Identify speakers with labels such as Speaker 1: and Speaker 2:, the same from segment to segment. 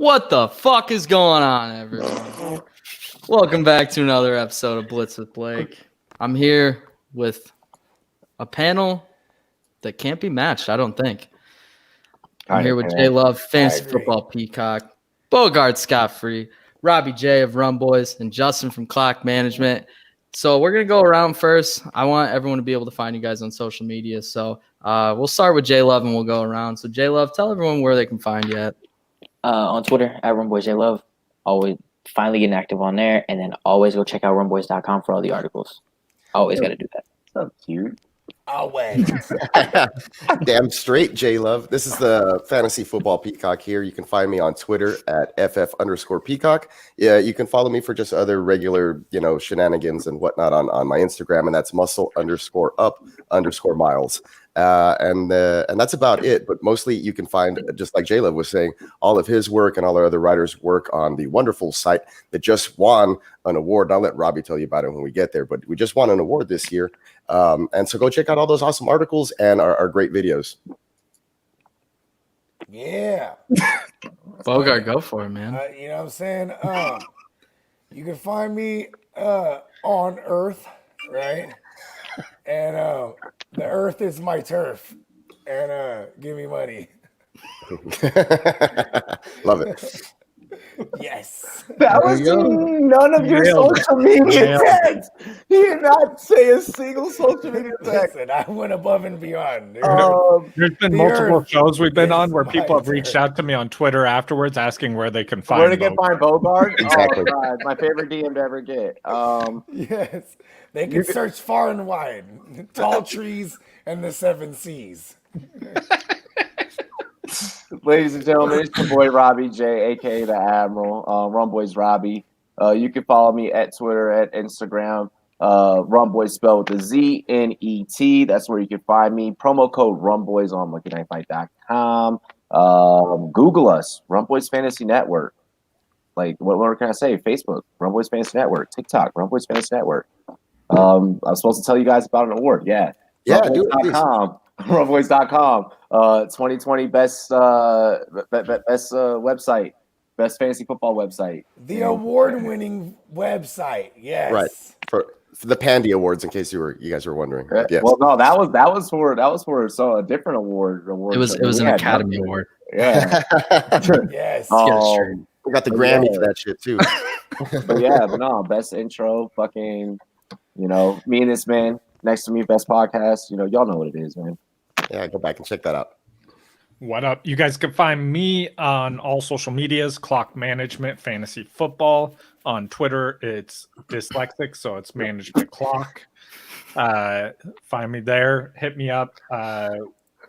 Speaker 1: What the fuck is going on, everyone? Welcome back to another episode of Blitz with Blake. I'm here with a panel that can't be matched, I don't think. I'm here with Jay Love, Fantasy Football Peacock, Bogart Scott-Free, Robbie J of Run Boys, and Justin from Clock Management. So we're going to go around first. I want everyone to be able to find you guys on social media. So we'll start with Jay Love and we'll go around. So Jay Love, tell everyone where they can find you at.
Speaker 2: On Twitter at RunBoysJLove. Always finally getting active on there, and then always go check out runboys.com for all the articles. Always got to do that.
Speaker 3: So cute.
Speaker 4: Always.
Speaker 3: Damn straight, J Love. This is the Fantasy Football Peacock here. You can find me on Twitter at FF_Peacock. Yeah, you can follow me for just other regular, shenanigans and whatnot on my Instagram, and that's muscle_up_miles. And that's about it. But mostly you can find, just like J Love was saying, all of his work and all our other writers' work on the wonderful site that just won an award. And I'll let Robbie tell you about it when we get there. But we just won an award this year. And so go check out all those awesome articles and our great videos.
Speaker 4: Yeah.
Speaker 1: Bogart, go for it, man.
Speaker 4: You know what I'm saying? You can find me on Earth, right? And the Earth is my turf. And give me money.
Speaker 3: Love it.
Speaker 4: Yes.
Speaker 5: That was none of your social media tags. He did not say a single social media tag.
Speaker 4: Listen, I went above and beyond.
Speaker 6: There's been multiple shows we've been on where people have reached out to me on Twitter afterwards asking where they can find
Speaker 5: Where to find Bogart?
Speaker 3: Exactly.
Speaker 5: Oh, God. My favorite DM to ever get.
Speaker 4: Yes. They can search far and wide. Tall trees and the 7 seas.
Speaker 5: Ladies and gentlemen, it's your boy Robbie J, aka the Admiral, Runboys Robbie. You can follow me at Twitter, at Instagram, Runboys spelled with a ZNET. That's where you can find me. Promo code Runboys on LuckyKnifeFight.com. Google us, Runboys Fantasy Network. Like, what can I say? Facebook, Runboys Fantasy Network. TikTok, Runboys Fantasy Network. I'm supposed to tell you guys about an award. Yeah, Runboys.com. Runboys.com. 2020 best website, best fantasy football website.
Speaker 4: The award-winning website. Yes.
Speaker 3: Right. For the Pandy Awards, in case you guys were wondering. Yes.
Speaker 5: Well, no, that was for a different award.
Speaker 1: It was an Academy Award.
Speaker 5: Yeah.
Speaker 4: Yes.
Speaker 3: We got the Grammy for that shit too.
Speaker 5: but no, best intro, fucking, me and this man next to me, best podcast. Y'all know what it is, man.
Speaker 3: Yeah, go back and check that out.
Speaker 6: What up? You guys can find me on all social medias, Clock Management Fantasy Football. On Twitter, it's dyslexic, so it's Management Clock. Find me there. Hit me up.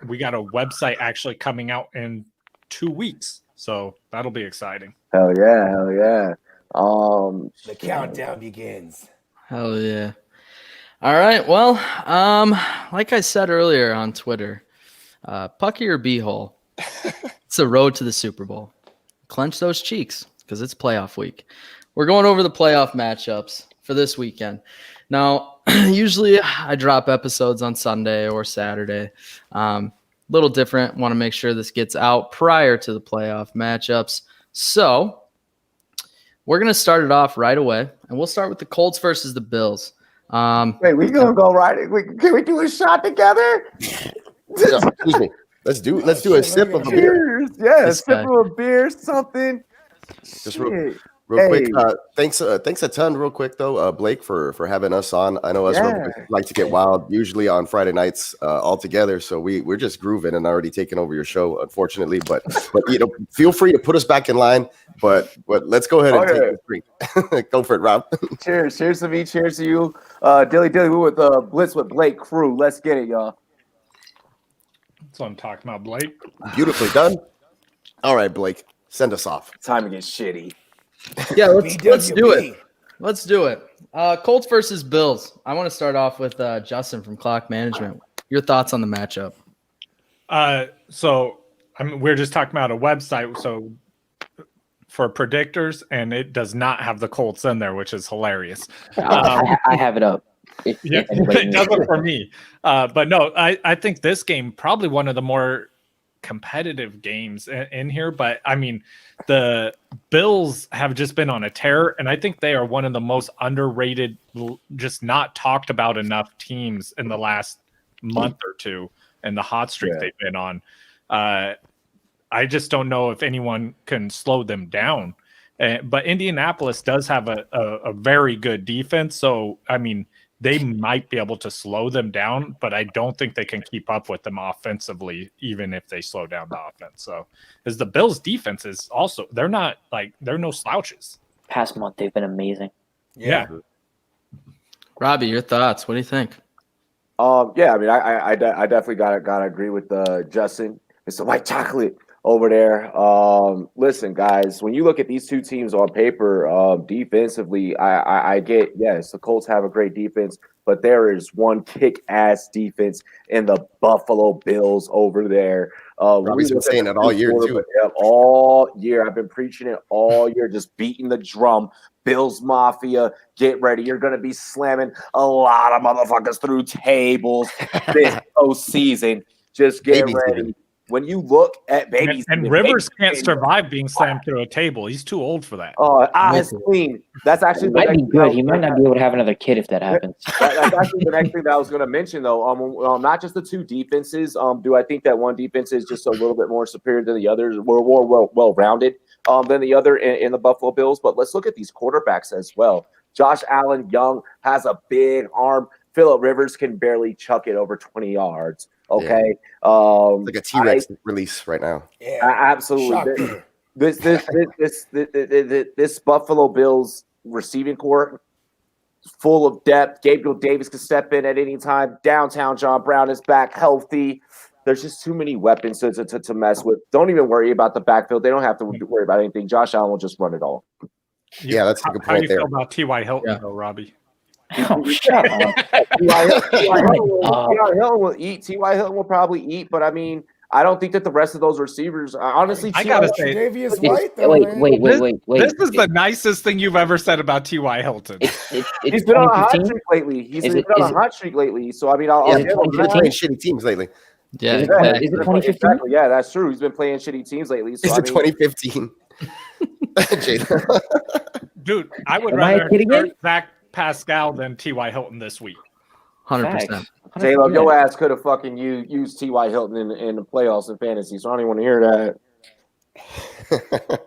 Speaker 6: We got a website actually coming out in 2 weeks, so that'll be exciting.
Speaker 5: Hell yeah.
Speaker 4: The countdown begins.
Speaker 1: Hell yeah. All right. Well, like I said earlier on Twitter, pucker your beehole. It's the road to the Super Bowl. Clench those cheeks because it's playoff week. We're going over the playoff matchups for this weekend. Now, usually I drop episodes on Sunday or Saturday. Little different. Want to make sure this gets out prior to the playoff matchups. So we're going to start it off right away, and we'll start with the Colts versus the Bills.
Speaker 5: Wait, we gonna go right? Can we do a shot together?
Speaker 3: Excuse me. Let's do a sip of a beer.
Speaker 5: Yeah, a sip of a beer, something.
Speaker 3: Just real quick. Thanks a ton. Real quick though, Blake for having us on. I know us like to get wild usually on Friday nights all together. So we're just grooving and already taking over your show, unfortunately. But feel free to put us back in line. But let's go ahead and take a drink. Go for it, Rob.
Speaker 5: Cheers to me. Cheers to you. Dilly, we with Blitz with Blake crew. Let's get it, y'all.
Speaker 6: That's what I'm talking about, Blake.
Speaker 3: Beautifully done. All right, Blake, send us off.
Speaker 5: Time to get shitty.
Speaker 1: Yeah, let's do it. Let's do it. Colts versus Bills. I want to start off with Justin from Clock Management. Your thoughts on the matchup?
Speaker 6: We're just talking about a website. So for predictors, and it does not have the Colts in there, which is hilarious.
Speaker 2: I have it up.
Speaker 6: Yeah, it doesn't for me. But no, I think this game probably one of the more competitive games in here, but I mean, the Bills have just been on a tear, and I think they are one of the most underrated, just not talked about enough teams in the last month or two, and the hot streak they've been on. I just don't know if anyone can slow them down. But Indianapolis does have a very good defense, so I mean, they might be able to slow them down, but I don't think they can keep up with them offensively, even if they slow down the offense. So, as the Bills' defense is also, they're no slouches.
Speaker 2: Past month, they've been amazing.
Speaker 6: Yeah.
Speaker 1: Robbie, your thoughts? What do you think?
Speaker 5: Yeah, I mean, I definitely gotta agree with Justin. It's the white chocolate over there. Listen, guys, when you look at these two teams on paper, defensively, I get, yes, the Colts have a great defense, but there is one kick-ass defense in the Buffalo Bills over there.
Speaker 3: Robbie's been saying it all year, too.
Speaker 5: All year. I've been preaching it all year, just beating the drum. Bills Mafia, get ready. You're going to be slamming a lot of motherfuckers through tables this postseason. Just get ready.
Speaker 3: Season.
Speaker 5: When you look at babies,
Speaker 6: and Rivers can't survive being slammed through a table. He's too old for that.
Speaker 5: Oh, it's clean. That's actually
Speaker 2: might be good. He might not be able to have another kid if that happens.
Speaker 5: That's actually the next thing that I was going to mention, though. Not just the two defenses. Do I think that one defense is just a little bit more superior than the others, more well-rounded than the other in the Buffalo Bills? But let's look at these quarterbacks as well. Josh Allen, young, has a big arm. Phillip Rivers can barely chuck it over 20 yards. Okay,
Speaker 3: like a T-Rex release right now.
Speaker 5: Yeah, absolutely. This Buffalo Bills receiving core full of depth. Gabriel Davis can step in at any time. Downtown John Brown is back healthy. There's just too many weapons to mess with. Don't even worry about the backfield. They don't have to worry about anything. Josh Allen will just run it all.
Speaker 3: Yeah, that's a good point.
Speaker 6: How do you
Speaker 3: there.
Speaker 6: feel about T.Y. Hilton, though, Robbie?
Speaker 2: Oh, shut up.
Speaker 5: T.Y. Hilton will eat. T.Y. Hilton will probably eat, but I mean, I don't think that the rest of those receivers, honestly,
Speaker 6: I gotta say,
Speaker 4: Davius White, though,
Speaker 2: wait.
Speaker 6: This is the nicest thing you've ever said about T.Y. Hilton.
Speaker 2: He's
Speaker 5: been on a hot streak lately. He's been on a hot streak lately. So I mean,
Speaker 3: he's been playing shitty teams lately.
Speaker 1: Yeah,
Speaker 2: is it 2015?
Speaker 5: Exactly. Yeah, that's true. He's been playing shitty teams lately. So,
Speaker 3: Is it 2015?
Speaker 6: Dude, I would rather start Zach Pascal than T.Y. Hilton this week.
Speaker 1: 100%.
Speaker 5: J-Lo, your ass could have fucking used T.Y. Hilton in the playoffs in fantasy, so I don't even want to hear that.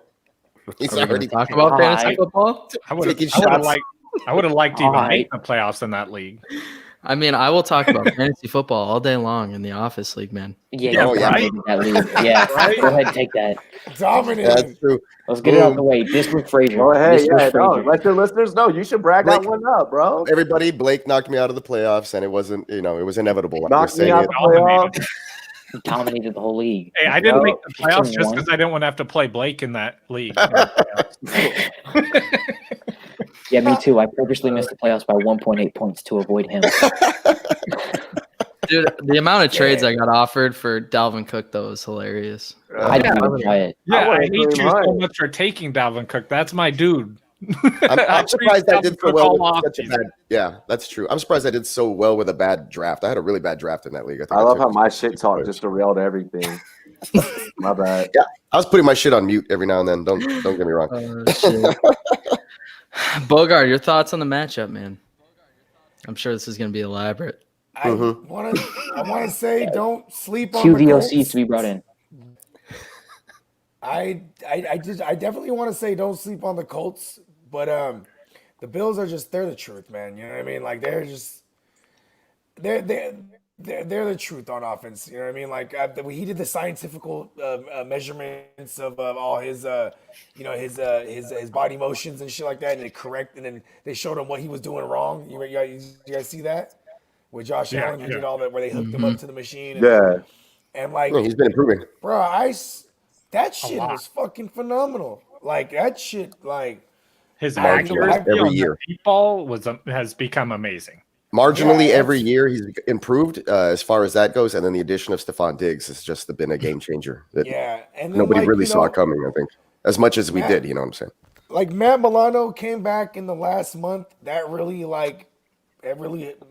Speaker 3: He's
Speaker 1: Are we
Speaker 3: already
Speaker 1: talk about fantasy football.
Speaker 6: I would have liked to even make the playoffs in that league.
Speaker 1: I mean, I will talk about fantasy football all day long in the office league, man.
Speaker 2: Yeah,
Speaker 6: right?
Speaker 2: That league. Yeah,
Speaker 6: Right?
Speaker 2: Go ahead and take that.
Speaker 4: Dominant.
Speaker 3: That's true.
Speaker 2: Let's get it out of the way. Discord Frazier.
Speaker 5: Go ahead,
Speaker 2: Frazier.
Speaker 5: let your listeners know. You should brag that one up, bro.
Speaker 3: Everybody, Blake knocked me out of the playoffs, and it wasn't, it was inevitable.
Speaker 5: Knocked me out of the playoffs.
Speaker 2: He dominated the whole league.
Speaker 6: Hey, I didn't make the playoffs just because I didn't want to have to play Blake in that league.
Speaker 2: Yeah, me too. I purposely missed the playoffs by 1.8 points to avoid him.
Speaker 1: Dude, the amount of trades I got offered for Dalvin Cook, though, is hilarious.
Speaker 2: I didn't even try it.
Speaker 6: Yeah, I hate you so much for taking Dalvin Cook. That's my dude.
Speaker 3: I'm surprised I did so well with such a bad. Yeah, that's true. I'm surprised I did so well with a bad draft. I had a really bad draft in that league.
Speaker 5: I love how my shit talk just derailed everything. My bad.
Speaker 3: Yeah, I was putting my shit on mute every now and then. Don't get me wrong.
Speaker 1: Bogart, your thoughts on the matchup, man? I'm sure this is going to be elaborate.
Speaker 4: I want to say don't sleep on
Speaker 2: QVOCs to be brought in.
Speaker 4: I definitely want to say don't sleep on the Colts, but the Bills are they're the truth, man. You know what I mean? Like they're the truth on offense. You know what I mean? Like he did the scientific measurements of all his his body motions and shit like that, and then they showed him what he was doing wrong. You guys see that? With Josh Allen, he did all that where they hooked him up to the machine. And like
Speaker 3: he's been improving,
Speaker 4: bro. That shit was fucking phenomenal. Like that shit, like
Speaker 6: his
Speaker 3: accuracy every year.
Speaker 6: Deep ball has become amazing.
Speaker 3: Marginally every year he's improved as far as that goes, and then the addition of Stephon Diggs has just been a game changer.
Speaker 4: And
Speaker 3: nobody really saw it coming. I think as much as we did. You know what I'm saying?
Speaker 4: Like Matt Milano came back in the last month. That really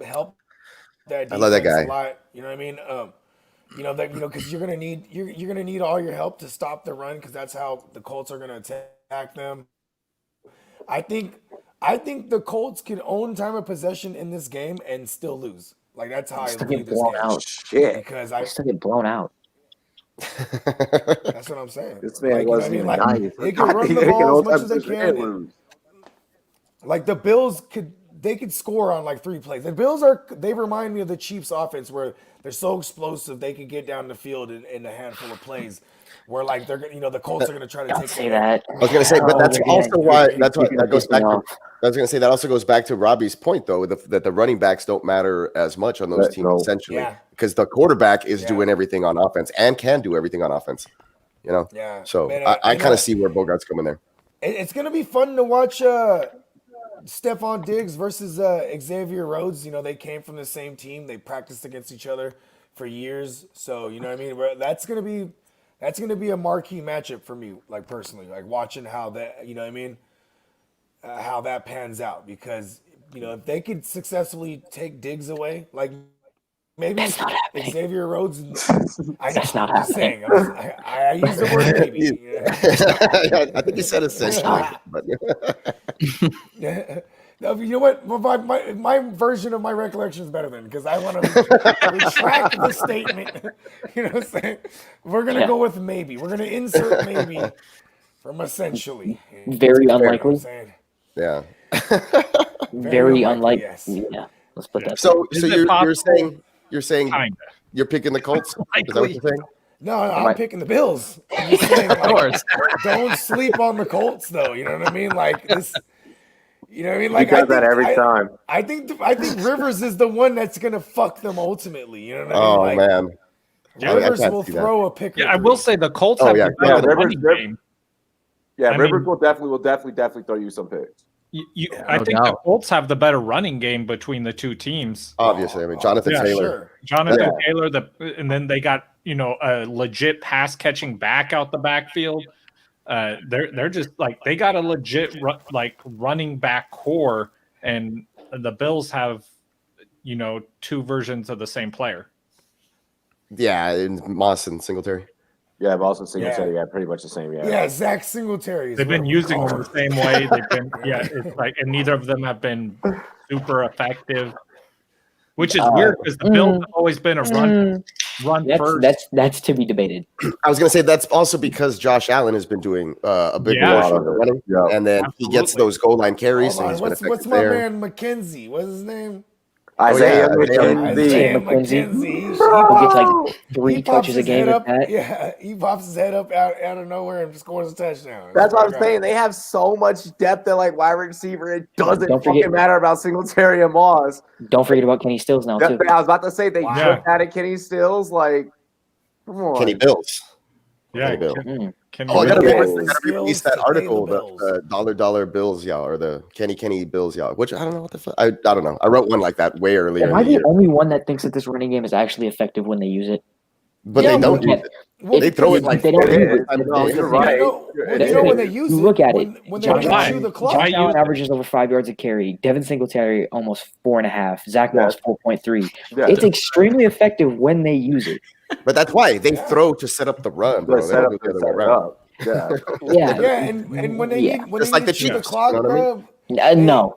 Speaker 4: helped. I love that guy. A lot, you know what I mean? Because you're gonna need all your help to stop the run, because that's how the Colts are gonna attack them. I think the Colts can own time of possession in this game and still lose. Like that's how I
Speaker 2: Still
Speaker 4: view
Speaker 2: get
Speaker 4: this
Speaker 2: blown
Speaker 4: game.
Speaker 2: out.
Speaker 5: Shit.
Speaker 4: Because
Speaker 2: I still get blown out.
Speaker 4: that's what I'm saying.
Speaker 5: This man
Speaker 4: Like,
Speaker 5: wasn't even nice.
Speaker 4: They can run the ball as much as they can. And,
Speaker 5: lose.
Speaker 4: like the Bills could score on like 3 plays. The Bills they remind me of the Chiefs offense, where they're so explosive they could get down the field in a handful of plays. Where like they're the Colts are gonna try to
Speaker 2: Don't
Speaker 4: take
Speaker 2: say that.
Speaker 3: I was gonna say, but that's also why that goes back to.
Speaker 2: off.
Speaker 3: I was gonna say that also goes back to Robbie's point, though, that the running backs don't matter as much on those teams essentially, because the quarterback is doing everything on offense and can do everything on offense.
Speaker 4: Yeah.
Speaker 3: So
Speaker 4: Man,
Speaker 3: I kind of see where Bogart's coming there.
Speaker 4: It's gonna be fun to watch Stephon Diggs versus Xavier Rhodes. They came from the same team. They practiced against each other for years. So you know what I mean. That's gonna be a marquee matchup for me, like personally, like watching how that how that pans out, because if they could successfully take Diggs away, like maybe
Speaker 2: That's not happening.
Speaker 4: Xavier Rhodes.
Speaker 2: That's not
Speaker 4: I'm just saying. I use the word maybe.
Speaker 3: I think he said essentially, but
Speaker 4: No, you know what? My version of my recollection is better than, because I want to retract the statement. You know what I'm saying? We're going to go with maybe. We're going to insert maybe from essentially.
Speaker 2: Very
Speaker 4: You know what I'm
Speaker 2: unlikely.
Speaker 4: saying?
Speaker 3: yeah.
Speaker 2: Very unlikely.
Speaker 4: yes.
Speaker 2: Yeah, let's put that.
Speaker 3: So
Speaker 6: Is it
Speaker 3: you're
Speaker 6: possible?
Speaker 3: saying
Speaker 6: Kinda.
Speaker 3: you're picking the Colts? Is that what you're saying?
Speaker 4: No, I'm picking the Bills. I'm just saying,
Speaker 1: Of course.
Speaker 4: don't sleep on the Colts, though. You know what I mean? Like this. You know what I mean? Like
Speaker 5: He does that every time.
Speaker 4: I think Rivers is the one that's gonna fuck them ultimately. You know what I mean?
Speaker 3: Oh
Speaker 4: Like,
Speaker 3: man.
Speaker 4: Rivers
Speaker 3: can't
Speaker 4: will
Speaker 3: see that.
Speaker 4: throw a pick.
Speaker 6: Yeah, I will say the Colts
Speaker 3: Oh,
Speaker 6: have
Speaker 3: yeah.
Speaker 6: the better
Speaker 5: Yeah,
Speaker 6: running
Speaker 5: Rivers-
Speaker 6: game.
Speaker 5: Yeah,
Speaker 6: I
Speaker 5: Rivers
Speaker 6: mean-
Speaker 5: will definitely throw you some picks.
Speaker 6: I
Speaker 1: no
Speaker 6: think the
Speaker 1: doubt.
Speaker 6: Colts have the better running game between the two teams.
Speaker 3: Obviously, I mean Jonathan
Speaker 6: Yeah,
Speaker 3: Taylor.
Speaker 4: Sure.
Speaker 6: Jonathan Taylor, and then they got a legit pass catching back out the backfield. They're just like they got a legit running back core, and the Bills have 2 versions of the same player.
Speaker 3: Yeah, and Moss and Singletary.
Speaker 5: Yeah, but also Singletary, yeah, pretty much the same. Yeah.
Speaker 4: Yeah, Zach Singletary. is
Speaker 6: They've been
Speaker 4: what we
Speaker 6: using
Speaker 4: call
Speaker 6: them the
Speaker 4: him.
Speaker 6: same way. They've been it's like, and neither of them have been super effective, which is weird because the Bills have always been a run first.
Speaker 2: That's to be debated.
Speaker 3: I was gonna say that's also because Josh Allen has been doing a big
Speaker 6: Yeah.
Speaker 3: portion of the running,
Speaker 5: Yeah.
Speaker 3: and then he gets
Speaker 6: Absolutely.
Speaker 3: those goal line carries.
Speaker 4: Hold
Speaker 3: So
Speaker 4: on,
Speaker 3: he's been
Speaker 4: what's
Speaker 3: effective
Speaker 4: my
Speaker 3: there.
Speaker 4: man McKenzie? What's his name?
Speaker 5: Isaiah
Speaker 3: Oh, yeah.
Speaker 5: McKenzie.
Speaker 4: Isaiah
Speaker 2: McKenzie.
Speaker 4: McKenzie.
Speaker 2: He gets like 3
Speaker 4: He pops
Speaker 2: touches a
Speaker 4: his
Speaker 2: game
Speaker 4: head
Speaker 2: at
Speaker 4: up.
Speaker 2: that.
Speaker 4: Yeah, he pops his head up out of nowhere and scores a touchdown.
Speaker 5: That's what I'm
Speaker 4: my guy.
Speaker 5: saying. They have so much depth at wide receiver. It doesn't
Speaker 2: Don't forget-
Speaker 5: fucking matter about Singletary and Moss.
Speaker 2: Don't forget about Kenny Stills now too.
Speaker 5: I was about to say they
Speaker 4: Wow.
Speaker 5: took out of Kenny Stills. Like, come on.
Speaker 3: Kenny Bills.
Speaker 6: Yeah,
Speaker 3: Kenny Bill.
Speaker 6: can
Speaker 3: Oh, I gotta
Speaker 4: Yeah.
Speaker 3: release that
Speaker 4: Skills to pay the
Speaker 3: article,
Speaker 4: bills.
Speaker 3: the dollar bills, y'all, or the Kenny Bills, y'all. Which I don't know what the fuck. I don't know. I wrote one like that way earlier
Speaker 2: Am
Speaker 3: in
Speaker 2: I
Speaker 3: the
Speaker 2: the
Speaker 3: year,
Speaker 2: only one that thinks that this running game is actually effective when they use it?
Speaker 3: but
Speaker 4: Yeah,
Speaker 3: they don't
Speaker 2: well,
Speaker 3: use it.
Speaker 4: Well,
Speaker 3: They throw it like
Speaker 2: they don't
Speaker 3: four
Speaker 2: use
Speaker 3: times
Speaker 2: it.
Speaker 3: a
Speaker 5: No,
Speaker 3: day.
Speaker 5: you're right.
Speaker 4: when they use
Speaker 2: You
Speaker 4: it,
Speaker 2: look at it.
Speaker 4: when they
Speaker 2: Josh
Speaker 4: chew
Speaker 6: Allen-
Speaker 4: the clock.
Speaker 2: Josh
Speaker 6: I
Speaker 2: Allen
Speaker 6: use-
Speaker 2: averages over 5 yards a carry. Devin Singletary almost 4.5. Zach
Speaker 5: Yeah.
Speaker 2: Moss 4.3.
Speaker 5: Yeah.
Speaker 2: It's extremely effective when they use it.
Speaker 3: But that's why they throw to set up the run, bro. They
Speaker 5: Set
Speaker 3: don't
Speaker 5: up
Speaker 3: do the
Speaker 5: to
Speaker 3: other way
Speaker 5: set it
Speaker 3: around.
Speaker 5: up. Yeah.
Speaker 2: Yeah.
Speaker 4: Yeah, and when they
Speaker 2: Yeah.
Speaker 4: need when
Speaker 3: Just
Speaker 4: they
Speaker 3: like
Speaker 4: need
Speaker 3: the
Speaker 4: to chew the
Speaker 3: Chiefs,
Speaker 4: clock,
Speaker 3: you know what I
Speaker 4: bro.
Speaker 2: No.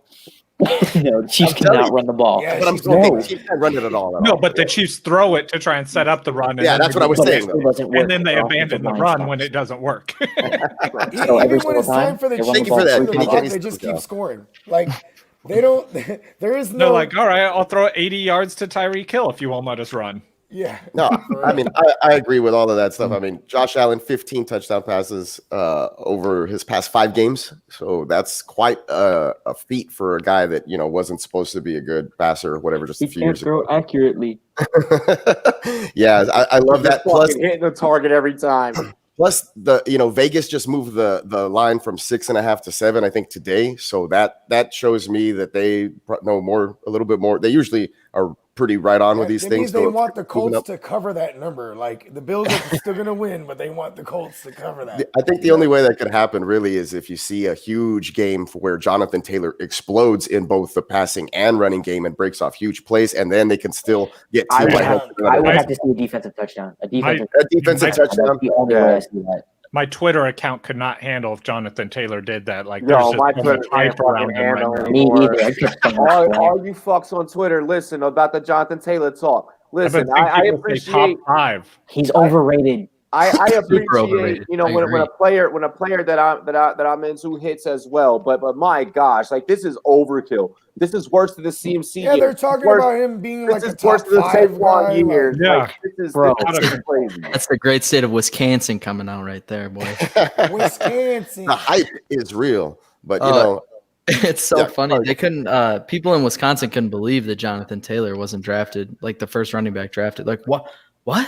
Speaker 2: No, the Chiefs
Speaker 3: I'm telling
Speaker 2: cannot
Speaker 3: you.
Speaker 2: run the ball.
Speaker 4: Yeah,
Speaker 3: But I'm
Speaker 4: Chiefs
Speaker 3: saying
Speaker 2: no.
Speaker 3: the Chiefs can't run it at all.
Speaker 6: No, but the Chiefs throw it to try and set up the run. And
Speaker 3: Yeah,
Speaker 6: then
Speaker 3: that's
Speaker 6: they
Speaker 3: what I was
Speaker 6: do
Speaker 2: But it
Speaker 3: saying,
Speaker 6: it,
Speaker 2: still doesn't work.
Speaker 6: And then they
Speaker 2: Their
Speaker 6: abandon
Speaker 2: offensive
Speaker 6: the
Speaker 2: line
Speaker 6: run
Speaker 2: sucks.
Speaker 6: when it doesn't work.
Speaker 2: So
Speaker 4: Even
Speaker 2: every
Speaker 4: when
Speaker 2: single
Speaker 4: it's time
Speaker 2: time,
Speaker 4: for the
Speaker 2: they run
Speaker 3: Thank
Speaker 2: the
Speaker 3: you for
Speaker 2: ball
Speaker 3: that.
Speaker 4: chew
Speaker 2: three
Speaker 4: the
Speaker 3: Kenny
Speaker 2: times.
Speaker 4: clock,
Speaker 3: Kenny's
Speaker 4: they just
Speaker 3: good
Speaker 4: keep
Speaker 3: job.
Speaker 4: scoring. Like they don't. There is
Speaker 6: They're
Speaker 4: no
Speaker 6: like, all right, I'll throw 80 yards to Tyreek Hill if you won't let us run.
Speaker 4: yeah.
Speaker 3: No,
Speaker 4: For
Speaker 3: I
Speaker 4: real.
Speaker 3: mean, I agree with all of that stuff. I mean, Josh Allen, 15 touchdown passes over his past 5 games. So that's quite a feat for a guy that, wasn't supposed to be a good passer or whatever just a
Speaker 2: He
Speaker 3: few
Speaker 2: can't
Speaker 3: years
Speaker 2: throw
Speaker 3: ago.
Speaker 2: accurately.
Speaker 3: Yeah, I love that.
Speaker 5: Just fucking hitting the target every time.
Speaker 3: Plus, Vegas just moved the line from 6.5 to 7, I think, today. So that shows me that they know a little bit more. They usually are pretty right on with these
Speaker 4: That
Speaker 3: things.
Speaker 4: means they
Speaker 3: So
Speaker 4: want the
Speaker 3: moving
Speaker 4: Colts
Speaker 3: up-
Speaker 4: to cover that number. Like the Bills are still going to win, but they want the Colts to cover that.
Speaker 3: I think the only way that could happen really is if you see a huge game where Jonathan Taylor explodes in both the passing and running game and breaks off huge plays, and then they can still get
Speaker 2: I
Speaker 3: team
Speaker 2: would,
Speaker 3: by
Speaker 2: have,
Speaker 3: help.
Speaker 2: I would have to see a defensive touchdown. A defensive
Speaker 3: touchdown.
Speaker 2: That's the only way I see that.
Speaker 6: My Twitter account could not handle if Jonathan Taylor did that. Like,
Speaker 5: Yo,
Speaker 6: there's just
Speaker 5: my
Speaker 6: so
Speaker 5: Twitter
Speaker 6: much
Speaker 5: can't
Speaker 6: hype around
Speaker 5: fucking
Speaker 6: him right
Speaker 5: handle
Speaker 6: now.
Speaker 5: it.
Speaker 2: Me
Speaker 5: Anymore.
Speaker 2: either. I get so much
Speaker 5: all,
Speaker 2: flack.
Speaker 5: all you fucks on Twitter, listen about the Jonathan Taylor talk. Listen,
Speaker 6: I've been
Speaker 5: I
Speaker 6: seeing people say top
Speaker 5: appreciate
Speaker 6: 5.
Speaker 2: He's overrated.
Speaker 5: I appreciate
Speaker 1: overrated.
Speaker 5: you know
Speaker 1: I
Speaker 5: when
Speaker 1: agree.
Speaker 5: a player that I'm into hits as well. But my gosh, like this is overkill. This is worse than the CMC.
Speaker 4: Yeah,
Speaker 5: year.
Speaker 4: they're talking
Speaker 5: Worse-
Speaker 4: about him being like
Speaker 5: This
Speaker 4: a
Speaker 5: is worse
Speaker 4: top
Speaker 5: than the
Speaker 4: 5
Speaker 5: Saquon
Speaker 4: guy.
Speaker 5: years.
Speaker 6: Yeah.
Speaker 5: Like, this
Speaker 2: Bro.
Speaker 5: is crazy.
Speaker 1: That's the great state of Wisconsin coming out right there, boy.
Speaker 4: Wisconsin.
Speaker 3: The hype is real, but you
Speaker 1: Oh,
Speaker 3: know,
Speaker 1: It's so
Speaker 3: Yeah,
Speaker 1: funny.
Speaker 3: sorry.
Speaker 1: They couldn't. People in Wisconsin couldn't believe that Jonathan Taylor wasn't drafted, like the first running back drafted. Like what? What?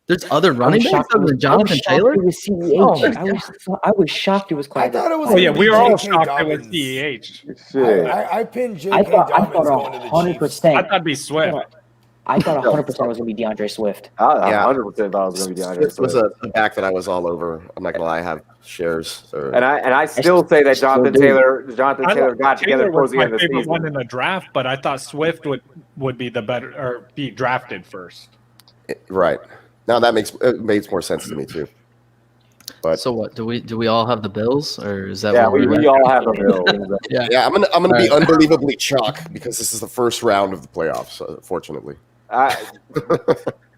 Speaker 1: There's other running backs other than Jonathan Taylor.
Speaker 2: It was CEH.
Speaker 1: Oh,
Speaker 2: I was shocked it was
Speaker 4: I
Speaker 2: Clyde.
Speaker 4: thought it was.
Speaker 6: Oh, yeah,
Speaker 4: gonna
Speaker 6: we
Speaker 4: be
Speaker 6: were all
Speaker 4: J.K.
Speaker 6: shocked it was
Speaker 4: Dobbins.
Speaker 6: CEH.
Speaker 5: Shit.
Speaker 4: I pinned J.K.
Speaker 2: I thought
Speaker 4: Dobbins going to the
Speaker 2: 100%.
Speaker 4: Chiefs.
Speaker 6: I thought it'd be Swift.
Speaker 2: I thought 100% it was going to be DeAndre Swift.
Speaker 5: I
Speaker 3: Yeah.
Speaker 5: 100% thought it was going to be DeAndre
Speaker 3: Swift was
Speaker 5: Swift.
Speaker 3: a back that I was all over. I'm not gonna lie, I have shares.
Speaker 5: And I still say that Jonathan Taylor got together
Speaker 6: Taylor
Speaker 5: towards
Speaker 6: was
Speaker 5: the
Speaker 6: my
Speaker 5: end of the
Speaker 6: favorite
Speaker 5: season.
Speaker 6: one in the draft, but I thought Swift would be the better or be drafted first.
Speaker 3: Right now, that makes more sense to me too. But
Speaker 1: So what? Do we all have the Bills, or is that?
Speaker 5: Yeah,
Speaker 1: what
Speaker 5: we all have the Bills.
Speaker 3: yeah, I'm gonna be
Speaker 1: All right.
Speaker 3: unbelievably chalk because this is the first round of the playoffs. Fortunately,
Speaker 5: I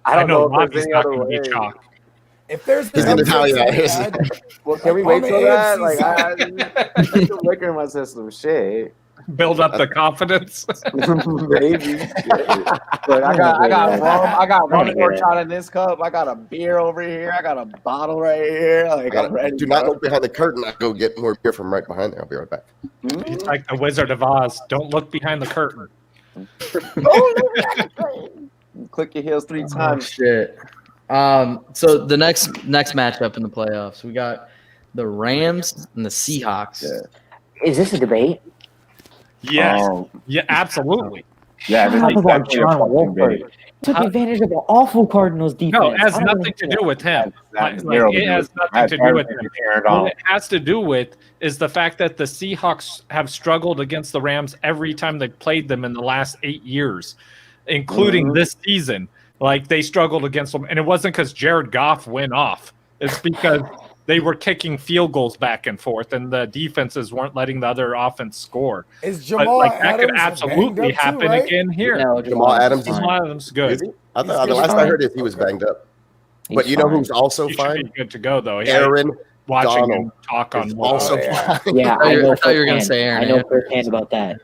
Speaker 6: I
Speaker 5: don't know if
Speaker 6: Robbie's
Speaker 5: there's any
Speaker 6: not
Speaker 5: other
Speaker 6: going to
Speaker 5: way.
Speaker 6: be chalk.
Speaker 4: If there's
Speaker 3: He's
Speaker 4: an
Speaker 3: gonna tell you
Speaker 4: upset
Speaker 3: that.
Speaker 4: to be had,
Speaker 5: Well, can we
Speaker 4: On
Speaker 5: wait
Speaker 4: the
Speaker 5: till that?
Speaker 4: AFC
Speaker 5: Like,
Speaker 4: side.
Speaker 5: I still liquor in my system. Shit.
Speaker 6: Build up the confidence.
Speaker 5: Maybe. But I got one more shot in this cup. I got a beer over here. I got a bottle right here. Like, I'm ready.
Speaker 3: do not look behind the curtain. I go get more beer from right behind there. I'll be right back.
Speaker 6: He's like the Wizard of Oz. Don't look behind the curtain.
Speaker 5: Click your heels 3
Speaker 1: Oh,
Speaker 5: times.
Speaker 1: shit. So the next matchup in the playoffs, we got the Rams and the Seahawks.
Speaker 5: Yeah.
Speaker 2: Is this a debate?
Speaker 6: Yes.
Speaker 5: Um,
Speaker 6: Yeah, absolutely.
Speaker 5: yeah, this
Speaker 2: Talk
Speaker 5: is
Speaker 2: about
Speaker 5: definitely a
Speaker 2: John
Speaker 5: fucking
Speaker 2: Wolford.
Speaker 5: debate.
Speaker 2: Took advantage of an awful Cardinals defense.
Speaker 6: No, it has
Speaker 2: I don't
Speaker 6: nothing to
Speaker 2: know.
Speaker 6: do with him.
Speaker 5: That's
Speaker 6: Like,
Speaker 5: zero
Speaker 6: it has
Speaker 5: to do with-
Speaker 6: nothing to do with
Speaker 5: that's
Speaker 6: him.
Speaker 5: turned off.
Speaker 6: What it has to do with is the fact that the Seahawks have struggled against the Rams every time they played them in the last 8 years, including this season. Like, they struggled against them, and it wasn't because Jared Goff went off. It's because they were kicking field goals back and forth, and the defenses weren't letting the other offense score.
Speaker 4: Is
Speaker 6: But
Speaker 4: Jamal
Speaker 6: like that
Speaker 4: Adams
Speaker 6: could absolutely
Speaker 4: banged up
Speaker 6: happen
Speaker 4: too, right?
Speaker 6: again here.
Speaker 2: No,
Speaker 3: Jamal Adams is
Speaker 2: fine.
Speaker 6: Jamal Adams
Speaker 3: Is
Speaker 6: good.
Speaker 3: he? I thought the
Speaker 2: He's
Speaker 3: last I
Speaker 2: fine.
Speaker 3: heard is he was banged up. But
Speaker 2: He's
Speaker 3: you know
Speaker 2: fine.
Speaker 3: who's also
Speaker 6: He should
Speaker 3: fine?
Speaker 6: be good to go though.
Speaker 3: Aaron
Speaker 6: Watching
Speaker 3: Donald
Speaker 6: him talk on
Speaker 3: is
Speaker 6: one
Speaker 3: also
Speaker 4: yeah.
Speaker 3: fine.
Speaker 2: Yeah,
Speaker 1: I
Speaker 2: I know.
Speaker 1: thought you were gonna
Speaker 2: firsthand.
Speaker 1: say Aaron
Speaker 2: I know
Speaker 1: Andrews.
Speaker 2: firsthand about that.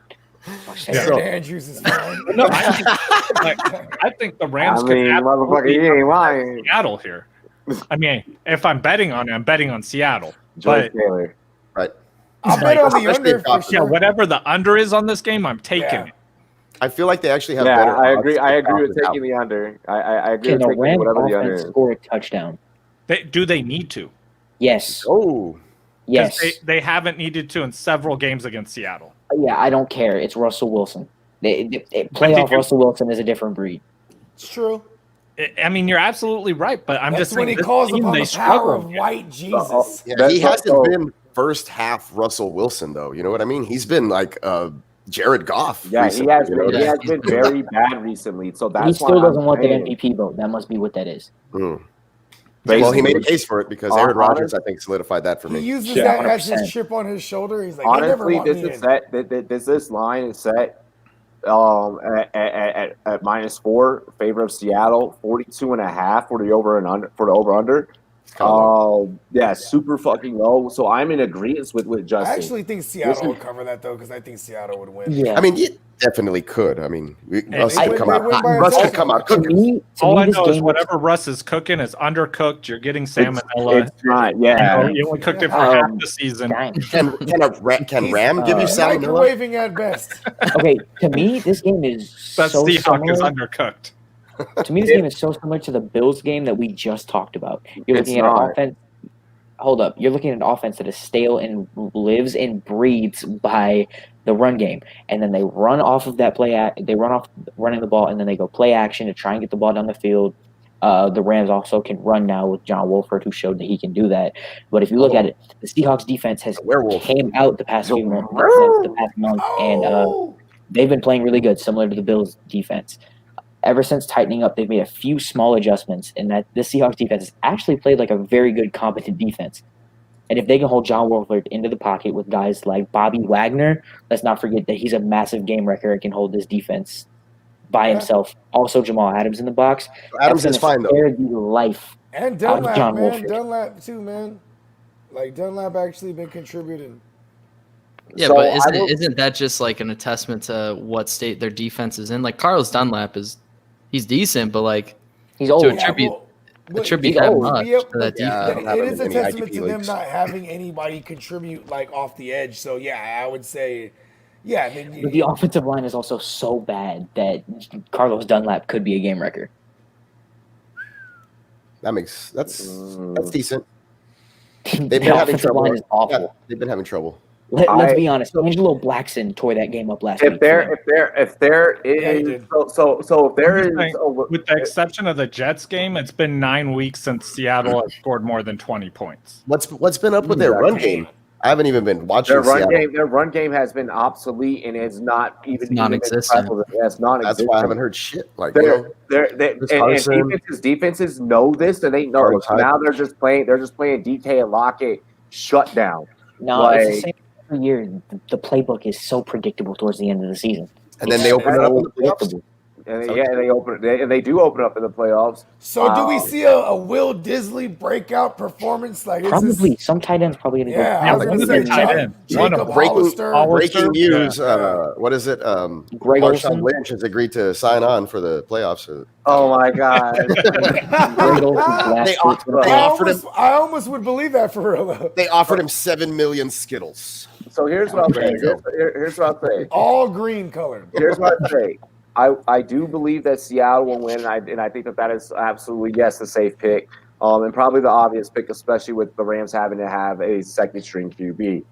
Speaker 4: Aaron Andrews is fine.
Speaker 6: No, I think the Rams
Speaker 5: I
Speaker 6: could
Speaker 5: mean, motherfucker,
Speaker 6: absolutely
Speaker 5: you ain't lying.
Speaker 6: Seattle here. I mean, if I'm betting on it, I'm betting on Seattle.
Speaker 5: Joyce
Speaker 6: But
Speaker 5: Taylor.
Speaker 3: Right.
Speaker 4: I'll bet on the
Speaker 3: Especially
Speaker 4: under for
Speaker 3: Goff.
Speaker 6: yeah,
Speaker 4: sure.
Speaker 6: whatever the under is on this game, I'm taking
Speaker 4: Yeah.
Speaker 6: it.
Speaker 3: I feel like they actually have
Speaker 5: Yeah,
Speaker 3: better.
Speaker 5: I
Speaker 3: odds
Speaker 5: agree. I
Speaker 3: if
Speaker 5: agree
Speaker 3: Goff
Speaker 5: with
Speaker 3: is out.
Speaker 5: taking the under. I agree
Speaker 2: Can
Speaker 5: with
Speaker 2: the
Speaker 5: taking
Speaker 2: Rams
Speaker 5: whatever the under
Speaker 2: offense
Speaker 5: is.
Speaker 2: score a touchdown?
Speaker 6: Do they need to?
Speaker 2: Yes.
Speaker 3: Oh,
Speaker 6: 'Cause
Speaker 2: Yes.
Speaker 6: They haven't needed to in several games against Seattle.
Speaker 2: Yeah, I don't care. It's Russell Wilson.
Speaker 6: did
Speaker 2: Playoff
Speaker 6: you-
Speaker 2: Russell Wilson is a different breed.
Speaker 4: It's true.
Speaker 6: I mean, you're absolutely right, but I'm
Speaker 4: That's
Speaker 6: just
Speaker 4: when
Speaker 6: saying
Speaker 4: he
Speaker 6: this
Speaker 4: calls
Speaker 6: team,
Speaker 4: upon
Speaker 6: they
Speaker 4: the power of
Speaker 6: struggled.
Speaker 4: white Jesus.
Speaker 3: yeah.
Speaker 5: That's
Speaker 3: He hasn't
Speaker 5: also-
Speaker 3: been first half Russell Wilson though. You know what I mean? He's been like Jared Goff.
Speaker 5: Yeah,
Speaker 3: recently,
Speaker 5: he has
Speaker 3: you know?
Speaker 5: been, he has been very bad recently. So that's
Speaker 2: He still
Speaker 5: why
Speaker 2: doesn't
Speaker 5: I'm
Speaker 2: want that
Speaker 5: saying.
Speaker 2: MVP vote. That must be what that is.
Speaker 3: Mm. Well, he made a
Speaker 5: Basically.
Speaker 3: case for it because Aaron
Speaker 5: Honest-
Speaker 3: Rodgers, I think, solidified that for
Speaker 4: He
Speaker 3: me.
Speaker 4: uses
Speaker 2: Yeah,
Speaker 4: that as
Speaker 2: 100%.
Speaker 4: his chip on his shoulder. He's like, they never
Speaker 5: Honestly,
Speaker 4: want
Speaker 5: this
Speaker 4: me
Speaker 5: is
Speaker 4: in.
Speaker 5: set. This line is set at -4 favor of Seattle, 42.5 for the over under.
Speaker 3: It's kinda low.
Speaker 5: Yeah, super fucking low. So I'm in agreement with Justin.
Speaker 4: I actually think Seattle would cover that though, because I think Seattle would win.
Speaker 2: Yeah.
Speaker 3: I mean, you definitely could. I mean, Russ
Speaker 4: they
Speaker 3: could
Speaker 4: win-
Speaker 3: come
Speaker 4: they
Speaker 3: out
Speaker 4: win
Speaker 3: hot.
Speaker 4: by a
Speaker 3: Russ could
Speaker 4: touchdown.
Speaker 3: come out
Speaker 2: to
Speaker 3: cooking.
Speaker 2: me,
Speaker 6: All I
Speaker 2: this
Speaker 6: know is
Speaker 2: game
Speaker 6: whatever Russ is cooking is undercooked. You're getting salmonella.
Speaker 5: It's not. Yeah.
Speaker 6: You only cooked it for half the season.
Speaker 2: Dang.
Speaker 3: Can Ram give you salmonella?
Speaker 4: Microwaving at best.
Speaker 2: Okay, to me, this game is
Speaker 6: That
Speaker 2: so
Speaker 6: Seahawk is
Speaker 2: similar.
Speaker 6: undercooked.
Speaker 2: To me, this game is so similar to the Bills game that we just talked about. You're
Speaker 5: It's
Speaker 2: looking at an
Speaker 5: not.
Speaker 2: offense. Hold up. You're looking at an offense that is stale and lives and breathes by the run game, and then they run off of that they run off running the ball, and then they go play action to try and get the ball down the field. The Rams also can run now with John Wolford, who showed that he can do that. But if you look at it, the Seahawks defense has came out the past few months, the past month, and they've been playing really good, similar to the Bills defense. Ever since tightening up, they've made a few small adjustments, and that the Seahawks defense has actually played like a very good, competent defense. And if they can hold John Wolford into the pocket with guys like Bobby Wagner, let's not forget that he's a massive game wrecker and can hold this defense by himself. Also, Jamal Adams in the box.
Speaker 3: Adams is fine though.
Speaker 2: The life
Speaker 4: And
Speaker 2: out of
Speaker 4: Dunlap,
Speaker 2: John
Speaker 4: man.
Speaker 2: Wolford.
Speaker 4: Dunlap too, man. Like Dunlap actually been contributing.
Speaker 1: Yeah,
Speaker 5: So
Speaker 1: but
Speaker 5: I will-
Speaker 1: isn't that just like an attestment to what state their defense is in? Like Carlos Dunlap he's decent, but like
Speaker 2: He's old.
Speaker 1: to attribute
Speaker 2: he's
Speaker 1: that
Speaker 2: old.
Speaker 1: much
Speaker 4: Yeah,
Speaker 1: to that
Speaker 3: yeah, I
Speaker 1: defense.
Speaker 3: don't have
Speaker 4: it
Speaker 3: him
Speaker 4: is
Speaker 3: in
Speaker 4: a
Speaker 3: any
Speaker 4: testament
Speaker 3: IDP
Speaker 4: to them
Speaker 3: leagues.
Speaker 4: not having anybody contribute like off the edge. So yeah, I would say, yeah. I mean,
Speaker 2: But the offensive line is also so bad that Carlos Dunlap could be a game wrecker.
Speaker 3: That's decent. They've
Speaker 2: The
Speaker 3: been having
Speaker 2: offensive
Speaker 3: trouble.
Speaker 2: line is awful.
Speaker 3: Yeah, they've been having trouble.
Speaker 2: Let's be honest. Angelo Blackson tore that game up last week.
Speaker 5: If there
Speaker 4: Yeah, he
Speaker 5: is
Speaker 4: did.
Speaker 5: so if there
Speaker 6: I'm
Speaker 5: is
Speaker 6: just saying, with the exception of the Jets game, it's been 9 weeks since Seattle has scored more than 20 points.
Speaker 3: What's been up with their run game? I haven't even been watching
Speaker 5: their run game has been obsolete and is not even
Speaker 1: non-existent.
Speaker 5: That's non-existent.
Speaker 3: That's why I haven't heard shit. Like
Speaker 5: And
Speaker 3: Carson,
Speaker 5: defenses know this, and they know
Speaker 3: Carlos Hyde.
Speaker 5: now. They're just playing DK and Lockett shut down.
Speaker 2: No, it's the same every year. The playbook is so predictable towards the end of the season.
Speaker 3: and then they open it up in the playoffs.
Speaker 5: And they do open up in the playoffs.
Speaker 4: So do we see a Will Disley breakout performance? Like is
Speaker 2: Probably
Speaker 4: this,
Speaker 2: some tight ends probably going to
Speaker 4: yeah,
Speaker 2: go.
Speaker 4: I was
Speaker 6: one
Speaker 4: gonna
Speaker 6: of
Speaker 4: say
Speaker 6: their tight ends. One of
Speaker 4: Jacob
Speaker 6: them.
Speaker 4: Hollister.
Speaker 3: Breaking news.
Speaker 4: Yeah.
Speaker 3: What is it?
Speaker 2: Greg
Speaker 3: Marshawn
Speaker 2: Olsen.
Speaker 3: Lynch has agreed to sign on for the playoffs.
Speaker 5: Oh my god!
Speaker 2: Greg Olsen's last
Speaker 3: They
Speaker 2: tweet
Speaker 3: off-
Speaker 2: for the
Speaker 3: they
Speaker 4: I
Speaker 2: playoffs.
Speaker 3: offered him.
Speaker 4: almost would believe that for real though.
Speaker 3: They offered him 7 million Skittles.
Speaker 5: So here's what I'm saying.
Speaker 3: There you go.
Speaker 5: Here's what I'm saying.
Speaker 4: All green colored.
Speaker 5: Here's what I'm saying. I do believe that Seattle will win, and I think that is absolutely the safe pick, and probably the obvious pick, especially with the Rams having to have a second string QB.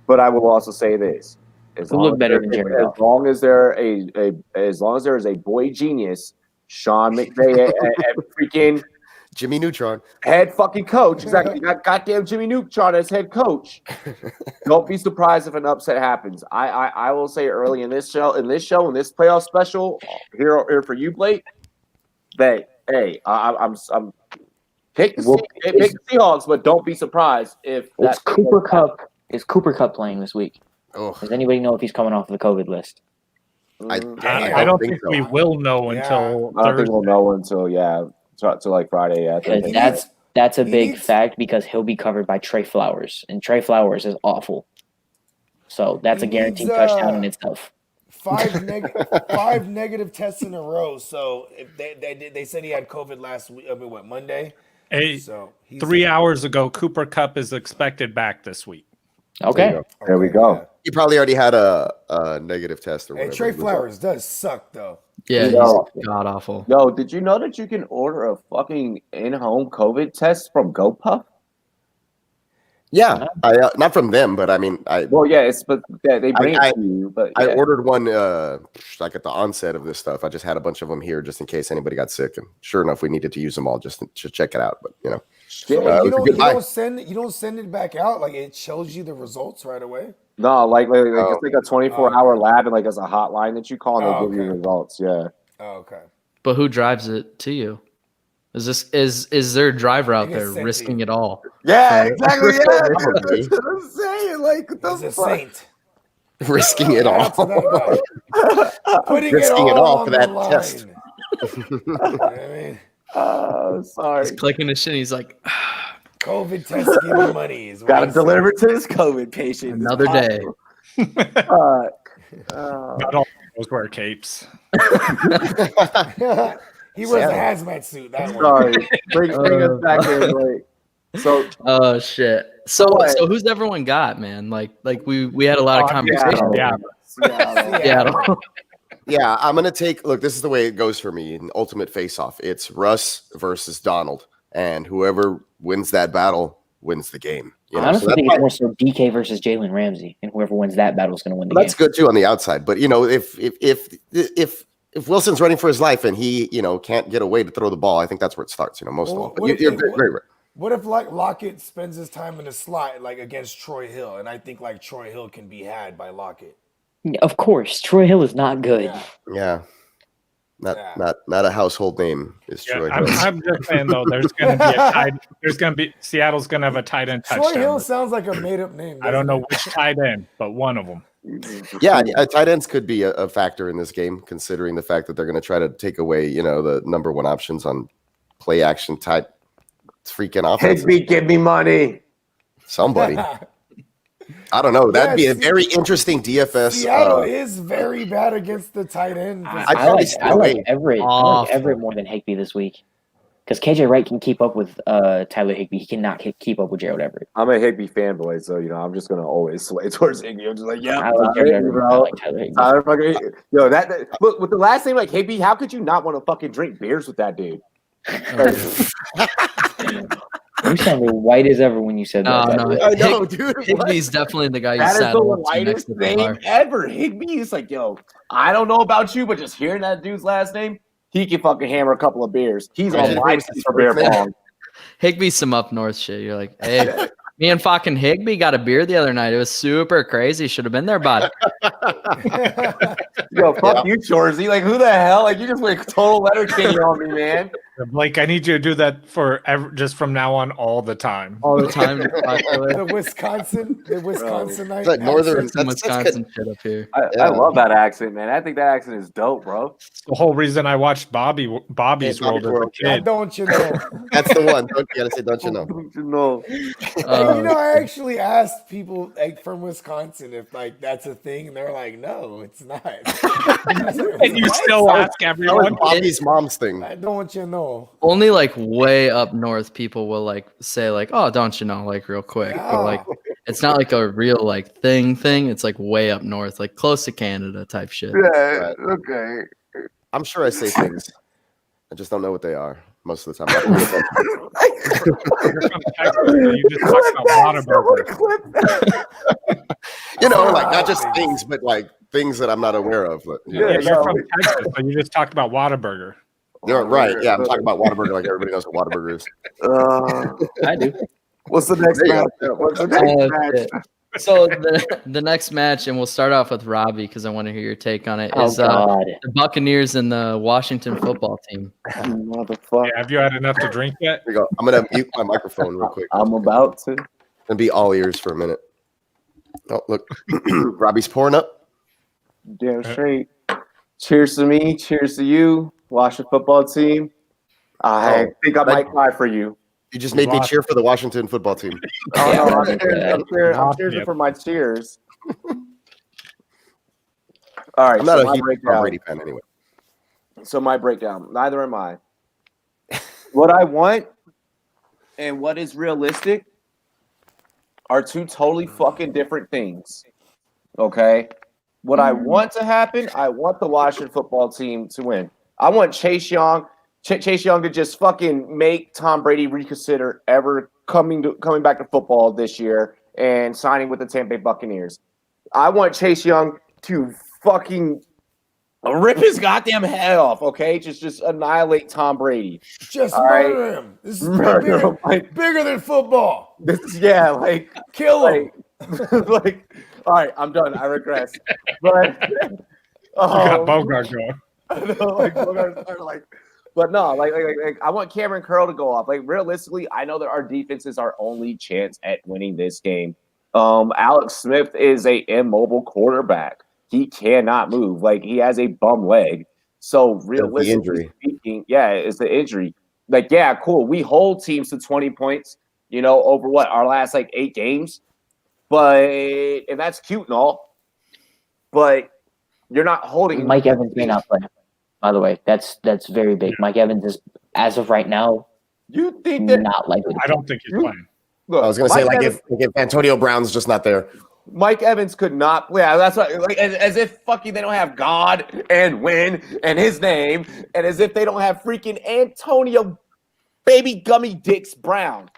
Speaker 5: But I will also say this:
Speaker 2: Who look better than Jared Goff?
Speaker 5: as long as there is a boy genius, Sean McVay, and freaking
Speaker 3: Jimmy Neutron.
Speaker 5: head fucking coach. Exactly. You got goddamn Jimmy Neutron as head coach. Don't be surprised if an upset happens. I will say early in this show, in this playoff special, here for you, Blake, that hey, I'm pick the Seahawks, but don't be surprised if
Speaker 2: It's Cooper Cup. Is Cooper Cup playing this week?
Speaker 3: Oh,
Speaker 2: Does anybody know if he's coming off the COVID list?
Speaker 3: I
Speaker 6: don't think
Speaker 3: so.
Speaker 6: we will know
Speaker 4: Yeah.
Speaker 6: until
Speaker 5: I don't think
Speaker 6: Thursday.
Speaker 5: we'll know until like Friday. Yeah, I think.
Speaker 2: Because that's a
Speaker 4: He
Speaker 2: big
Speaker 4: needs-
Speaker 2: fact because he'll be covered by Trey Flowers, and Trey Flowers is awful. So that's
Speaker 4: He
Speaker 2: a guaranteed
Speaker 4: needs,
Speaker 2: touchdown in itself.
Speaker 4: 5 negative tests in a row. So if they said he had COVID last week. I mean, what, Monday?
Speaker 6: Hey,
Speaker 4: So he's
Speaker 6: 3 hours ago, Cooper Cup is expected back this week.
Speaker 2: Okay.
Speaker 5: There we go.
Speaker 3: He probably already had a negative test or
Speaker 4: Hey,
Speaker 3: whatever.
Speaker 4: Trey Flowers does suck though.
Speaker 1: Yeah,
Speaker 5: Yo.
Speaker 1: he's god awful.
Speaker 5: Yo, did you know that you can order a fucking in-home COVID test from GoPuff?
Speaker 3: Yeah, not from them, but I mean,
Speaker 5: Well, yeah, they bring
Speaker 3: I-
Speaker 5: it to you, but
Speaker 3: I
Speaker 5: yeah.
Speaker 3: ordered one like at the onset of this stuff. I just had a bunch of them here just in case anybody got sick, and sure enough, we needed to use them all just to check it out. But you know,
Speaker 4: So
Speaker 5: Yeah,
Speaker 3: it
Speaker 4: you
Speaker 3: was a good buy.
Speaker 4: don't send it back out. Like it shows you the results right away.
Speaker 5: No, like
Speaker 3: Oh.
Speaker 5: it's like a 24-hour lab, and like there's a hotline that you call, and
Speaker 4: Oh,
Speaker 5: they'll give you
Speaker 4: okay.
Speaker 5: results. Yeah.
Speaker 4: Oh, okay.
Speaker 1: But who drives it to you? Is there a driver out
Speaker 4: It gets
Speaker 1: there
Speaker 4: sent to
Speaker 1: risking
Speaker 4: you.
Speaker 1: it all?
Speaker 5: Yeah, exactly. Yeah,
Speaker 3: Probably.
Speaker 5: that's what I'm saying. Like, what
Speaker 4: He's a
Speaker 5: the fuck?
Speaker 4: saint.
Speaker 3: risking it
Speaker 4: Shout out to
Speaker 3: all.
Speaker 4: that guy. Putting
Speaker 3: Risking
Speaker 4: it
Speaker 3: it
Speaker 4: all
Speaker 3: all
Speaker 4: on
Speaker 3: for
Speaker 4: the
Speaker 3: that
Speaker 4: line.
Speaker 3: test.
Speaker 4: You know what I mean?
Speaker 5: Oh, sorry.
Speaker 1: He's clicking his shit. He's like,
Speaker 4: COVID test give me money. Is what
Speaker 5: Got to
Speaker 4: he said.
Speaker 5: deliver to this COVID patient.
Speaker 1: another day.
Speaker 6: Not all those wear capes.
Speaker 4: He wears a
Speaker 3: Sad.
Speaker 4: hazmat suit. That one.
Speaker 5: Sorry. Bring us back in. Like, so
Speaker 1: Oh shit. So
Speaker 5: What?
Speaker 1: so who's everyone got, man? Like we had a lot of conversation.
Speaker 6: Yeah.
Speaker 1: Seattle.
Speaker 3: Yeah, I'm gonna take. Look, this is the way it goes for me in Ultimate Face Off. It's Russ versus Donald, and whoever wins that battle wins the game.
Speaker 2: I honestly think it's more so DK versus Jalen Ramsey, and whoever wins that battle is going to win the game.
Speaker 3: That's good too on the outside, but if Wilson's running for his life and he can't get away to throw the ball, I think that's where it starts. Most of all. But you're very right.
Speaker 4: What if like Lockett spends his time in the slot like against Troy Hill, and I think like Troy Hill can be had by Lockett.
Speaker 2: Of course, Troy Hill is not good.
Speaker 3: Yeah. Not a household name is Troy Hill.
Speaker 6: I'm just saying though, Seattle's gonna have a tight end touchdown.
Speaker 4: Troy Hill sounds like a made up name.
Speaker 6: I don't know which tight end, but one of them.
Speaker 3: Yeah, tight ends could be a factor in this game, considering the fact that they're going to try to take away, the number one options on play action type freaking offense.
Speaker 5: Higby, give me money.
Speaker 3: Somebody. I don't know. That'd be a very interesting DFS.
Speaker 4: Seattle is very bad against the tight end.
Speaker 2: I like Everett. I like Everett more than Higby this week. Because KJ Wright can keep up with Tyler Higbee. He cannot keep up with Gerald Everett.
Speaker 5: I'm a Higbee fanboy, so I'm just gonna always sway towards Higbee. I'm just like, yeah,
Speaker 2: I like Gerald Everett. I like Tyler Higbee.
Speaker 5: Look, with the last name like Higbee, how could you not want to fucking drink beers with that dude?
Speaker 2: You sounded white as ever when you said that.
Speaker 1: No,
Speaker 3: I know, dude.
Speaker 1: Higbee's definitely the guy you
Speaker 5: That is the
Speaker 1: saddle up to
Speaker 5: whitest
Speaker 1: next to the
Speaker 5: name
Speaker 1: bar.
Speaker 5: ever. Higbee is like, I don't know about you, but just hearing that dude's last name, he can fucking hammer a couple of beers. He's on license for beer pong.
Speaker 1: Higbee's some up north shit. You're like, hey, me and fucking Higbee got a beer the other night. It was super crazy. Should have been there, bud.
Speaker 5: Fuck you, Shorzy. Like, who the hell? Like, you just went total letter king on me, man.
Speaker 6: Blake, I need you to do that just from now on all the time.
Speaker 1: All the time.
Speaker 4: the Wisconsinite.
Speaker 3: That northern
Speaker 1: Wisconsin shit up here.
Speaker 5: I love that accent, man. I think that accent is dope, bro.
Speaker 6: The whole reason I watched Bobby's World as a kid.
Speaker 4: Don't you know?
Speaker 3: That's the one. You gotta say, don't you know?
Speaker 5: Don't you know?
Speaker 4: I actually asked people like from Wisconsin if like that's a thing, and they're like, "No, it's not."
Speaker 6: And you still ask everyone.
Speaker 3: Bobby's mom's thing.
Speaker 4: Don't you know?
Speaker 1: Only like way up north, people will like say like, "Oh, don't you know?" Like real quick, but like it's not like a real like thing. It's like way up north, like close to Canada type shit.
Speaker 5: Yeah. Okay.
Speaker 3: I'm sure I say things. I just don't know what they are most of the time.
Speaker 6: You're from Texas, so you just talked about Whataburger.
Speaker 3: Like not just things, but like things that I'm not aware of. But,
Speaker 6: You're from Texas, so you just talked about Whataburger.
Speaker 3: You're right. Yeah, I'm talking about Whataburger like everybody knows what Whataburger is.
Speaker 1: I do.
Speaker 5: What's the next match?
Speaker 1: So the next match, and we'll start off with Robbie because I want to hear your take on it. Is the Buccaneers and the Washington football team.
Speaker 5: Motherfucker.
Speaker 6: Yeah, have you had enough to drink yet?
Speaker 3: Here we go. I'm gonna mute my microphone real quick.
Speaker 5: I'm about to.
Speaker 3: And be all ears for a minute. Oh, look, Robbie's pouring up.
Speaker 5: Damn straight. Cheers to me. Cheers to you, Washington football team. I think I might cry for you.
Speaker 3: You just made me cheer for the Washington football team.
Speaker 5: I'm cheering for my cheers. All right.
Speaker 3: I'm not a huge Tom Brady fan anyway.
Speaker 5: So my breakdown. Neither am I. What I want and what is realistic are two totally fucking different things. Okay? What I want to happen, I want the Washington football team to win. I want Chase Young to just fucking make Tom Brady reconsider ever coming back to football this year and signing with the Tampa Bay Buccaneers. I want Chase Young to fucking rip his goddamn head off, okay? Just annihilate Tom Brady.
Speaker 4: Just murder him. This is bigger than football.
Speaker 5: Kill him. All right, I'm done. I regress. But
Speaker 6: you got Bogart going.
Speaker 5: But no, I want Cameron Curl to go off. Like realistically, I know that our defense is our only chance at winning this game. Alex Smith is a immobile quarterback. He cannot move. Like he has a bum leg. So realistically speaking, it's the injury. Like, yeah, cool. We hold teams to 20 points, over our last 8 games. And that's cute and all. But you're not holding.
Speaker 2: Mike Evans may not play. By the way, that's very big. Mike Evans is, as of right now,
Speaker 5: you think that
Speaker 2: not likely.
Speaker 6: I don't think he's playing.
Speaker 3: Look, I was going to say, if Antonio Brown's just not there.
Speaker 5: Mike Evans could not play. Yeah, that's what, as if fucking they don't have God and win and his name, and as if they don't have freaking Antonio Baby Gummy Dicks Brown.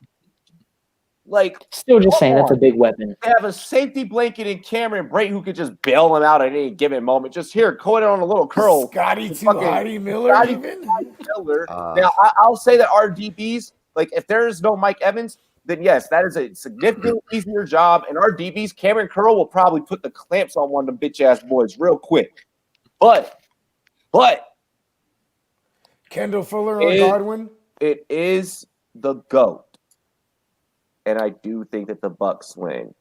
Speaker 5: Like,
Speaker 2: Still just saying
Speaker 5: come
Speaker 2: that's a
Speaker 5: on.
Speaker 2: big weapon.
Speaker 5: They have a safety blanket in Cameron Brate who could just bail him out at any given moment. Just here, coat it on a little curl.
Speaker 4: Scotty
Speaker 5: Fucking
Speaker 4: Hottie Miller,
Speaker 5: Scotty
Speaker 4: even.
Speaker 5: Miller. Now, I'll say that our DBs, like if there is no Mike Evans, then yes, that is a significantly easier job. And our DBs, Cameron Curl will probably put the clamps on one of them bitch ass boys real quick. But
Speaker 4: Kendall Fuller or Godwin.
Speaker 5: it is the GOAT. And I do think that the Bucks win.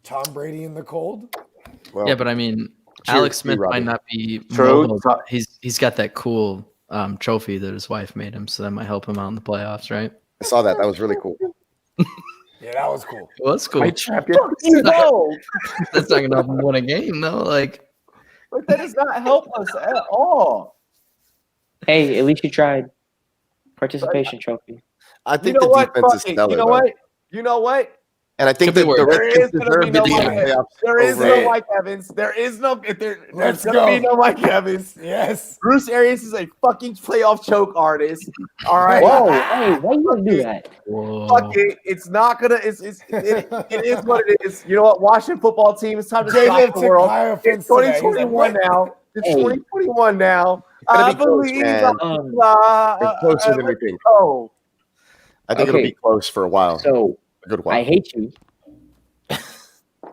Speaker 4: Tom Brady in the cold.
Speaker 1: Yeah, but I mean, Alex Smith might not be
Speaker 5: True.
Speaker 1: mobile, but he's got that cool trophy that his wife made him, so that might help him out in the playoffs, right?
Speaker 3: I saw that. That was really cool.
Speaker 4: Yeah, that was cool.
Speaker 1: Well, that's cool.
Speaker 5: That's not
Speaker 1: going to help him win a game, though. Like,
Speaker 5: but that does not help us at all.
Speaker 2: Hey, at least you tried. Participation trophy.
Speaker 3: I think the defense is stellar.
Speaker 5: You know what?
Speaker 3: And I think that the Redskins deserve to be in the playoffs.
Speaker 5: There is no Mike Evans. There's going to be no Mike Evans.
Speaker 4: Yes.
Speaker 5: Bruce Arians is a fucking playoff choke artist. All right.
Speaker 2: Whoa, hey, why you gonna do that?
Speaker 5: Fuck it. It's not gonna. It is what it is. You know what? Washington football team. It's time to shock the world. It's 2021 now. It's 2021 now. I believe.
Speaker 3: It's closer than we think.
Speaker 5: Oh.
Speaker 3: I think it'll be close for a while.
Speaker 2: So
Speaker 3: a good while.
Speaker 2: I hate you,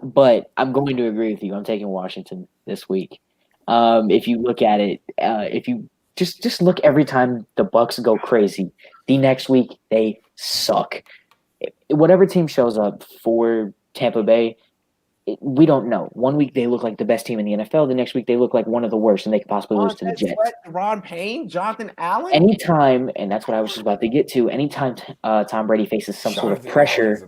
Speaker 2: but I'm going to agree with you. I'm taking Washington this week. If you look at it, if you just look every time the Bucks go crazy, the next week they suck. Whatever team shows up for Tampa Bay, we don't know. One week they look like the best team in the NFL. The next week they look like one of the worst, and they could possibly lose to the Jets.
Speaker 5: Ron Payne, Jonathan Allen.
Speaker 2: Anytime, and that's what I was just about to get to. Anytime Tom Brady faces some sort of pressure,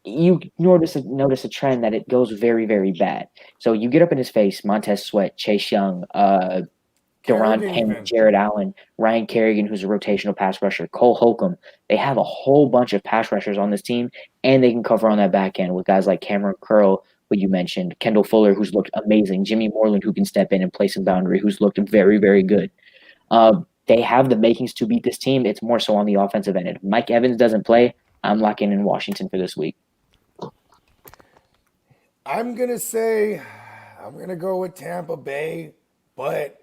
Speaker 2: you notice a trend that it goes very, very bad. So you get up in his face, Montez Sweat, Chase Young, Deron Payne, Jared Allen, Ryan Kerrigan, who's a rotational pass rusher, Cole Holcomb. They have a whole bunch of pass rushers on this team, and they can cover on that back end with guys like Cameron Curl, who you mentioned, Kendall Fuller, who's looked amazing, Jimmy Moreland, who can step in and play some boundary, who's looked very, very good. They have the makings to beat this team. It's more so on the offensive end. If Mike Evans doesn't play, I'm locking in Washington for this week.
Speaker 4: I'm going to go with Tampa Bay, but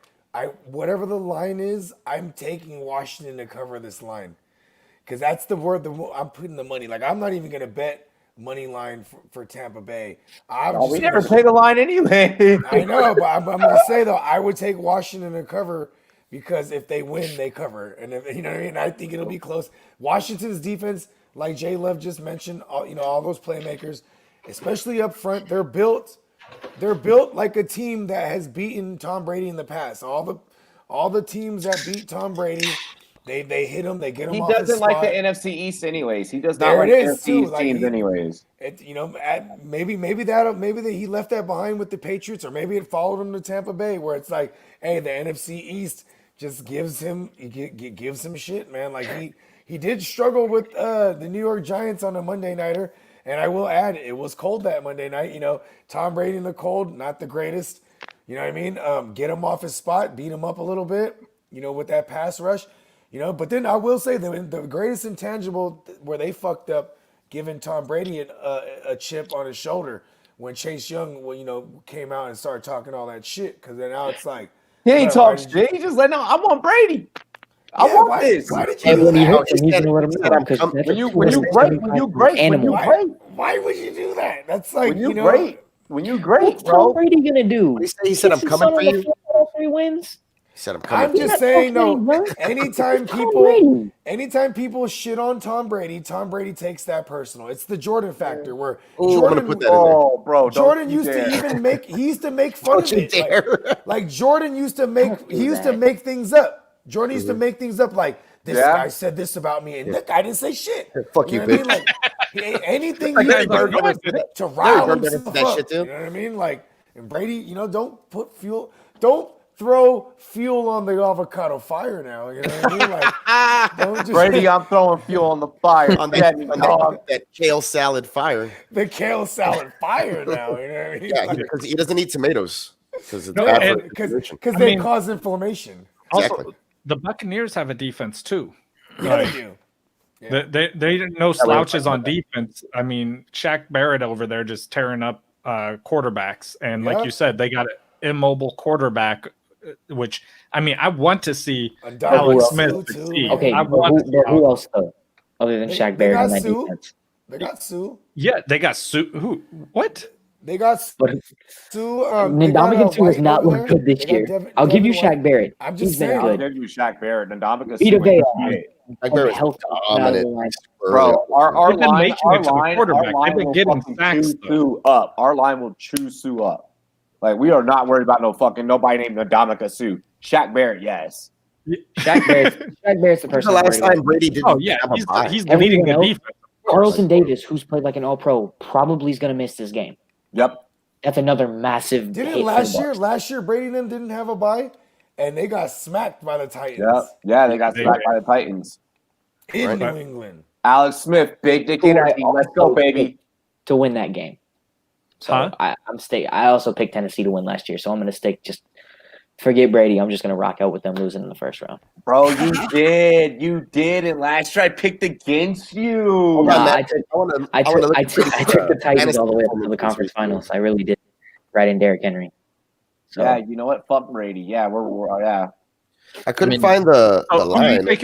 Speaker 4: whatever the line is, I'm taking Washington to cover this line. Because that's the word I'm putting the money. Like, I'm not even going to bet money line for Tampa Bay.
Speaker 5: We never play the line anyway.
Speaker 4: I know, but I'm going to say, though, I would take Washington to cover because if they win, they cover. And, you know what I mean? I think it'll be close. Washington's defense, like Jay Lev just mentioned, all those playmakers, especially up front, they're built like a team that has beaten Tom Brady in the past. All the teams that beat Tom Brady, they hit him, they get him off his spot. He
Speaker 5: doesn't like the NFC East anyways. He does not like the NFC East teams anyways.
Speaker 4: Maybe he left that behind with the Patriots, or maybe it followed him to Tampa Bay, where it's like, hey, the NFC East just gives him shit, man. Like he did struggle with the New York Giants on a Monday nighter. And I will add, it was cold that Monday night. Tom Brady in the cold, not the greatest. You know what I mean? Get him off his spot, beat him up a little bit, with that pass rush. But then I will say that the greatest intangible where they fucked up, giving Tom Brady a chip on his shoulder when Chase Young, came out and started talking all that shit. Because then now it's like.
Speaker 5: He ain't talk shit. He just let no, I want Brady. I want this.
Speaker 4: Why did you do that? Why would you do that? That's like
Speaker 5: when you great,
Speaker 2: what's
Speaker 5: bro.
Speaker 2: Tom Brady gonna do?
Speaker 3: He said, "I'm coming for you."
Speaker 2: 3 wins.
Speaker 3: He said, "I'm coming."
Speaker 4: I'm just saying, anytime people shit on Tom Brady takes that personal. It's the Jordan factor where Jordan, Jordan used to make fun of it. Like Jordan used to make things up. Jordan used to make things up like, this guy said this about me, and that guy didn't say shit.
Speaker 3: Fuck you, bitch.
Speaker 4: Like, anything you can do to rile himself up. You know what I mean? Like, and Brady, don't throw fuel on the avocado fire now. You know what I mean? Like, don't just
Speaker 5: Brady, I'm throwing fuel on the fire.
Speaker 3: on that kale salad fire.
Speaker 4: The kale salad fire now. You know what I mean?
Speaker 3: Yeah, because he doesn't eat tomatoes. Because
Speaker 4: they cause inflammation.
Speaker 6: Also, the Buccaneers have a defense too.
Speaker 4: Yeah, they do. Yeah.
Speaker 6: They no slouches on defense. I mean, Shaq Barrett over there just tearing up quarterbacks, and like you said, they got an immobile quarterback. Which I mean, I want to see Alex Smith succeed.
Speaker 2: Okay, who else though, other than Shaq Barrett on that defense?
Speaker 4: They got Sue.
Speaker 6: Yeah, they got Sue. Who? What?
Speaker 4: They got Sue.
Speaker 2: Ndamukong Suh has not looked good this year. I'll give you Shaq Barrett. He's been good.
Speaker 5: I'll give you Shaq Barrett. Ndamukong
Speaker 2: Vita Vea.
Speaker 3: Shaq Barrett's dominant.
Speaker 5: Bro, our line
Speaker 6: They've been getting sacks
Speaker 5: Sue up. Our line will chew Sue up. Like, we are not worried about nobody named Ndamukong Suh. Shaq Barrett, yes.
Speaker 2: Shaq Barrett's the person.
Speaker 3: The last time Brady didn't.
Speaker 6: Oh yeah, he's leading the defense.
Speaker 2: Carlton Davis, who's played like an All-Pro, probably is going to miss this game.
Speaker 5: Yep.
Speaker 2: That's another massive.
Speaker 4: Didn't last year Brady and them didn't have a bye, and they got smacked by the Titans.
Speaker 5: Yep. Yeah, they got smacked by the Titans
Speaker 4: in New England.
Speaker 5: Alex Smith, big dick energy. Let's go, baby.
Speaker 2: To win that game. So I also picked Tennessee to win last year, so I'm going to stick. Just forget Brady. I'm just going to rock out with them losing in the first round.
Speaker 5: Bro, you did, and last year I picked against you.
Speaker 2: I took the Titans all the way up to the conference finals. I really did. Right in Derrick Henry. So
Speaker 5: yeah, you know what? Fuck Brady. Yeah, we're yeah.
Speaker 3: I couldn't find the line.
Speaker 4: I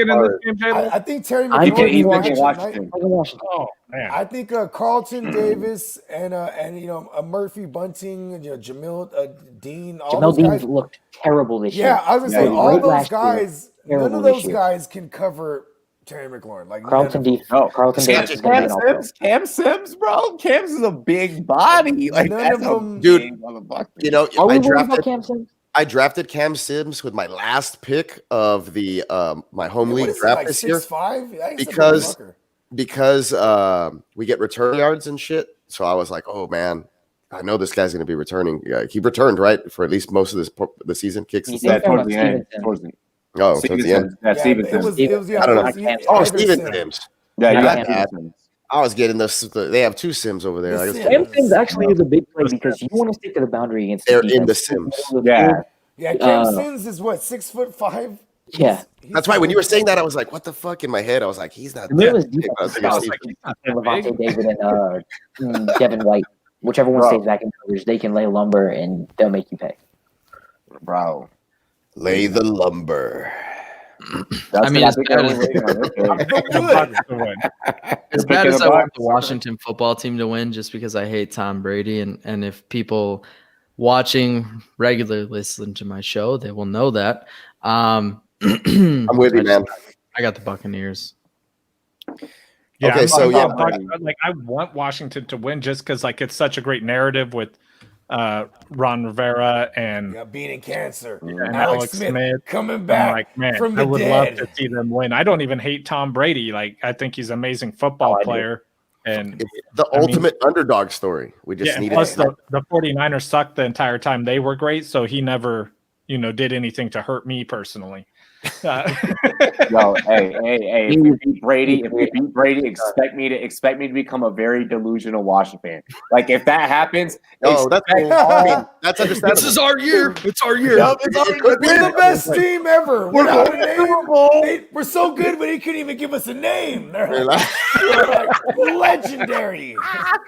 Speaker 4: think Terry McLaurin.
Speaker 6: Oh man!
Speaker 4: I think Carlton Davis and Murphy Bunting, Jamil Dean.
Speaker 2: Jamil Dean looked terrible this year.
Speaker 4: Yeah, I was gonna say all those guys. None of those guys can cover Terry McLaurin. Like
Speaker 2: Carlton Davis. Is going to be
Speaker 5: Cam Sims, bro. Cam's is a big body. Like
Speaker 4: none of them,
Speaker 3: dude. You know, I
Speaker 2: I
Speaker 3: drafted Cam Sims with my last pick of the my home league draft this year
Speaker 4: 6'5"?
Speaker 3: because we get return yards and shit. So I was like, oh man, I know this guy's going to be returning. He returned right for at least most of the season. Kicks
Speaker 5: towards the end. Towards the end.
Speaker 3: Yeah,
Speaker 5: Steven.
Speaker 3: I don't know. Steven Sims.
Speaker 5: Yeah, you
Speaker 3: got
Speaker 5: got Sims.
Speaker 3: I was getting this. They have two Sims over there.
Speaker 2: Cam Sims actually is a big play because you want to stick to the boundary against.
Speaker 3: They're in the Sims.
Speaker 4: Yeah. Cam Sims is what 6'5".
Speaker 2: Yeah,
Speaker 3: that's why when you were saying that, I was like, "What the fuck?" In my head, I was like, "He's not."
Speaker 2: Levante David and Devin White, whichever one stays back in coverage, they can lay lumber and they'll make you pay.
Speaker 5: Bro,
Speaker 3: lay the lumber.
Speaker 1: I mean, as bad as I want the Washington football team to win, just because I hate Tom Brady, and if people watching regularly listen to my show, they will know that. I'm
Speaker 3: with you, man.
Speaker 1: I got the Buccaneers.
Speaker 6: Yeah,
Speaker 3: okay,
Speaker 6: I want Washington to win just because it's such a great narrative with Ron Rivera and
Speaker 4: beating cancer,
Speaker 6: and Alex Smith
Speaker 4: coming back from the
Speaker 6: I would
Speaker 4: dead.
Speaker 6: love to see them win. I don't even hate Tom Brady. I think he's an amazing football player. And
Speaker 3: it's the ultimate underdog story. We just need.
Speaker 6: Plus, the 49ers sucked the entire time they were great, so he never, did anything to hurt me personally.
Speaker 5: Yo, hey! If we beat Brady, expect me to become a very delusional Washington fan. Like if that happens,
Speaker 3: that's understandable.
Speaker 1: This is our year. It's our year.
Speaker 4: We're the best team ever. We're so good, but he couldn't even give us a name. They're like legendary.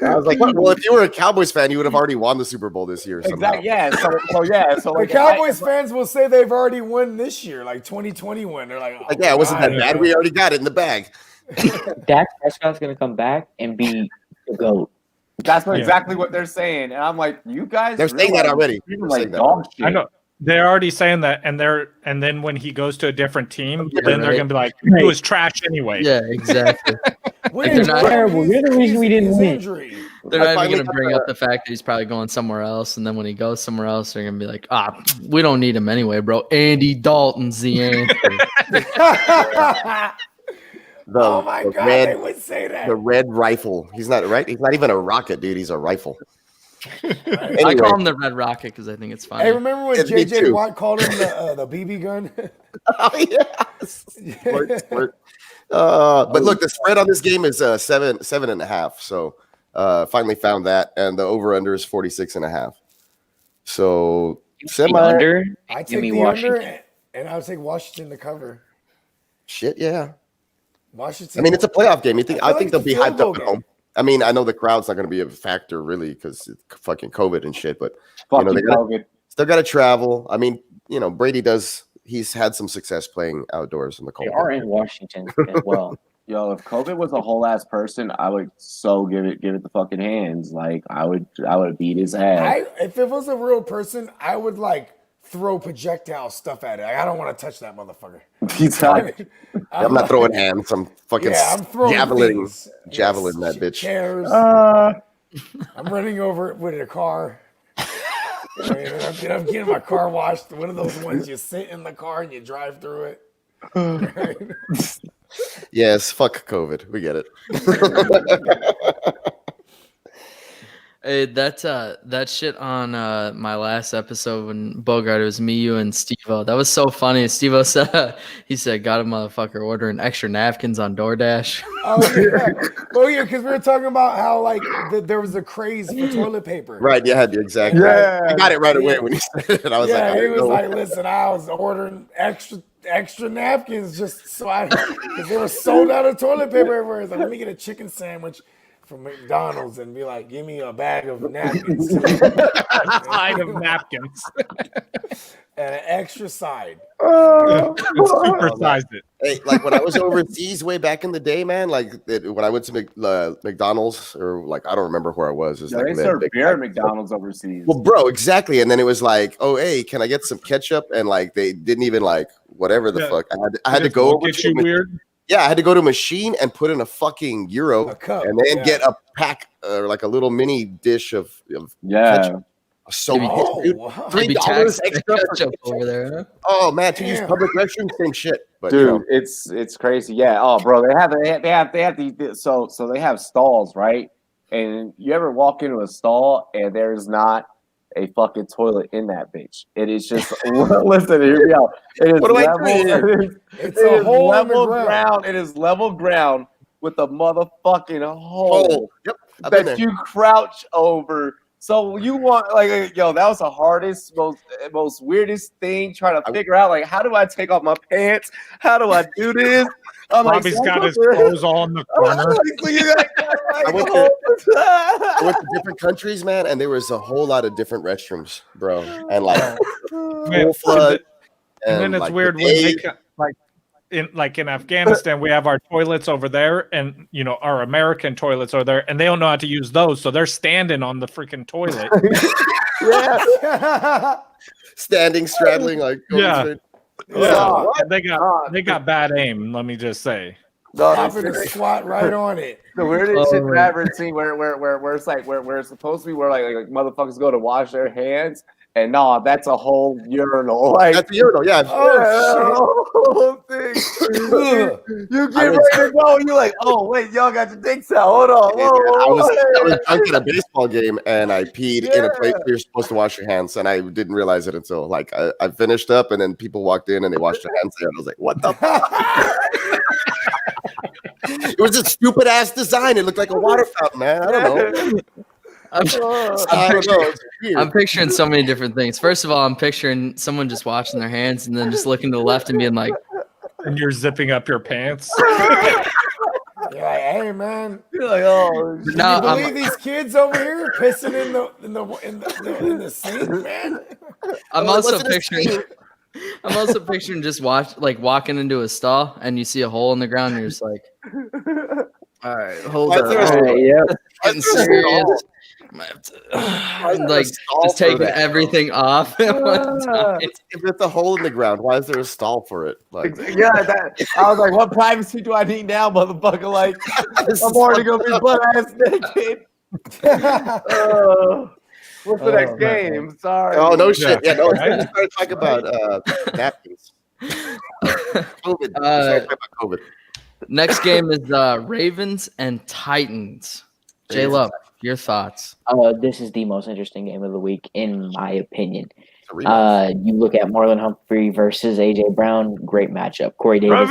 Speaker 3: I was like, well, if you were a Cowboys fan, you would have already won the Super Bowl this year. Somehow.
Speaker 5: Exactly. Yeah. So
Speaker 4: the Cowboys fans will say they've already won this year, like 2021. They're like,
Speaker 3: it wasn't that bad. We already got it in the bag.
Speaker 2: Dak Prescott's going to come back and be the GOAT.
Speaker 5: That's exactly what they're saying. And I'm like, you guys.
Speaker 3: They're saying that already.
Speaker 5: Dog shit.
Speaker 6: I know. They're already saying that, and then when he goes to a different team, then they're gonna be like, "He was trash anyway."
Speaker 1: Yeah, exactly.
Speaker 2: They're terrible. You're the reason we didn't win.
Speaker 1: They're not even gonna bring up the fact that he's probably going somewhere else, and then when he goes somewhere else, they're gonna be like, we don't need him anyway, bro. Andy Dalton's the answer.
Speaker 4: Oh my God, they would say that.
Speaker 3: The red rifle. He's not right. He's not even a rocket, dude. He's a rifle.
Speaker 1: Anyway. I call him the Red Rocket because I think it's funny.
Speaker 4: Hey, remember when JJ Watt called him the BB gun?
Speaker 3: Oh yes. Squirt. But look, the spread on this game is 7.5. So finally found that, and the over under is 46.5. So
Speaker 2: under.
Speaker 4: I take the Washington. Under, and I would take Washington to cover.
Speaker 3: Shit, yeah.
Speaker 4: Washington.
Speaker 3: I mean, it's a playoff game. I think they'll be hyped up at
Speaker 4: game.
Speaker 3: home. I mean, I know the crowd's not going to be a factor really because it's fucking COVID and shit, but
Speaker 5: Fucking
Speaker 3: they
Speaker 5: COVID.
Speaker 3: still got to travel. I mean, Brady does. He's had some success playing outdoors in the cold.
Speaker 2: They are in Washington as well.
Speaker 5: Yo, if COVID was a whole ass person, I would so give it the fucking hands. Like I would beat his ass.
Speaker 4: If it was a real person, I would like throw projectile stuff at it. I don't want to touch that motherfucker.
Speaker 3: I'm not throwing hands. I'm fucking
Speaker 4: I'm throwing
Speaker 3: javelin
Speaker 4: things.
Speaker 3: that bitch.
Speaker 4: Chairs. I'm running over it with a car. I'm getting my car washed. One of those ones you sit in the car and you drive through it.
Speaker 3: Yes, fuck COVID. We get it.
Speaker 1: Hey, that shit on my last episode when Bogart, it was me, you, and Steve-O. That was so funny. Steve-O said, he said, got a motherfucker ordering extra napkins on DoorDash.
Speaker 4: Oh yeah, because we were talking about how like there was a craze for toilet paper.
Speaker 3: Right, yeah, exactly.
Speaker 5: Yeah.
Speaker 3: I got it right away when he said it. I was like,
Speaker 4: he was like, listen, I was ordering extra napkins just so because they were sold out of toilet paper everywhere. It's like, let me get a chicken sandwich from McDonald's and be like, give me a bag of napkins.
Speaker 6: Side of napkins.
Speaker 4: And an extra side.
Speaker 6: Supersize it.
Speaker 3: Hey, like when I was overseas way back in the day, man, like when I went to McDonald's or like, I don't remember where I was. It was like
Speaker 5: they serve beer at McDonald's overseas.
Speaker 3: Well, bro, exactly. And then it was like, oh, hey, can I get some ketchup? And like, they didn't even like, whatever the fuck. I had to go over
Speaker 6: Get you weird.
Speaker 3: Yeah, I had to go to a machine and put in a fucking euro and then get a pack or like a little mini dish of ketchup. So dude, $3 extra
Speaker 1: ketchup over there. Huh?
Speaker 3: Oh man, to use public restrooms, same shit. But,
Speaker 5: dude, it's crazy. Yeah. Oh, bro, they have these. So they have stalls, right? And you ever walk into a stall and there's not a fucking toilet in that bitch? It is just listen. Hear me out. It is
Speaker 3: what do
Speaker 5: level,
Speaker 3: I do?
Speaker 4: It's a hole
Speaker 5: level
Speaker 4: in the
Speaker 5: ground. It is level ground with a motherfucking hole
Speaker 3: Yep,
Speaker 5: that you crouch over. So you want like that was the hardest, most weirdest thing trying to figure out like how do I take off my pants? How do I do this?
Speaker 6: Bobby's got his clothes all in the corner.
Speaker 3: I went to different countries, man, and there was a whole lot of different restrooms, bro. And like full flood.
Speaker 6: And then it's like weird when they in Afghanistan, we have our toilets over there, and our American toilets are there, and they don't know how to use those, so they're standing on the freaking toilet.
Speaker 3: Standing, straddling, like
Speaker 6: and they got bad aim. Let me just say.
Speaker 4: Having to squat right on it.
Speaker 5: The weirdest shit I've ever seen where it's like where it's supposed to be where like motherfuckers go to wash their hands. And no, that's a whole urinal. Like,
Speaker 3: that's a urinal, yeah.
Speaker 5: Whole thing. You get ready to go, and you're like, oh wait, y'all got your dicks out. Hold on.
Speaker 3: I was drunk at a baseball game, and I peed in a place where you're supposed to wash your hands, and I didn't realize it until like I finished up, and then people walked in and they washed their hands there, and I was like, what the fuck? It was a stupid ass design. It looked like a water fountain, man. I don't know.
Speaker 1: I'm picturing so many different things. First of all, I'm picturing someone just washing their hands and then just looking to the left and being like,
Speaker 6: and you're zipping up your pants.
Speaker 4: You're like, hey man.
Speaker 5: You're like, oh,
Speaker 4: do you believe these kids over here pissing in the sink, man?
Speaker 1: I'm also picturing just walking into a stall and you see a hole in the ground and you're just like, all right, hold on. Getting serious. Just taking everything off at one time.
Speaker 3: If it's a hole in the ground, why is there a stall for it? Like,
Speaker 5: I was like, what privacy do I need now, motherfucker? Like, I'm already gonna be butt ass naked. What's the next game? Sorry.
Speaker 3: Oh no shit. Yeah, no. Let's start talking about napkins. COVID. Talk about COVID.
Speaker 1: Next game is Ravens and Titans. J-Love, your thoughts?
Speaker 2: This is the most interesting game of the week, in my opinion. You look at Marlon Humphrey versus AJ Brown, great matchup. Corey Davis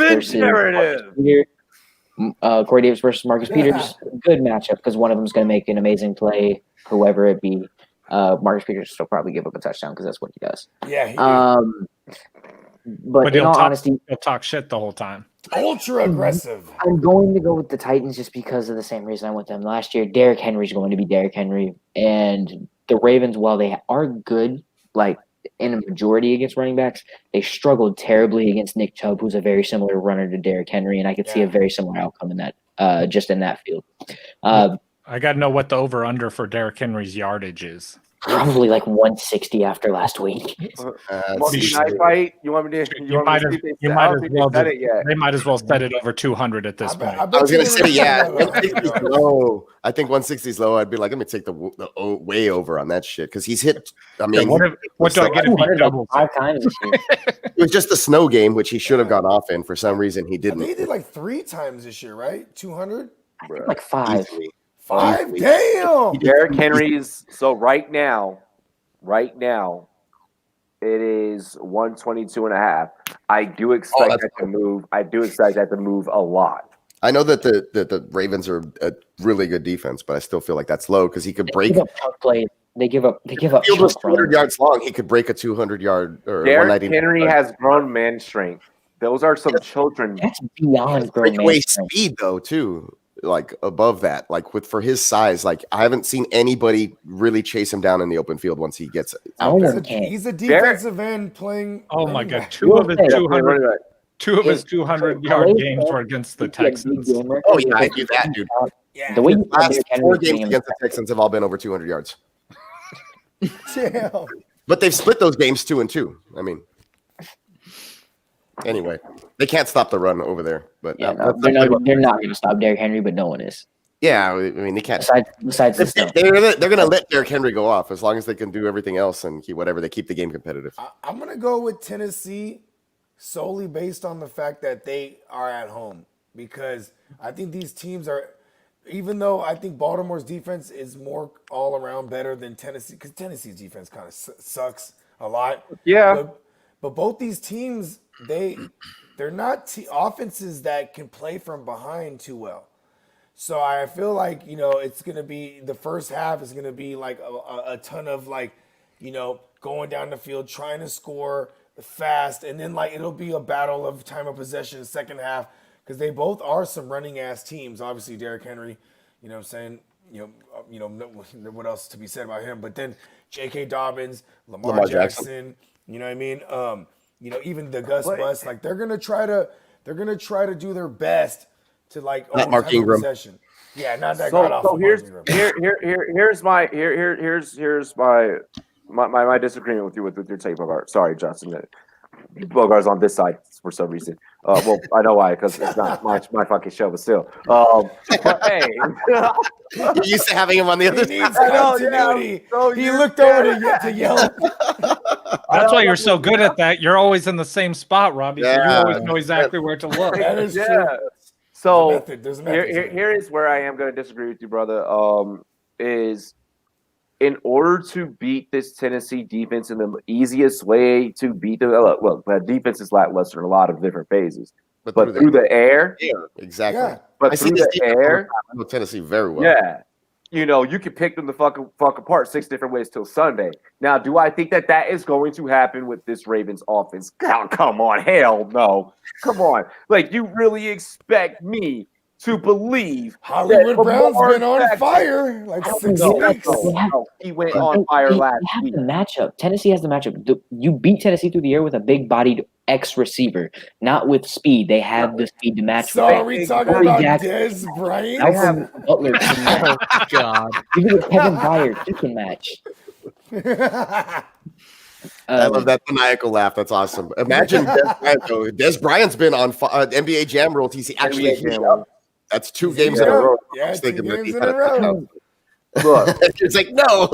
Speaker 2: versus Marcus Peters, good matchup because one of them is going to make an amazing play, whoever it be. Marcus Peters will still probably give up a touchdown because that's what he does.
Speaker 4: Yeah.
Speaker 2: But in all honesty,
Speaker 6: he'll talk shit the whole time.
Speaker 4: Ultra aggressive.
Speaker 2: I'm going to go with the Titans just because of the same reason I went with them last year. Derrick Henry's going to be Derrick Henry. And the Ravens, while they are good, like in a majority against running backs, they struggled terribly against Nick Chubb, who's a very similar runner to Derrick Henry. And I could see a very similar outcome in that, just in that field.
Speaker 6: I got to know what the over-under for Derrick Henry's yardage is.
Speaker 2: Probably like 160 after last week.
Speaker 5: Monday night fight. You want me to?
Speaker 6: You might as well. They might as well set it over 200 at this point.
Speaker 3: I was gonna say, yeah, 160 is low. I think 160 is low. I'd be like, let me take the way over on that shit because he's hit. I mean,
Speaker 6: what do I get if he doubles?
Speaker 2: 5 times this year.
Speaker 3: It was just the snow game, which he should have gone off in. For some reason, he didn't.
Speaker 4: He did like 3 times this year, right? 200.
Speaker 2: I think like 5.
Speaker 3: Easily.
Speaker 4: 5. Damn.
Speaker 5: Derrick Henry's. So right now, it is 122.5. I do expect that to move. I do expect that to move a lot.
Speaker 3: I know that the Ravens are a really good defense, but I still feel like that's low because he could break.
Speaker 2: They give up.
Speaker 3: Field was 200 yards long. He could break a 200-yard or
Speaker 5: Derrick Henry has grown man strength. Those are some children.
Speaker 2: That's beyond grown man
Speaker 3: breakaway
Speaker 2: strength.
Speaker 3: speed though too. Like above that, like for his size, like I haven't seen anybody really chase him down in the open field once he gets it.
Speaker 4: He's a defensive end playing.
Speaker 6: Oh my god, two of his 200-yard games were against the Texans.
Speaker 3: Oh yeah, I do that, dude.
Speaker 4: Yeah.
Speaker 2: The way
Speaker 3: His last 4 games against the Texans have all been over 200 yards.
Speaker 4: Damn.
Speaker 3: But they've split those games 2-2. I mean, anyway, they can't stop the run over there. But
Speaker 2: they're not going to stop Derrick Henry, but no one is.
Speaker 3: Yeah, I mean they can't.
Speaker 2: Besides this,
Speaker 3: they're going to let Derrick Henry go off as long as they can do everything else and keep whatever. They keep the game competitive.
Speaker 4: I'm going to go with Tennessee solely based on the fact that they are at home because I think these teams are. Even though I think Baltimore's defense is more all around better than Tennessee, because Tennessee's defense kind of sucks a lot.
Speaker 5: Yeah.
Speaker 4: But both these teams, they're not offenses that can play from behind too well. So I feel like, it's going to be the first half is going to be like a ton of like, going down the field, trying to score fast. And then like it'll be a battle of time of possession in the second half. Because they both are some running ass teams. Obviously, Derrick Henry, what I'm saying, what else to be said about him? But then J.K. Dobbins, Lamar Jackson, you know what I mean? Even the Gus Bus, like they're gonna try to do their best to like
Speaker 3: not Mark Ingram.
Speaker 4: Possession. Yeah, not that
Speaker 5: so here's my disagreement with you with your take, Bogart. Sorry, Justin. Bogart's on this side for some reason. Well, I know why, because it's not my fucking show, but still. But hey,
Speaker 3: you're used to having him on the other side.
Speaker 4: Continuity. He looked over to yell.
Speaker 6: That's why you're so good at that. You're always in the same spot, Robbie.
Speaker 3: Yeah.
Speaker 6: So you always know exactly where to look.
Speaker 4: That is true.
Speaker 5: So
Speaker 4: there's a method
Speaker 5: here is where I am going to disagree with you, brother. Is in order to beat this Tennessee defense in the easiest way to beat them, well, the defense is lackluster in a lot of different phases. But through the air,
Speaker 3: exactly.
Speaker 4: Yeah.
Speaker 5: But through the air,
Speaker 3: I know Tennessee very well.
Speaker 5: yeah, you can pick them the fuck apart 6 different ways till Sunday. Now, do I think that is going to happen with this Ravens offense? Oh, come on, hell no, come on. Like, you really expect me to believe
Speaker 4: Hollywood Brown's been on
Speaker 5: Jackson,
Speaker 4: fire like 6 weeks.
Speaker 5: No, he went on fire last week.
Speaker 2: The matchup. Tennessee has the matchup. You beat Tennessee through the air with a big-bodied X receiver, not with speed. They have the speed to match.
Speaker 4: So are we talking about Dez Bryant?
Speaker 2: I have Butler.
Speaker 1: Oh God!
Speaker 2: Even with Kevin Byard, he can match.
Speaker 3: I love that maniacal laugh. That's awesome. Imagine Dez Bryant, though. Dez Bryant's been on NBA Jam royalties. He actually that's 2 games in a row.
Speaker 4: Yeah, 2 games in a row.
Speaker 5: Look,
Speaker 3: it's like, no,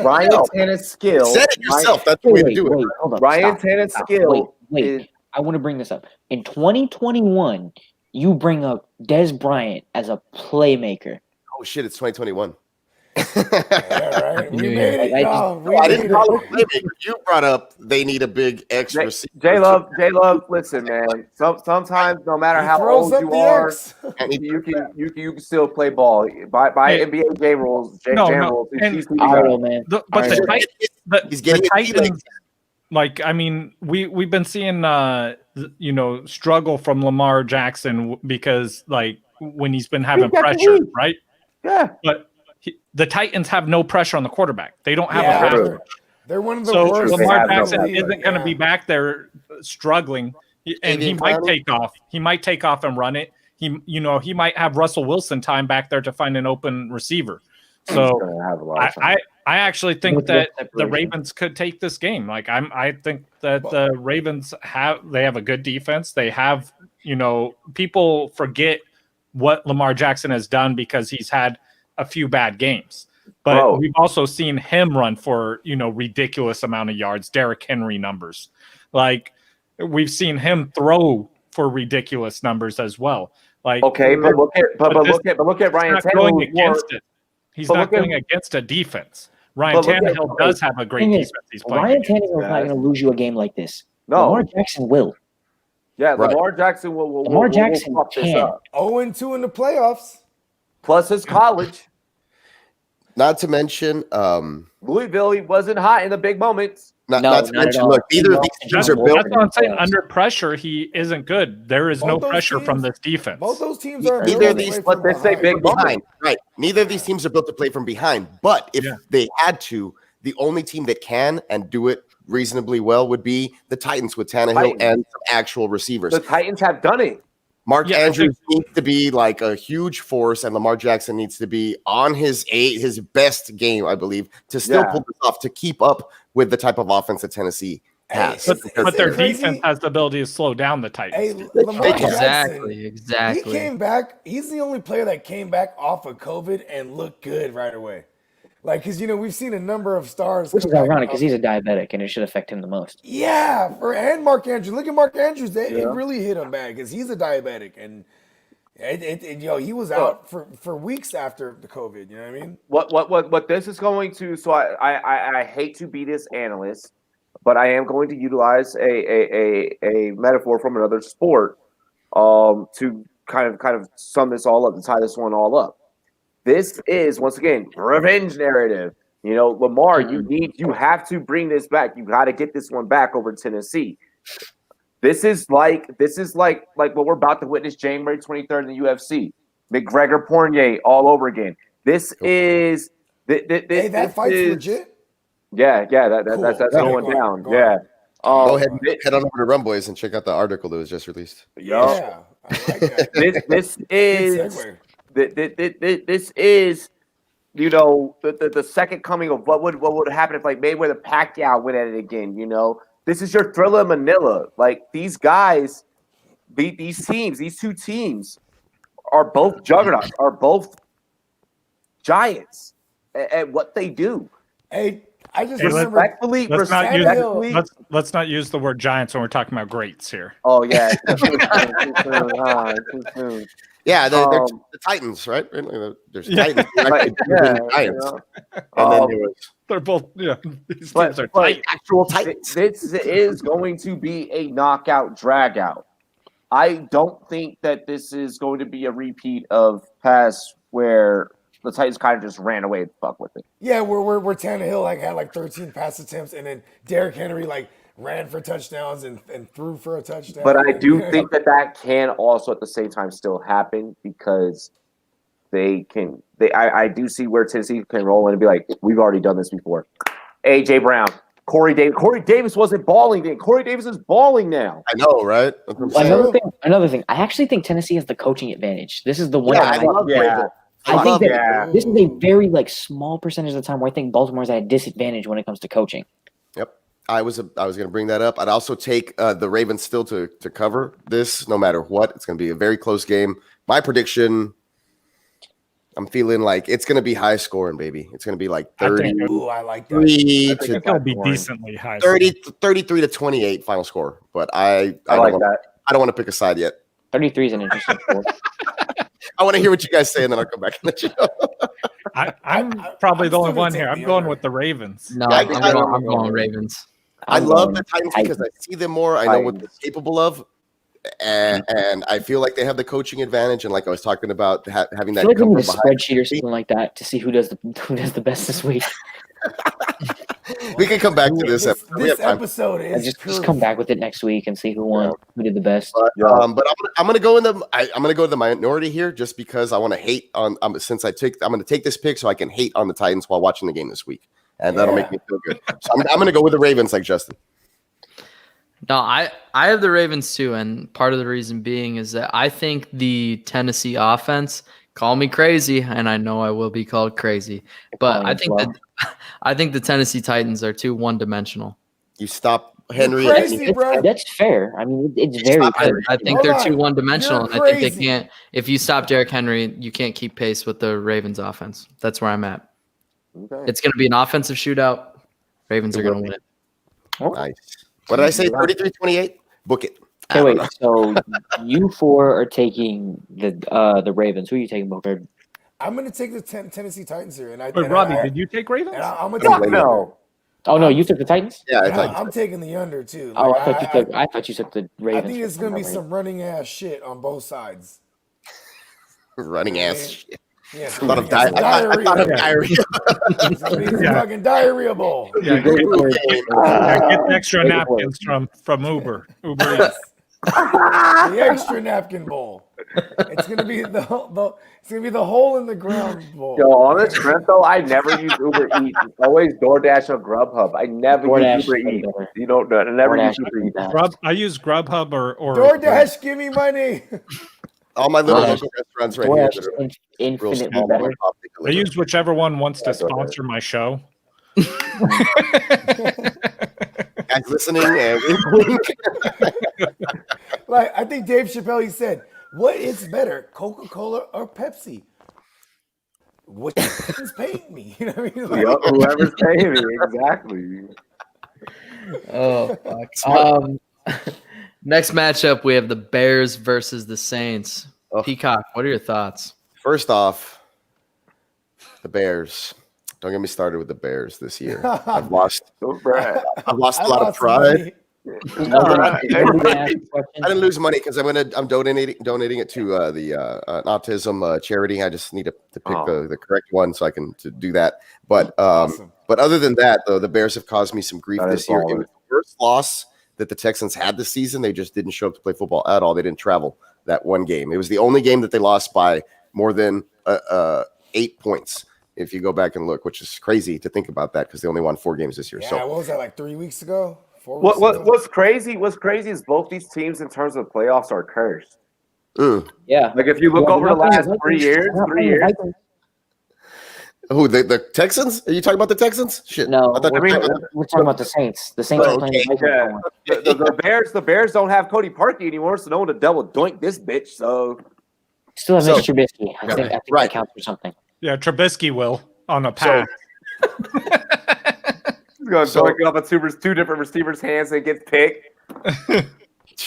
Speaker 5: Ryan Tannehill.
Speaker 3: Said it yourself. That's the way to do it.
Speaker 2: Hold on.
Speaker 5: Ryan Tannehill.
Speaker 2: Wait. I want to bring this up. In 2021, you bring up Dez Bryant as a playmaker.
Speaker 3: Oh shit! It's 2021.
Speaker 4: Yeah, right. We made it.
Speaker 3: I didn't call him playmaker. You brought up they need a big X receiver.
Speaker 5: J Love, listen, man. Sometimes, no matter how old you are, you can still play ball. By NBA Jam rules,
Speaker 2: I don't know, man.
Speaker 6: But the Titans, Like, I mean, we've been seeing struggle from Lamar Jackson because like when he's been having pressure, right?
Speaker 5: Yeah.
Speaker 6: But the Titans have no pressure on the quarterback. They don't have
Speaker 4: Yeah,
Speaker 6: a pass.
Speaker 4: they're one of the
Speaker 6: So
Speaker 4: worst.
Speaker 6: Lamar
Speaker 5: They have no
Speaker 6: Jackson
Speaker 5: pass.
Speaker 6: isn't going to be back there struggling, and he
Speaker 3: Davian
Speaker 6: might
Speaker 3: Clowney?
Speaker 6: take off. He might take off and run it. He might have Russell Wilson time back there to find an open receiver. So
Speaker 5: Have a lot of time.
Speaker 6: I actually think
Speaker 2: With
Speaker 6: that
Speaker 2: that
Speaker 6: the
Speaker 2: separation.
Speaker 6: Ravens could take this game. Like I think that the Ravens have a good defense. They have, people forget what Lamar Jackson has done because he's had a few bad games. But
Speaker 5: Bro.
Speaker 6: we've also seen him run for, ridiculous amount of yards, Derrick Henry numbers. Like we've seen him throw for ridiculous numbers as well. Like
Speaker 5: Okay, but look at Ryan
Speaker 6: not going
Speaker 5: Tannehill.
Speaker 6: against it. He's
Speaker 5: but
Speaker 6: not
Speaker 5: look at-
Speaker 6: going against a defense. Ryan
Speaker 5: but look at-
Speaker 6: Tannehill does have a great
Speaker 2: Thing
Speaker 6: defense.
Speaker 2: is,
Speaker 6: He's playing.
Speaker 2: Ryan
Speaker 6: against.
Speaker 2: Tannehill is not going to lose you a game like this.
Speaker 5: No.
Speaker 2: Lamar Jackson will.
Speaker 5: Yeah,
Speaker 3: Right.
Speaker 5: Lamar Jackson will
Speaker 2: Lamar Jackson
Speaker 5: fuck this
Speaker 2: can.
Speaker 5: up.
Speaker 4: 0-2 in the playoffs.
Speaker 5: Plus his college.
Speaker 3: Not to mention,
Speaker 5: Louisville, he wasn't hot in the big moments.
Speaker 3: not
Speaker 2: No,
Speaker 3: to
Speaker 2: not at
Speaker 3: mention,
Speaker 2: all.
Speaker 3: look, neither of these teams
Speaker 6: That's,
Speaker 3: are built.
Speaker 6: that's what I'm saying. Under pressure, he isn't good. There is no
Speaker 4: Both those
Speaker 6: pressure from
Speaker 4: teams-
Speaker 6: this defense.
Speaker 4: Both those teams are
Speaker 3: Neither
Speaker 4: built
Speaker 3: of
Speaker 4: to
Speaker 3: these-
Speaker 4: play
Speaker 5: but
Speaker 4: from
Speaker 5: they say
Speaker 4: behind.
Speaker 5: big moment.
Speaker 3: behind, right? Neither of these teams are built to play from behind. But if they had to, the only team that can and do it reasonably well would be the Titans with Tannehill
Speaker 5: Titans.
Speaker 3: and some actual receivers.
Speaker 5: The Titans have done it.
Speaker 3: Mark
Speaker 6: Yeah, I
Speaker 3: Andrews needs to be like a huge force, and Lamar Jackson needs to be on his best game, I believe, to still
Speaker 5: Yeah.
Speaker 3: pull this off, to keep up with the type of offense that Tennessee has.
Speaker 4: Hey,
Speaker 6: But their
Speaker 4: crazy?
Speaker 6: defense has the ability to slow down the
Speaker 4: Hey,
Speaker 6: Titans.
Speaker 4: Lamar
Speaker 1: Exactly.
Speaker 4: Jackson,
Speaker 1: Exactly.
Speaker 4: he came back. He's the only player that came back off of COVID and looked good right away. Like, because we've seen a number of stars.
Speaker 2: Which
Speaker 4: come
Speaker 2: is
Speaker 4: back
Speaker 2: ironic
Speaker 4: off-
Speaker 2: because he's a diabetic and it should affect him the most.
Speaker 4: Yeah, and Mark Andrews. Look at Mark Andrews. It really hit him bad because he's a diabetic, and he was out for weeks after the COVID. You know what I mean?
Speaker 5: What this is going to? So I hate to be this analyst, but I am going to utilize a metaphor from another sport to kind of sum this all up, to tie this one all up. This is, once again, revenge narrative. Lamar, you have to bring this back. You got to get this one back over Tennessee. This is like what we're about to witness January 23rd in the UFC. McGregor Poirier all over again. This is
Speaker 4: Hey, that fight's legit.
Speaker 5: Yeah, that's
Speaker 4: Cool.
Speaker 5: that's
Speaker 4: Okay,
Speaker 5: going
Speaker 4: go
Speaker 5: down.
Speaker 4: on.
Speaker 5: Yeah.
Speaker 3: Go ahead and head on over to Run Boys and check out the article that was just released.
Speaker 5: Yup.
Speaker 4: Yeah, I like that.
Speaker 5: This
Speaker 4: Good
Speaker 5: is
Speaker 4: segue.
Speaker 5: this is the second coming of what would happen if like Mayweather Pacquiao went at it again. This is your Thriller Manila. Like these guys, these two teams are both juggernauts, are both giants at what they do.
Speaker 4: Hey, I just
Speaker 6: Hey,
Speaker 4: remember.
Speaker 5: Respectfully,
Speaker 6: Let's not use
Speaker 4: Tannehill-
Speaker 6: let's not use the word giants when we're talking about greats here.
Speaker 5: Oh yeah, too soon.
Speaker 3: Yeah, they're
Speaker 5: Um,
Speaker 3: the Titans, right? There's
Speaker 6: Yeah.
Speaker 3: Titans,
Speaker 5: Right,
Speaker 3: there's
Speaker 5: yeah,
Speaker 3: Giants, and then there was
Speaker 6: They're both these
Speaker 5: But-
Speaker 6: teams are
Speaker 5: but-
Speaker 6: tight.
Speaker 3: actual Titans.
Speaker 5: This is going to be a knockout dragout. I don't think that this is going to be a repeat of past where the Titans kind of just ran away and fuck with it.
Speaker 4: Yeah, where Tannehill had 13 pass attempts, and then Derrick Henry ran for touchdowns and threw for a touchdown.
Speaker 5: But I do think that can also at the same time still happen because I do see where Tennessee can roll in and be like, we've already done this before. AJ Brown, Corey Davis wasn't balling then. Corey Davis is balling now.
Speaker 3: I know, right? That's what I'm saying.
Speaker 2: Another thing. I actually think Tennessee has the coaching advantage. This is the one.
Speaker 3: Yeah,
Speaker 2: thing
Speaker 3: I love
Speaker 5: yeah.
Speaker 3: Vrabel.
Speaker 2: I think that
Speaker 5: Yeah.
Speaker 2: this is a very small percentage of the time where I think Baltimore's at a disadvantage when it comes to coaching.
Speaker 3: Yep. I was going to bring that up. I'd also take the Ravens still to cover this no matter what. It's going to be a very close game. My prediction, I'm feeling like it's going to be high scoring, baby. It's going to be like
Speaker 6: I think
Speaker 3: 33
Speaker 4: Ooh, I like that.
Speaker 3: to
Speaker 6: it'll be decently high.
Speaker 3: 33 to 28 final score. But I
Speaker 5: like
Speaker 3: don't
Speaker 5: that.
Speaker 3: I don't want to pick a side yet.
Speaker 2: 33 is an interesting score.
Speaker 3: I want to hear what you guys say, and then I'll come back and let you know.
Speaker 6: I'm probably
Speaker 4: I'm
Speaker 6: the only
Speaker 4: still gonna
Speaker 6: one
Speaker 4: take
Speaker 6: here.
Speaker 4: the
Speaker 6: I'm going
Speaker 4: under.
Speaker 6: with the Ravens.
Speaker 1: No,
Speaker 3: Yeah,
Speaker 1: I'm going Ravens.
Speaker 3: I
Speaker 2: I'm
Speaker 3: love
Speaker 2: going
Speaker 3: the Titans because I see them more. I know what they're capable of. And I feel like they have the coaching advantage. And like I was talking about having
Speaker 2: I
Speaker 3: that
Speaker 2: feel like we
Speaker 3: come
Speaker 2: need a
Speaker 3: from behind.
Speaker 2: spreadsheet or something like that to see who does the best this week.
Speaker 3: We can come back to this episode. We have
Speaker 4: This
Speaker 3: time.
Speaker 4: episode is
Speaker 2: Just come back with it next week and see who won, who did the best.
Speaker 3: But I'm gonna go in I'm gonna go to the minority here just because I want to hate on I'm gonna take this pick so I can hate on the Titans while watching the game this week, and that'll make me feel good. So I'm gonna go with the Ravens like Justin.
Speaker 1: No, I have the Ravens too, and part of the reason being is that I think the Tennessee offense, call me crazy, and I know I will be called crazy, but I think the Tennessee Titans are too one-dimensional.
Speaker 3: You stop Henry.
Speaker 4: You're crazy, bro.
Speaker 2: That's fair. I mean, it's very fair.
Speaker 1: I think they're too one-dimensional,
Speaker 4: You're
Speaker 1: and I think they
Speaker 4: crazy.
Speaker 1: can't. If you stop Derrick Henry, you can't keep pace with the Ravens offense. That's where I'm at.
Speaker 5: Okay.
Speaker 1: It's going to be an offensive shootout. Ravens are going to win it.
Speaker 3: Nice. What did I say? 33-28? Book it.
Speaker 2: Okay, wait. So you four are taking the Ravens. Who are you taking, Booker?
Speaker 4: I'm gonna take the Tennessee Titans here, and
Speaker 6: Wait, Robbie, did you take Ravens?
Speaker 4: I'm gonna
Speaker 5: Fuck
Speaker 4: take
Speaker 5: no.
Speaker 2: Oh no, you took the Titans.
Speaker 3: Yeah, I
Speaker 4: No,
Speaker 3: thought
Speaker 4: I'm taking the under too.
Speaker 2: Oh,
Speaker 4: Like,
Speaker 2: I thought you took the
Speaker 4: I
Speaker 2: Ravens.
Speaker 4: think it's gonna be some running ass shit on both sides.
Speaker 3: running ass shit.
Speaker 4: Yeah,
Speaker 3: A lot of
Speaker 4: some
Speaker 3: I thought of diarrhea.
Speaker 4: It's gonna be some fucking diarrhea bowl.
Speaker 6: Yeah, get the extra napkins from Uber. Uber Eats.
Speaker 4: The extra napkin bowl. It's gonna be the hole in the ground bowl.
Speaker 5: Yo, on this trip though, I never use Uber Eats. It's always DoorDash or Grubhub. I never
Speaker 2: DoorDash
Speaker 5: use Uber
Speaker 2: is
Speaker 5: Eats.
Speaker 2: better.
Speaker 5: You don't. I never use
Speaker 2: DoorDash
Speaker 5: Uber
Speaker 2: is
Speaker 5: Eats.
Speaker 2: better.
Speaker 6: I use Grubhub or
Speaker 4: DoorDash, give me money.
Speaker 3: All my little
Speaker 2: DoorDash.
Speaker 3: local restaurants right here.
Speaker 2: DoorDash
Speaker 3: that are
Speaker 2: is
Speaker 3: real
Speaker 2: infinitely
Speaker 3: small
Speaker 2: better.
Speaker 3: mom and pop they
Speaker 6: I
Speaker 3: deliver.
Speaker 6: use whichever one wants to
Speaker 5: Yeah, go ahead.
Speaker 6: sponsor my show.
Speaker 3: Guys listening and wink, wink.
Speaker 4: Like I think Dave Chappelle he said, "What is better, Coca-Cola or Pepsi?" What is paying me? You know what I mean? Like,
Speaker 5: Yup, whoever's paying me, exactly.
Speaker 1: Oh, fuck. Next matchup, we have the Bears versus the Saints.
Speaker 3: Oh.
Speaker 1: Peacock, what are your thoughts?
Speaker 3: First off, the Bears. Don't get me started with the Bears this year. I've lost
Speaker 5: Don't brag.
Speaker 3: a lot of
Speaker 4: lost
Speaker 3: pride.
Speaker 4: money.
Speaker 3: I didn't lose money because I'm donating it to the an autism charity. I just need to pick the correct one so I can to do that. But
Speaker 4: Awesome.
Speaker 3: but other than that, though, the Bears have caused me some grief
Speaker 5: That
Speaker 3: this
Speaker 5: is
Speaker 3: year.
Speaker 5: solid.
Speaker 3: It was the first loss that the Texans had this season. They just didn't show up to play football at all. They didn't travel that one game. It was the only game that they lost by more than 8 points. If you go back and look, which is crazy to think about that because they only won 4 games this year.
Speaker 4: Yeah,
Speaker 3: So
Speaker 4: what was that like 3 weeks ago? 4 weeks
Speaker 5: What
Speaker 4: ago?
Speaker 5: what's crazy? What's crazy is both these teams in terms of playoffs are cursed.
Speaker 2: Yeah.
Speaker 5: Like if you look over the last 3 years,
Speaker 3: who the Texans? Are you talking about the Texans? Shit.
Speaker 2: No,
Speaker 3: I thought you were talking about
Speaker 2: we're talking about the Saints. The Saints are playing the Vikings.
Speaker 5: yeah. The Bears don't have Cody Parkey anymore, so no one to double doink this bitch. So
Speaker 2: Still have
Speaker 3: So-
Speaker 2: Mitch Trubisky. I think
Speaker 3: Right.
Speaker 2: that counts for something.
Speaker 6: Yeah, Trubisky will on a pass.
Speaker 5: he's gonna
Speaker 3: So-
Speaker 5: doink off of two different receivers' hands and gets picked.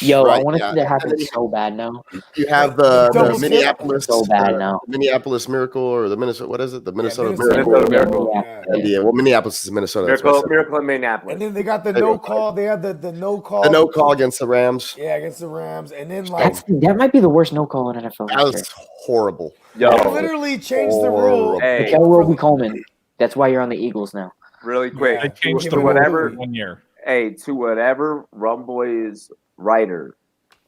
Speaker 2: Yo, I
Speaker 3: Right,
Speaker 2: want to
Speaker 3: yeah.
Speaker 2: see that happen so bad now.
Speaker 3: You have the
Speaker 4: Double
Speaker 3: Minneapolis
Speaker 2: so bad now.
Speaker 3: Minneapolis Miracle or the Minnesota. What is it? The Minnesota
Speaker 4: Minnesota
Speaker 3: Miracle.
Speaker 5: Miracle.
Speaker 2: Yeah.
Speaker 3: Yeah. Well, Minneapolis is Minnesota. That's what I said.
Speaker 5: Miracle in Minneapolis.
Speaker 4: And then they got the no call. They had the no call.
Speaker 3: The no call against the Rams.
Speaker 4: Yeah, against the Rams. And then like
Speaker 2: That might be the worst no call in NFL.
Speaker 3: That was horrible.
Speaker 5: Yo,
Speaker 4: they literally changed the rule.
Speaker 5: Hey,
Speaker 2: Tell Roby Coleman. That's why you're on the Eagles now.
Speaker 5: really quick.
Speaker 4: Yeah.
Speaker 6: They changed
Speaker 4: Give
Speaker 6: the
Speaker 4: it
Speaker 6: rule
Speaker 4: whatever.
Speaker 6: for 1 year.
Speaker 5: Hey, to whatever Rumboy's writer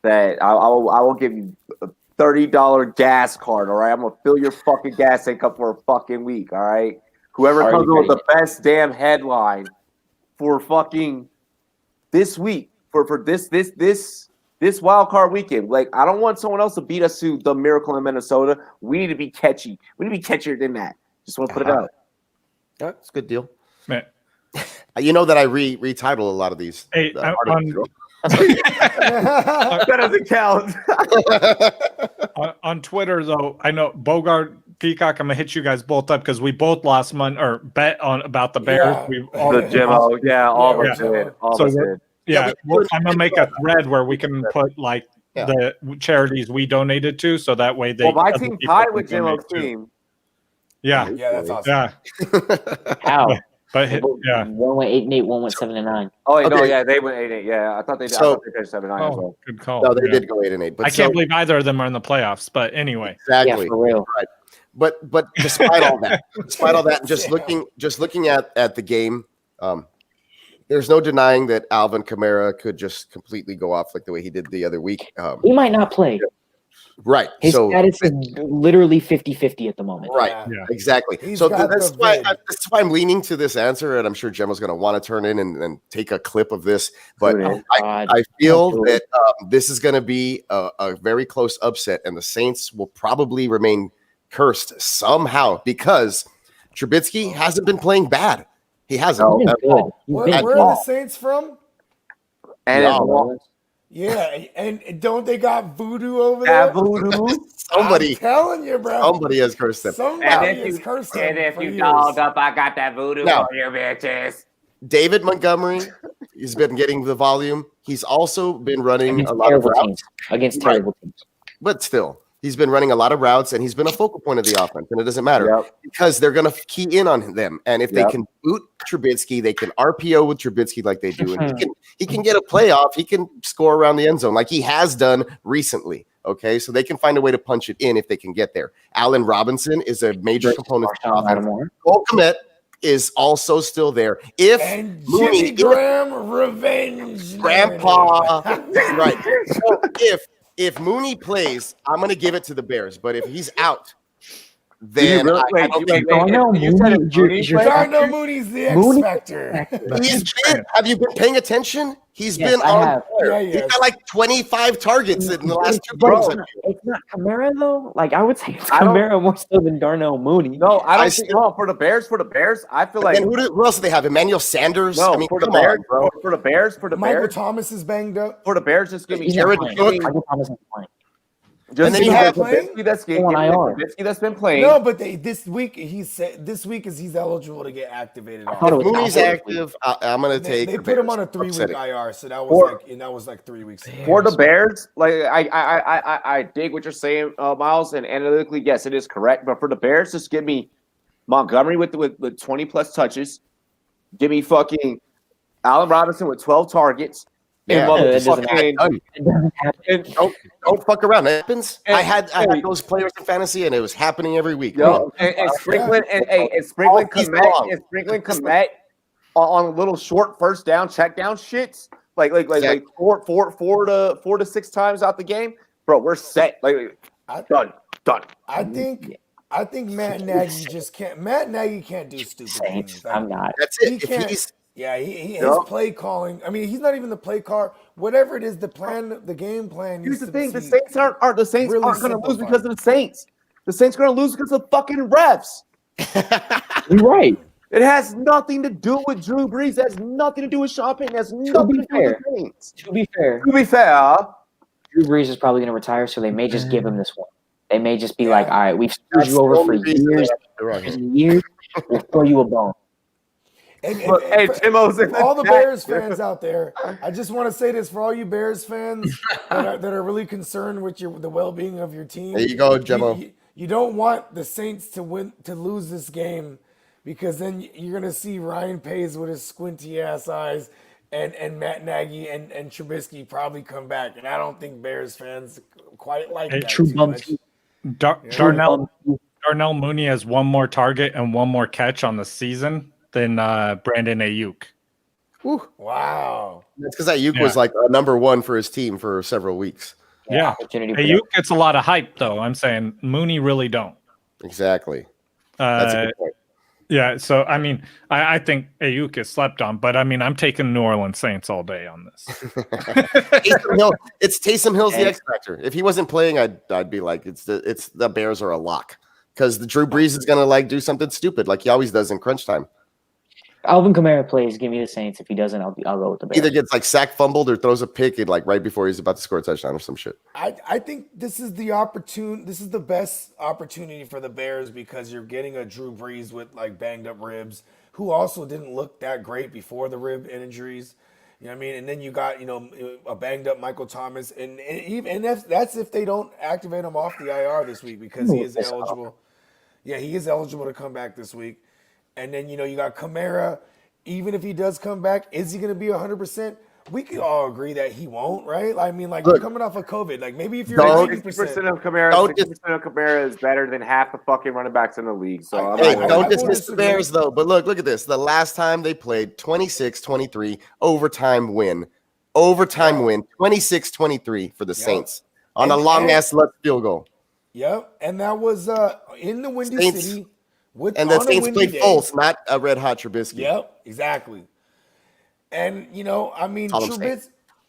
Speaker 5: that I will give you a $30 gas card. All right, I'm gonna fill your fucking gas tank up for a fucking week. All right, whoever
Speaker 2: Already
Speaker 5: comes up with the
Speaker 2: paid.
Speaker 5: best damn headline for fucking this week for this wild card weekend. Like, I don't want someone else to beat us to the Miracle in Minnesota. We need to be catchy. We need to be catchier than that. Just want to put it out.
Speaker 3: Yeah, it's a good deal.
Speaker 6: Man.
Speaker 3: You know that I retitle a lot of these.
Speaker 6: Hey,
Speaker 3: articles.
Speaker 5: That doesn't count.
Speaker 6: on Twitter, though, I know Bogart, Peacock, I'm gonna hit you guys both up because we both lost money or bet on about the Bears.
Speaker 4: Yeah.
Speaker 6: We all,
Speaker 5: The Jim, all of us
Speaker 4: Yeah.
Speaker 5: did. All
Speaker 6: So
Speaker 5: of us
Speaker 6: we're-
Speaker 5: did.
Speaker 6: yeah, I'm gonna make a thread where we can put like
Speaker 3: Yeah.
Speaker 6: the charities we donated to, so that way they.
Speaker 5: Well, my
Speaker 6: other
Speaker 5: team
Speaker 6: people
Speaker 5: tied
Speaker 6: can
Speaker 5: with Jim
Speaker 6: donate
Speaker 5: O's
Speaker 6: too.
Speaker 5: team.
Speaker 6: Yeah,
Speaker 4: Yeah, that's awesome.
Speaker 6: yeah,
Speaker 2: How?
Speaker 6: but yeah.
Speaker 2: One went 8-8, one went 7-9.
Speaker 5: Oh, wait, no,
Speaker 3: Okay.
Speaker 5: yeah, they went 8-8. Yeah, I thought they did.
Speaker 3: So-
Speaker 5: I thought they finished 7-9 as
Speaker 6: Oh,
Speaker 5: well.
Speaker 6: good call.
Speaker 3: No, they
Speaker 6: Yeah.
Speaker 3: did go 8-8. But
Speaker 6: I can't believe either of them are in the playoffs. But anyway,
Speaker 3: exactly.
Speaker 2: Yeah, for real.
Speaker 3: But despite all that, and just looking at the game There's no denying that Alvin Kamara could just completely go off like the way he did the other week.
Speaker 2: He might not play.
Speaker 3: Right.
Speaker 2: His
Speaker 3: So
Speaker 2: status is literally 50-50 at the moment.
Speaker 3: right.
Speaker 4: Yeah.
Speaker 3: Exactly.
Speaker 4: He's
Speaker 3: So
Speaker 4: got
Speaker 3: that's
Speaker 4: the
Speaker 3: why
Speaker 4: vid.
Speaker 3: that's why I'm leaning to this answer, and I'm sure Gemma's going to want to turn in and take a clip of this. But
Speaker 2: Dude,
Speaker 3: I feel that this is going to be a very close upset, and the Saints will probably remain cursed somehow because Trubisky hasn't been playing bad. He hasn't.
Speaker 2: He's been
Speaker 3: at
Speaker 2: good.
Speaker 3: all.
Speaker 2: He's
Speaker 4: Where
Speaker 2: been
Speaker 4: are
Speaker 2: good.
Speaker 4: the Saints from?
Speaker 5: And
Speaker 3: Yeah.
Speaker 4: Yeah, and don't they got voodoo over there?
Speaker 3: Somebody
Speaker 4: I'm telling you, bro.
Speaker 3: Somebody has cursed them.
Speaker 4: Somebody is cursing.
Speaker 7: And if
Speaker 4: for
Speaker 7: you
Speaker 4: years.
Speaker 7: dolled up, I got that voodoo
Speaker 3: Now-
Speaker 7: for you, bitches.
Speaker 3: David Montgomery has been getting the volume. He's also been running
Speaker 2: Against
Speaker 3: a lot of
Speaker 2: terrible
Speaker 3: routes,
Speaker 2: teams. Against
Speaker 3: Right.
Speaker 2: terrible teams.
Speaker 3: but still, he's been running a lot of routes, and he's been a focal point of the offense. And it doesn't matter
Speaker 5: Yep.
Speaker 3: because they're going to key in on them. And if they
Speaker 5: Yep.
Speaker 3: can boot Trubisky, they can RPO with Trubisky like they do, and he can get a playoff. He can score around the end zone like he has done recently. Okay, so they can find a way to punch it in if they can get there. Allen Robinson is a major component of the
Speaker 2: Marshawn
Speaker 3: offense.
Speaker 2: Lattimore.
Speaker 3: Cole Kmet is also still there. If
Speaker 4: And
Speaker 3: Mooney,
Speaker 4: Jimmy Graham revenge.
Speaker 3: Grandpa,
Speaker 4: narrative.
Speaker 3: right? So if Mooney plays, I'm going to give it to the Bears. But if he's out, then I don't think
Speaker 2: Darnell
Speaker 5: you said
Speaker 2: Mooney,
Speaker 5: if Mooney
Speaker 2: is your
Speaker 5: plays-
Speaker 4: Darnell Mooney's the X
Speaker 2: Mooney-
Speaker 4: Factor.
Speaker 3: he's been. Have you been paying attention? He's
Speaker 2: Yes,
Speaker 3: been
Speaker 2: I
Speaker 3: on
Speaker 2: have.
Speaker 3: fire.
Speaker 4: Yeah,
Speaker 3: He's
Speaker 4: yes.
Speaker 3: got like 25 targets in the last two
Speaker 2: But
Speaker 3: games.
Speaker 2: it's not Kamara though. Like I would say it's
Speaker 5: I don't-
Speaker 2: Kamara more so than Darnell Mooney.
Speaker 5: No, I don't
Speaker 3: I
Speaker 5: think.
Speaker 3: still-
Speaker 5: No, for the Bears, I feel like
Speaker 3: And who else do they have? Emmanuel Sanders.
Speaker 5: no.
Speaker 3: I mean,
Speaker 5: For the
Speaker 3: come
Speaker 5: Bears,
Speaker 3: on, bro.
Speaker 5: for the Bears,
Speaker 4: Michael Thomas is banged up.
Speaker 5: for the Bears, just give me
Speaker 2: He's not
Speaker 3: Jared
Speaker 2: playing.
Speaker 3: Cook.
Speaker 2: Michael Thomas isn't playing.
Speaker 5: Just
Speaker 3: And then
Speaker 5: give
Speaker 3: you
Speaker 5: me
Speaker 3: have-
Speaker 5: the Trubisky that's
Speaker 2: Go on IR.
Speaker 5: Trubisky that's been playing.
Speaker 4: No, but this week he said this week is he's eligible to get activated.
Speaker 2: I thought it
Speaker 3: If
Speaker 2: was
Speaker 3: Mooney's active, I'm going to
Speaker 4: They,
Speaker 3: take.
Speaker 4: they
Speaker 3: the
Speaker 4: put him
Speaker 3: Bears.
Speaker 4: on a 3-week
Speaker 3: Upsetting.
Speaker 4: IR, so that was like 3 weeks. ago.
Speaker 5: For the Bears, like I dig what you're saying, Miles, and analytically, yes, it is correct. But for the Bears, just give me Montgomery with 20 plus touches. Give me fucking Allen Robinson with 12 targets.
Speaker 3: Yeah,
Speaker 5: And
Speaker 2: it doesn't
Speaker 5: motherfucking-
Speaker 2: It doesn't happen.
Speaker 5: and-
Speaker 3: Don't fuck around. It happens.
Speaker 5: And-
Speaker 3: I had those players in fantasy, and it was happening every week. Come on.
Speaker 5: and sprinkling and sprinkling
Speaker 3: All season
Speaker 5: Komet
Speaker 3: long.
Speaker 5: and sprinkling Komet on little short first down check down shits like
Speaker 3: Exactly.
Speaker 5: four to 6 times out the game, bro. We're set. Like done.
Speaker 4: I think Matt Nagy just can't. Matt Nagy can't do stupid
Speaker 2: Saints.
Speaker 4: things.
Speaker 2: I'm not.
Speaker 3: That's
Speaker 4: He
Speaker 3: it. If
Speaker 4: can't.
Speaker 3: he's
Speaker 4: Yeah, his
Speaker 5: Yep.
Speaker 4: play calling. I mean, he's not even the play car. Whatever it is, the plan, the game plan.
Speaker 5: Here's
Speaker 4: needs
Speaker 5: the
Speaker 4: to
Speaker 5: thing: the
Speaker 4: be-
Speaker 5: Saints aren't
Speaker 4: really
Speaker 5: going to lose
Speaker 4: simplified.
Speaker 5: because of the Saints. The Saints are going to lose because of fucking refs.
Speaker 2: You're right.
Speaker 5: It has nothing to do with Drew Brees. It has nothing to do with Sean Payton. It has nothing
Speaker 2: be
Speaker 5: to do with the Saints.
Speaker 2: To be fair,
Speaker 5: To be fair,
Speaker 2: Drew Brees is probably going to retire, so they may just give him this one. They may just be
Speaker 4: Yeah.
Speaker 2: like, "All right, we've screwed
Speaker 3: that's
Speaker 2: you
Speaker 3: the
Speaker 2: over for
Speaker 3: only reason
Speaker 2: years
Speaker 3: they're wrong here.
Speaker 2: and years. We'll throw you a bone."
Speaker 4: And
Speaker 5: look, hey, Timo's in
Speaker 4: for all the
Speaker 5: chat.
Speaker 4: Bears fans out there, I just want to say this for all you Bears fans that are really concerned with the well-being of your team.
Speaker 3: There you go, Gemmo.
Speaker 4: You don't want the Saints to lose this game, because then you're gonna see Ryan Pace with his squinty ass eyes and Matt Nagy and Trubisky probably come back, and I don't think Bears fans quite like
Speaker 6: Hey,
Speaker 4: that
Speaker 2: true
Speaker 4: too
Speaker 2: bum
Speaker 4: much.
Speaker 2: too.
Speaker 6: Darnell Mooney has one more target and one more catch on the season than Brandon Ayuk.
Speaker 4: Wow.
Speaker 3: That's because Ayuk was like number one for his team for several weeks.
Speaker 6: Yeah.
Speaker 2: Opportunity for
Speaker 6: Ayuk gets a lot of hype, though. I'm saying Mooney really don't.
Speaker 3: Exactly. That's a good point.
Speaker 6: Yeah, so I mean, I think Ayuk is slept on, but I mean, I'm taking New Orleans Saints all day on this.
Speaker 3: Taysom Hill, it's Taysom Hill's the X factor. If he wasn't playing, I'd be like, it's the Bears are a lock because the Drew Brees is gonna like do something stupid like he always does in crunch time.
Speaker 2: Alvin Kamara plays. Give me the Saints. If he doesn't, I'll go with the Bears.
Speaker 3: Either gets like sack fumbled or throws a pick and like right before he's about to score a touchdown or some shit.
Speaker 4: I think this is the best opportunity for the Bears, because you're getting a Drew Brees with like banged up ribs, who also didn't look that great before the rib injuries. You know what I mean? And then you got, a banged up Michael Thomas, and that's if they don't activate him off the IR this week, because he is eligible. Yeah, he is eligible to come back this week. And then, you got Kamara. Even if he does come back, is he going to be 100%? we can all agree that he won't, right? I mean, like,
Speaker 3: Look,
Speaker 4: you're coming off of COVID. Like, maybe if you're
Speaker 3: don't-
Speaker 5: 60%
Speaker 4: 90%.
Speaker 5: of Kamara,
Speaker 3: Don't
Speaker 5: 60% of Kamara is better than half the fucking running backs in the league. So I'm
Speaker 3: Hey,
Speaker 5: not
Speaker 3: don't
Speaker 4: I
Speaker 3: dismiss
Speaker 4: will
Speaker 3: the
Speaker 4: disagree.
Speaker 3: Bears though. But look at this. The last time they played 26-23 overtime win. Overtime win 26-23 for the Saints on a long ass left field goal.
Speaker 4: Yep, and that was in the Windy
Speaker 3: Saints-
Speaker 4: City
Speaker 3: And the
Speaker 4: on a
Speaker 3: Saints
Speaker 4: windy
Speaker 3: played
Speaker 4: day.
Speaker 3: false, not a red hot Trubisky.
Speaker 4: Yep, exactly. And I mean,
Speaker 3: All I'm saying.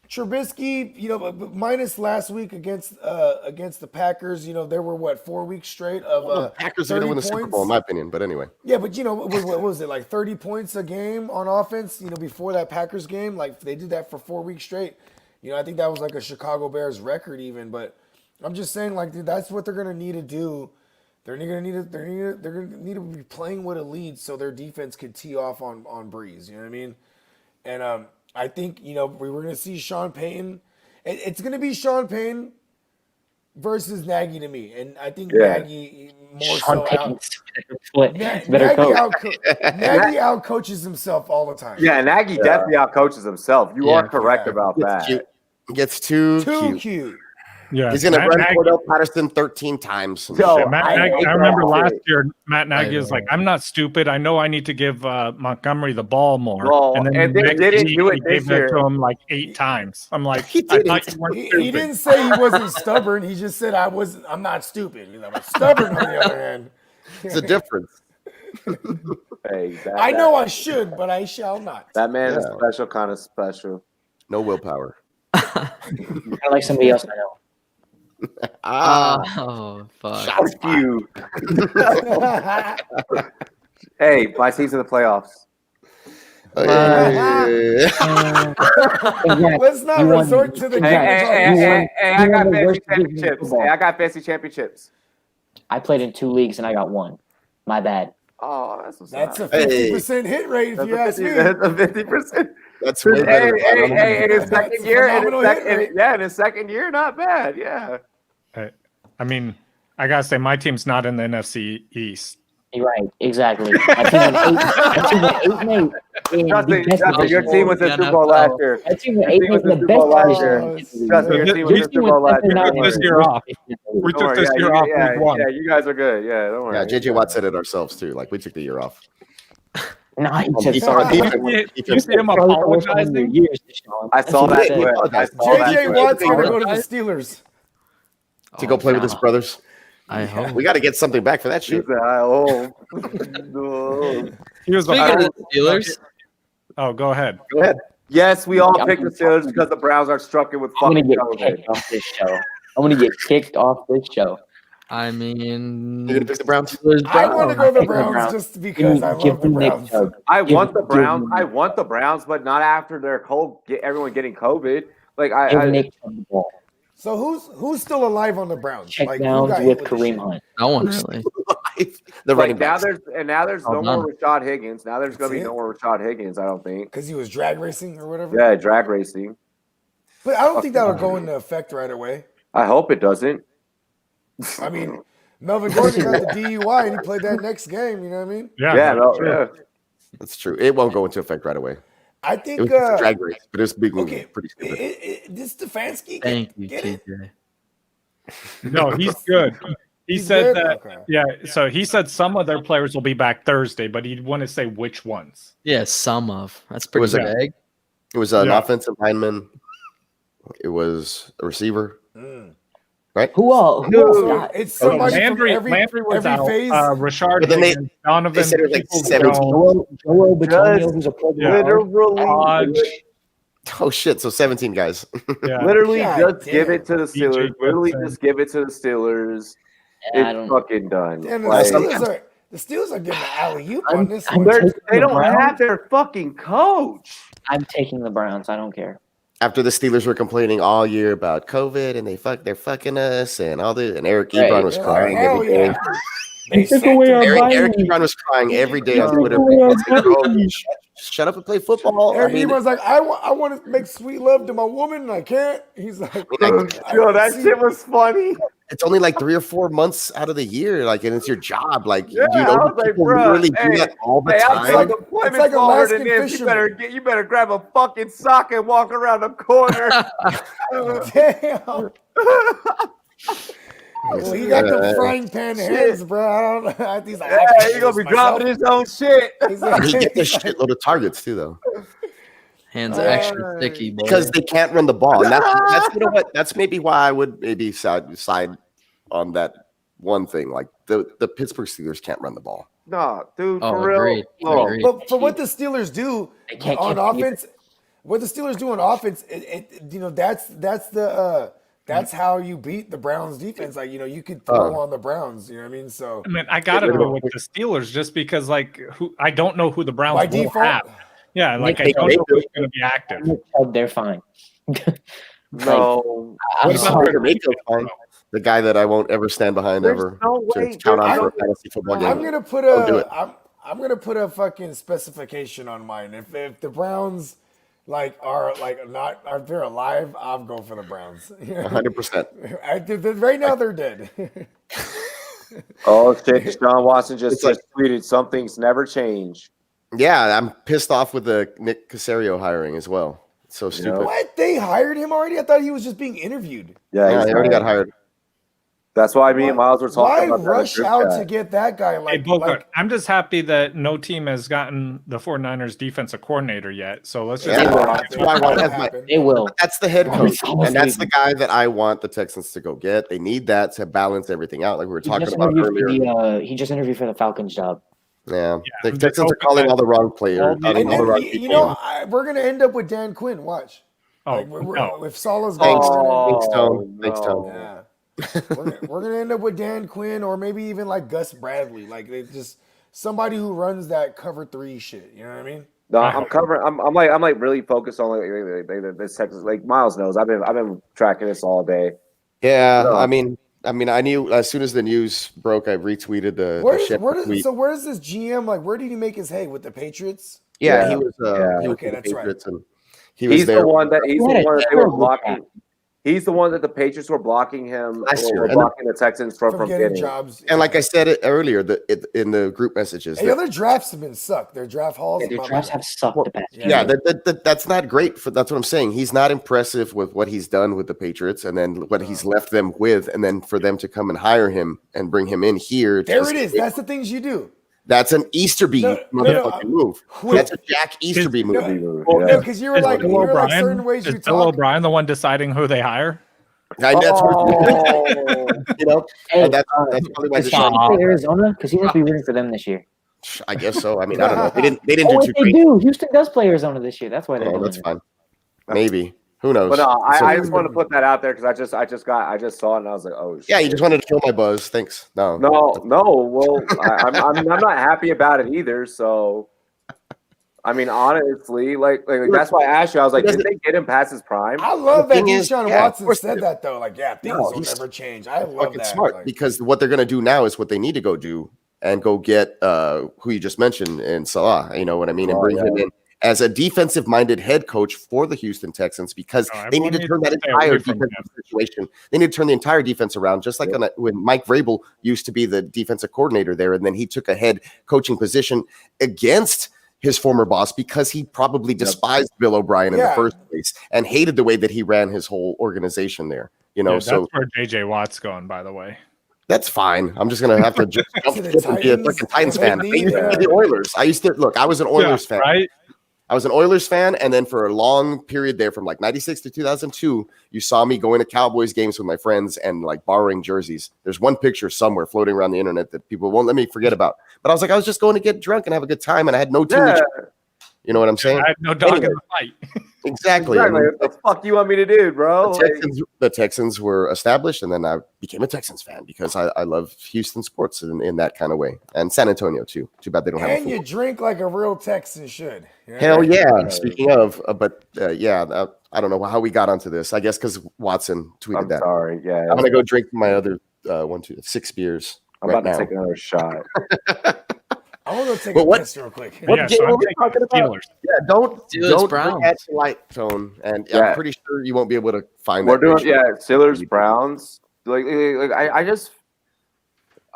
Speaker 4: Trubisky, but minus last week against the Packers, there were 4 weeks straight of
Speaker 3: Well, the Packers are
Speaker 4: 30
Speaker 3: going to win the Super Bowl, in my opinion. But anyway,
Speaker 4: Yeah, but what was it, like 30 points a game on offense? Before that Packers game, like they did that for 4 weeks straight. I think that was like a Chicago Bears record even. But I'm just saying, like, dude, that's what they're gonna need to do. They're gonna need to be playing with a lead so their defense could tee off on Breeze. You know what I mean? And I think we were gonna see Sean Payton. It's gonna be Sean Payton versus Nagy to me, and I think Nagy more
Speaker 2: Sean
Speaker 4: so
Speaker 2: Payton's
Speaker 4: Nagy
Speaker 2: better coach.
Speaker 4: Nagy outcoaches himself all the time.
Speaker 5: Yeah, Nagy definitely outcoaches himself. You are correct about that.
Speaker 3: cute. Gets too
Speaker 4: Too
Speaker 3: cute.
Speaker 4: cute.
Speaker 6: Yeah,
Speaker 3: He's going to
Speaker 6: Matt
Speaker 3: run
Speaker 6: Nagy-
Speaker 3: Cordell Patterson 13 times.
Speaker 5: Yo,
Speaker 6: Yeah, I remember last year, Matt Nagy
Speaker 1: I
Speaker 6: was
Speaker 1: know.
Speaker 6: like, "I'm not stupid. I know I need to give Montgomery the ball more."
Speaker 5: Well,
Speaker 6: and then
Speaker 5: and they
Speaker 6: next
Speaker 5: didn't
Speaker 6: week,
Speaker 5: do it
Speaker 6: he
Speaker 5: this
Speaker 6: gave that
Speaker 5: year.
Speaker 6: to him like 8 times. I'm like,
Speaker 3: He
Speaker 6: I
Speaker 3: didn't.
Speaker 6: thought you weren't
Speaker 4: He
Speaker 6: stupid.
Speaker 4: didn't say he wasn't stubborn. He just said I'm not stupid. I'm stubborn on the other hand.
Speaker 3: It's a difference.
Speaker 5: Hey,
Speaker 4: I know I should, but I shall not.
Speaker 5: that man is
Speaker 3: Yeah.
Speaker 5: special, kind of special.
Speaker 3: No willpower.
Speaker 2: Kind of like somebody else I know.
Speaker 1: Oh, fuck.
Speaker 3: Shots
Speaker 5: Fuck you. Hey, my team's in the playoffs.
Speaker 3: Hey.
Speaker 4: Let's not
Speaker 2: You won-
Speaker 4: resort to the
Speaker 2: Hey,
Speaker 4: game.
Speaker 5: I got
Speaker 2: won the
Speaker 5: fantasy
Speaker 2: worst division in
Speaker 5: championships.
Speaker 2: football.
Speaker 5: Hey, I got fantasy championships.
Speaker 2: I played in 2 leagues and I got 1. My bad.
Speaker 5: Oh, that's what's
Speaker 4: That's a
Speaker 5: up.
Speaker 4: 50% hit rate if you ask me.
Speaker 5: That's a 50%.
Speaker 3: That's way
Speaker 5: Hey,
Speaker 3: better.
Speaker 5: in his
Speaker 4: That's
Speaker 5: second
Speaker 4: a
Speaker 5: year,
Speaker 4: phenomenal hit rate.
Speaker 5: in his second year, not bad. Yeah.
Speaker 6: I mean, I gotta say, my team's not in the NFC East.
Speaker 2: You're right, exactly. My team went 8 and 8 in
Speaker 5: Justin,
Speaker 2: the best
Speaker 5: Justin, your
Speaker 2: division.
Speaker 5: team was in the Super Bowl
Speaker 1: NFL.
Speaker 5: last year.
Speaker 2: My team went
Speaker 5: your
Speaker 2: 8
Speaker 5: team
Speaker 2: and 8
Speaker 5: was
Speaker 2: in
Speaker 5: in
Speaker 2: the
Speaker 5: Super Bowl
Speaker 2: best
Speaker 5: last year.
Speaker 2: division.
Speaker 5: Justin, your team was in the Super Bowl last year.
Speaker 6: We took this year off. We
Speaker 5: Don't
Speaker 6: took
Speaker 5: worry,
Speaker 6: this year off week 1.
Speaker 5: Yeah, you guys are good. Yeah, don't worry.
Speaker 3: Yeah, JJ Watt said it ourselves too. Like we took the year off.
Speaker 2: Nah, he
Speaker 3: On
Speaker 2: said
Speaker 3: defense-
Speaker 2: sorry.
Speaker 3: on defense-
Speaker 6: You see him
Speaker 2: Probably for working on your
Speaker 6: apologizing?
Speaker 2: years, Deshaun.
Speaker 5: I saw
Speaker 2: That's
Speaker 5: that.
Speaker 2: what he
Speaker 5: tweet.
Speaker 2: said.
Speaker 5: I saw that.
Speaker 4: JJ
Speaker 5: tweet.
Speaker 4: Watt's going to go to the Steelers.
Speaker 3: to go play with his brothers.
Speaker 1: I hope.
Speaker 3: We got to get something back for that
Speaker 5: He
Speaker 3: shit.
Speaker 5: said, oh. No.
Speaker 6: He was
Speaker 1: Speaking of the Steelers,
Speaker 6: Oh, go ahead.
Speaker 3: Go ahead.
Speaker 5: Yes, we all
Speaker 2: I'm
Speaker 5: picked the Steelers because the Browns are struck with
Speaker 2: I'm
Speaker 5: fucking
Speaker 2: gonna get
Speaker 5: COVID.
Speaker 2: kicked off this show. I'm gonna get kicked off this show.
Speaker 1: I mean,
Speaker 3: You gonna pick the Browns?
Speaker 1: Steelers,
Speaker 4: I want to
Speaker 1: Browns.
Speaker 4: go the
Speaker 2: Give me the
Speaker 4: Browns
Speaker 2: Browns.
Speaker 4: just because I
Speaker 2: Give
Speaker 4: love the
Speaker 2: me Nick
Speaker 4: Browns.
Speaker 2: Chubb.
Speaker 5: I
Speaker 2: Give-
Speaker 5: want the
Speaker 2: give
Speaker 5: Browns.
Speaker 2: me-
Speaker 5: I want the Browns, but not after their everyone getting COVID. Like
Speaker 2: Give
Speaker 5: I
Speaker 2: Nick Chubb the ball.
Speaker 4: So who's still alive on the Browns?
Speaker 2: Check
Speaker 4: Like, who
Speaker 2: downs
Speaker 4: got hit
Speaker 2: with
Speaker 4: the
Speaker 2: Kareem
Speaker 4: shit?
Speaker 2: Hunt.
Speaker 1: No one really.
Speaker 3: The running
Speaker 5: like now
Speaker 3: backs.
Speaker 5: there's
Speaker 1: Oh,
Speaker 5: no more
Speaker 1: none.
Speaker 5: Rashad Higgins. Now there's gonna be
Speaker 4: That's
Speaker 5: no more Rashad Higgins. I don't think.
Speaker 4: Because he was drag racing or whatever.
Speaker 5: Yeah, drag racing.
Speaker 4: But I don't think that'll go into effect right away.
Speaker 5: I hope it doesn't.
Speaker 4: I mean, Melvin Gordon got the DUI and he played that next game. You know what I mean?
Speaker 6: Yeah,
Speaker 5: Yeah, no,
Speaker 6: sure.
Speaker 5: yeah.
Speaker 3: That's true. It won't go into effect right away.
Speaker 4: I
Speaker 3: It
Speaker 4: think.
Speaker 3: was just a drag race, but it's big,
Speaker 4: Okay,
Speaker 3: pretty stupid.
Speaker 4: this Stefanski.
Speaker 1: Thank you,
Speaker 4: get it?
Speaker 1: TJ.
Speaker 6: No, he's good. He
Speaker 4: He's
Speaker 6: said
Speaker 4: good?
Speaker 6: that.
Speaker 4: Okay.
Speaker 6: Yeah, so he said some of their players will be back Thursday, but he want to say which ones.
Speaker 1: Yeah, some of. That's pretty
Speaker 3: was it?
Speaker 1: vague.
Speaker 3: It was an
Speaker 6: Yeah.
Speaker 3: offensive lineman. It was a receiver.
Speaker 4: Mm.
Speaker 2: Who all? Who
Speaker 5: Dude,
Speaker 2: else
Speaker 4: So
Speaker 2: got?
Speaker 4: it's
Speaker 6: So
Speaker 4: somebody
Speaker 6: Landry,
Speaker 4: from
Speaker 6: Landry was
Speaker 4: every
Speaker 6: out.
Speaker 4: phase.
Speaker 6: Rashard
Speaker 3: But then they-
Speaker 6: Higgins, Donovan,
Speaker 3: they said it was like
Speaker 6: Peoples
Speaker 3: 17.
Speaker 6: Jones,
Speaker 2: Joel Bitonio,
Speaker 5: Just
Speaker 2: who's a pro bowler.
Speaker 5: Literally,
Speaker 6: Hodge.
Speaker 3: Oh shit! So 17 guys.
Speaker 6: Yeah.
Speaker 5: literally
Speaker 4: God
Speaker 5: just give
Speaker 4: damn.
Speaker 5: it to the
Speaker 6: DJ
Speaker 5: Steelers. Literally
Speaker 6: Gibson.
Speaker 5: just give it to the Steelers.
Speaker 2: Yeah, I
Speaker 5: It's
Speaker 2: don't.
Speaker 5: fucking done.
Speaker 4: Damn, the
Speaker 5: Like,
Speaker 4: Steelers are getting the alley oop on this
Speaker 2: I'm
Speaker 4: one.
Speaker 2: taking
Speaker 5: they
Speaker 2: the
Speaker 5: don't
Speaker 2: Browns.
Speaker 5: have their fucking coach.
Speaker 2: I'm taking the Browns. I don't care.
Speaker 3: After the Steelers were complaining all year about COVID and they're fucking us and all the and Eric
Speaker 2: Right.
Speaker 3: Ebron was
Speaker 4: Yeah,
Speaker 3: crying
Speaker 4: hell
Speaker 3: every day.
Speaker 4: yeah. They
Speaker 2: took
Speaker 4: sacked
Speaker 2: away
Speaker 4: him.
Speaker 2: our
Speaker 3: Eric
Speaker 2: Vikings.
Speaker 3: Ebron was crying every day on
Speaker 2: Took
Speaker 3: Twitter.
Speaker 2: away our
Speaker 3: It's like, bro,
Speaker 2: Vikings.
Speaker 3: shut up and play football. I
Speaker 4: Eric
Speaker 3: mean,
Speaker 4: Ebron's like, I want to make sweet love to my woman, and I can't. He's like,
Speaker 5: Yo, that shit was funny.
Speaker 3: it's only like 3 or 4 months out of the year, like, and it's your job. Like,
Speaker 5: Yeah,
Speaker 3: you
Speaker 5: I
Speaker 3: know,
Speaker 5: was like,
Speaker 3: people
Speaker 5: bro,
Speaker 3: literally do that all the
Speaker 5: I'm
Speaker 3: time.
Speaker 5: like deployment's
Speaker 4: like
Speaker 5: longer than
Speaker 4: Alaskan
Speaker 5: this.
Speaker 4: fishermen.
Speaker 5: You better grab a fucking sock and walk around the corner.
Speaker 4: Damn. Well, he got the frying pan hands, bro. I don't know. He's like,
Speaker 5: Yeah, he's gonna be dropping his own shit.
Speaker 3: And he gets a shitload of targets too, though,
Speaker 1: Hands are extra sticky, boy.
Speaker 3: because they can't run the ball. And that's you know what? That's maybe why I would maybe side on that one thing. Like the Pittsburgh Steelers can't run the ball.
Speaker 5: No, dude,
Speaker 1: Oh,
Speaker 5: for real.
Speaker 1: agreed.
Speaker 5: No.
Speaker 1: Agreed.
Speaker 4: But for what the Steelers do
Speaker 2: They can't
Speaker 4: on
Speaker 2: keep-
Speaker 4: offense, that's how you beat the Browns defense. Like, you could throw on the Browns. You know what I mean? So
Speaker 6: I mean, I gotta go with the Steelers just because, like, I don't know who the Browns
Speaker 4: by
Speaker 6: will
Speaker 4: default,
Speaker 6: have. Yeah, like I
Speaker 2: They-
Speaker 6: don't know who's going to be active.
Speaker 2: They're fine.
Speaker 5: No.
Speaker 2: I'm
Speaker 6: What about
Speaker 2: sorry.
Speaker 6: Baker Mayfield?
Speaker 3: fine. The guy that I won't ever stand behind
Speaker 5: There's
Speaker 3: ever
Speaker 5: no way,
Speaker 3: to count
Speaker 5: dude.
Speaker 3: on for a fantasy football game.
Speaker 4: I'm gonna put
Speaker 3: Don't do it.
Speaker 4: I'm gonna put a fucking specification on mine. If the Browns are they're alive, I'll go for the Browns.
Speaker 3: 100%.
Speaker 4: Right now they're dead.
Speaker 5: Oh shit! Deshaun Watson
Speaker 3: It's
Speaker 5: just tweeted some things never change.
Speaker 3: Yeah, I'm pissed off with the Nick Caserio hiring as well. It's so stupid.
Speaker 4: What? They hired him already? I thought he was just being interviewed.
Speaker 3: Yeah,
Speaker 5: he's
Speaker 3: he already
Speaker 5: right.
Speaker 3: got hired.
Speaker 5: That's why me and Miles were talking
Speaker 4: Why
Speaker 5: about that
Speaker 4: rush
Speaker 5: group
Speaker 4: out
Speaker 5: chat.
Speaker 4: to get that guy?
Speaker 6: Hey, Bogart, I'm just happy that no team has gotten the 49ers defensive coordinator yet. So let's just
Speaker 3: Yeah,
Speaker 4: That'll
Speaker 3: that's why I want
Speaker 4: happen.
Speaker 3: as my.
Speaker 2: They will.
Speaker 3: That's the head coach,
Speaker 2: Almost
Speaker 3: and that's the
Speaker 2: leaving.
Speaker 3: guy that I want the Texans to go get. They need that to balance everything out, like we were
Speaker 2: He
Speaker 3: talking
Speaker 2: just
Speaker 3: about
Speaker 2: interviewed
Speaker 3: earlier.
Speaker 2: he just interviewed for the Falcons job.
Speaker 3: Yeah, the
Speaker 6: I'm just
Speaker 3: Texans are
Speaker 6: hoping
Speaker 3: calling
Speaker 6: that
Speaker 3: all the wrong players.
Speaker 6: all
Speaker 3: I mean, all the wrong people.
Speaker 4: We're gonna end up with Dan Quinn. Watch.
Speaker 6: Oh,
Speaker 4: Like, if Salah's
Speaker 3: Thanks.
Speaker 4: gone,
Speaker 3: Thanks, Tone. Thanks, Tone.
Speaker 4: yeah. we're gonna end up with Dan Quinn or maybe even like Gus Bradley. Like they just somebody who runs that cover 3 shit. You know what I mean?
Speaker 5: No, I'm covering. I'm like really focused on like this Texas. Like Miles knows, I've been tracking this all day.
Speaker 3: Yeah,
Speaker 5: No.
Speaker 3: I mean, I knew as soon as the news broke, I retweeted the Shepard tweet.
Speaker 4: Where's this GM? Like, where did he make his hay with the Patriots?
Speaker 3: Yeah,
Speaker 5: Yeah.
Speaker 3: he was.
Speaker 5: Yeah.
Speaker 3: He was
Speaker 4: Okay,
Speaker 3: with the
Speaker 4: that's right.
Speaker 3: Patriots, and he was
Speaker 5: He's
Speaker 3: there.
Speaker 5: the one that
Speaker 2: He had a
Speaker 5: they were
Speaker 2: terrible
Speaker 5: blocking. He's the one that the Patriots were blocking him,
Speaker 3: Last year.
Speaker 5: or
Speaker 3: And
Speaker 5: blocking the Texans from
Speaker 4: Getting
Speaker 5: getting.
Speaker 4: jobs.
Speaker 3: And like I said it earlier, in the group messages,
Speaker 4: Hey, other drafts have been sucked. Their draft halls.
Speaker 2: Their drafts have sucked the past.
Speaker 3: yeah, that's not great. That's what I'm saying. He's not impressive with what he's done with the Patriots, and then what he's left them with, and then for them to come and hire him and bring him in here.
Speaker 4: There it is. That's the things you do.
Speaker 3: That's an Easterby motherfucking move. That's a Jack Easterby move.
Speaker 4: No, because you were
Speaker 6: Is
Speaker 4: like,
Speaker 6: Bill
Speaker 4: certain ways you
Speaker 6: Bill
Speaker 4: talk.
Speaker 6: O'Brien the one deciding who they hire?
Speaker 3: That's you know,
Speaker 2: Hey,
Speaker 3: that's probably why
Speaker 2: Does
Speaker 3: the
Speaker 2: Sean play Arizona? Because he must be rooting for them this year.
Speaker 3: I guess so. I mean, I don't know. They didn't
Speaker 2: Oh,
Speaker 3: do
Speaker 2: wait,
Speaker 3: too
Speaker 2: they
Speaker 3: great.
Speaker 2: do. Houston does play Arizona this year. That's why they're
Speaker 3: Oh,
Speaker 2: doing
Speaker 3: that's
Speaker 2: it.
Speaker 3: fine. Maybe. Who knows?
Speaker 5: But no,
Speaker 3: So-
Speaker 5: I just want to put that out there because I just saw it and I was like, oh shit.
Speaker 3: yeah, you just wanted to kill my buzz. Thanks. No.
Speaker 5: No. Well, I'm not happy about it either. So, I mean, honestly, like that's why I asked you. I was like, did they get him past his prime?
Speaker 4: I love
Speaker 3: The
Speaker 4: that
Speaker 3: thing is,
Speaker 4: Deshaun
Speaker 3: yeah, of
Speaker 4: Watson
Speaker 3: course
Speaker 4: said
Speaker 3: they-
Speaker 4: that though. Like, yeah, things will
Speaker 3: he's
Speaker 4: never change. I love
Speaker 3: Fucking
Speaker 4: that.
Speaker 3: smart
Speaker 4: Like,
Speaker 3: because what they're going to do now is what they need to go do and go get who you just mentioned in Salah. You know what I mean? And bring him in as a defensive-minded head coach for the Houston Texans because they need to turn that entire defensive situation. They need to turn the entire defense around, just like when Mike Vrabel used to be the defensive coordinator there, and then he took a head coaching position against his former boss because he probably despised Bill O'Brien in the first place and hated the way that he ran his whole organization there. You know,
Speaker 6: Yeah,
Speaker 3: so
Speaker 6: that's where JJ Watt's going, by the way.
Speaker 3: that's fine. I'm just gonna have to just jump
Speaker 4: To the
Speaker 3: ship and be a
Speaker 4: Titans?
Speaker 3: fucking Titans fan. I
Speaker 4: They
Speaker 3: used to
Speaker 4: need
Speaker 3: be the Oilers. I used to look. I was an Oilers fan.
Speaker 6: Right?
Speaker 3: I was an Oilers fan, and then for a long period there, from like '96 to 2002, you saw me going to Cowboys games with my friends and like borrowing jerseys. There's one picture somewhere floating around the internet that people won't let me forget about. But I was like, I was just going to get drunk and have a good time, and I had no team.
Speaker 5: Yeah.
Speaker 3: You know what I'm saying?
Speaker 6: I had no dog
Speaker 3: Anyway.
Speaker 6: in the fight.
Speaker 3: Exactly.
Speaker 5: Exactly. What the fuck you want me to do, bro?
Speaker 3: The Texans were established, and then I became a Texans fan because I love Houston sports in that kind of way, and San Antonio too. Too bad they don't have.
Speaker 4: and you drink like a real Texan should. You know?
Speaker 3: Hell yeah! Speaking of, I don't know how we got onto this. I guess because Watson tweeted
Speaker 5: I'm
Speaker 3: that.
Speaker 5: sorry. Yeah.
Speaker 3: I'm gonna go drink my other 6 beers.
Speaker 5: I'm
Speaker 3: right
Speaker 5: about to
Speaker 3: now.
Speaker 5: take another shot.
Speaker 4: I want to go take
Speaker 3: But
Speaker 4: a
Speaker 3: what-
Speaker 4: piss real quick.
Speaker 3: What
Speaker 6: Yeah,
Speaker 3: game
Speaker 6: so I'm
Speaker 3: are we
Speaker 6: taking
Speaker 3: talking
Speaker 6: the
Speaker 3: about?
Speaker 6: Steelers.
Speaker 3: Yeah, don't
Speaker 1: Steelers,
Speaker 3: bring
Speaker 1: Browns.
Speaker 3: that to light tone, and
Speaker 5: Yeah.
Speaker 3: I'm pretty sure you won't be able to find.
Speaker 5: We're
Speaker 3: that
Speaker 5: doing
Speaker 3: picture.
Speaker 5: Steelers Browns. I just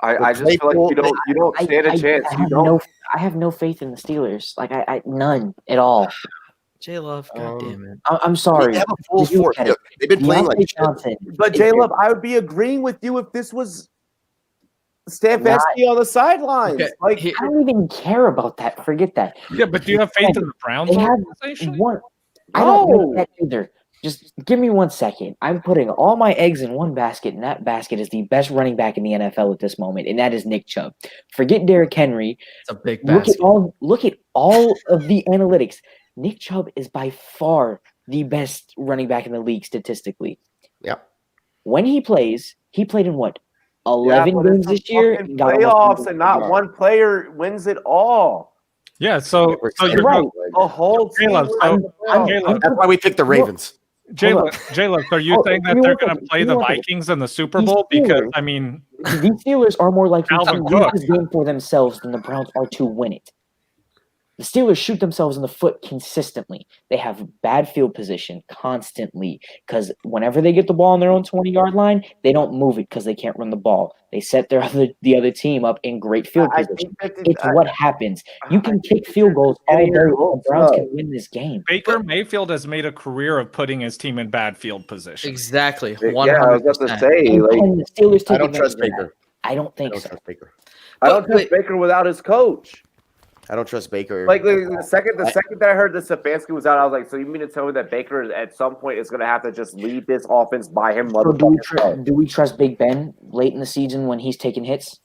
Speaker 5: feel like you don't stand a chance.
Speaker 2: I have no faith in the Steelers. Like I none at all.
Speaker 1: J Love, God damn it.
Speaker 2: I'm sorry.
Speaker 3: They have a full
Speaker 2: You
Speaker 3: force.
Speaker 2: get it.
Speaker 3: They've been playing like
Speaker 2: Deontay
Speaker 3: shit.
Speaker 2: Johnson.
Speaker 5: But J-Love, I would be agreeing with you if this was Stefanski on the sidelines.
Speaker 1: Okay,
Speaker 5: Like,
Speaker 2: I don't even care about that. Forget that.
Speaker 6: Yeah, but do you have faith in the Browns
Speaker 2: They have
Speaker 6: organization?
Speaker 2: one. I don't
Speaker 5: No.
Speaker 2: know that either. Just give me 1 second. I'm putting all my eggs in one basket, and that basket is the best running back in the NFL at this moment, and that is Nick Chubb. Forget Derrick Henry.
Speaker 1: It's a big
Speaker 2: Look
Speaker 1: basket.
Speaker 2: at all of the analytics. Nick Chubb is by far the best running back in the league statistically.
Speaker 3: Yep.
Speaker 2: When he played in what? 11
Speaker 5: but
Speaker 2: games
Speaker 5: it's
Speaker 2: this
Speaker 5: the
Speaker 2: year.
Speaker 5: fucking
Speaker 2: Got almost
Speaker 5: playoffs, and not
Speaker 2: 100
Speaker 5: one player wins it all.
Speaker 6: Yeah, so
Speaker 2: You're
Speaker 6: you're
Speaker 2: right.
Speaker 5: The whole team.
Speaker 6: Caleb,
Speaker 5: wins
Speaker 6: so-
Speaker 5: the playoffs.
Speaker 6: Caleb,
Speaker 3: That's why we picked the Ravens.
Speaker 6: Jalen, are you saying that
Speaker 2: give me
Speaker 6: they're
Speaker 2: 1
Speaker 6: going to
Speaker 2: second.
Speaker 6: play
Speaker 2: Give me
Speaker 6: the
Speaker 2: 1 second.
Speaker 6: Vikings in the Super
Speaker 2: These
Speaker 6: Bowl? Because
Speaker 2: Steelers-
Speaker 6: I mean,
Speaker 2: The Steelers are more likely
Speaker 6: Dalvin
Speaker 2: to lose
Speaker 6: Cook.
Speaker 2: this game for themselves than the Browns are to win it. The Steelers shoot themselves in the foot consistently. They have bad field position constantly because whenever they get the ball on their own 20-yard line, they don't move it because they can't run the ball. They set the other team up in great field
Speaker 5: I
Speaker 2: position.
Speaker 5: think that
Speaker 2: It's what happens. You can kick field goals all day. The Browns can win this game.
Speaker 6: Baker Mayfield has made a career of putting his team in bad field position.
Speaker 1: Exactly.
Speaker 5: Yeah, I was about to
Speaker 1: 100%.
Speaker 5: say, like,
Speaker 2: And the Steelers
Speaker 3: I
Speaker 2: take
Speaker 3: don't
Speaker 2: advantage
Speaker 3: trust
Speaker 2: of that.
Speaker 3: Baker.
Speaker 2: I don't
Speaker 3: I
Speaker 2: think
Speaker 3: don't
Speaker 2: so.
Speaker 3: trust Baker.
Speaker 5: I don't trust
Speaker 1: Wait.
Speaker 5: Baker without his coach.
Speaker 3: I don't trust Baker.
Speaker 5: Like the second that I heard that Stefanski was out, I was like, so you mean to tell me that Baker at some point is going to have to just lead this offense by him?
Speaker 2: So do we trust Big Ben late in the season when he's taking hits?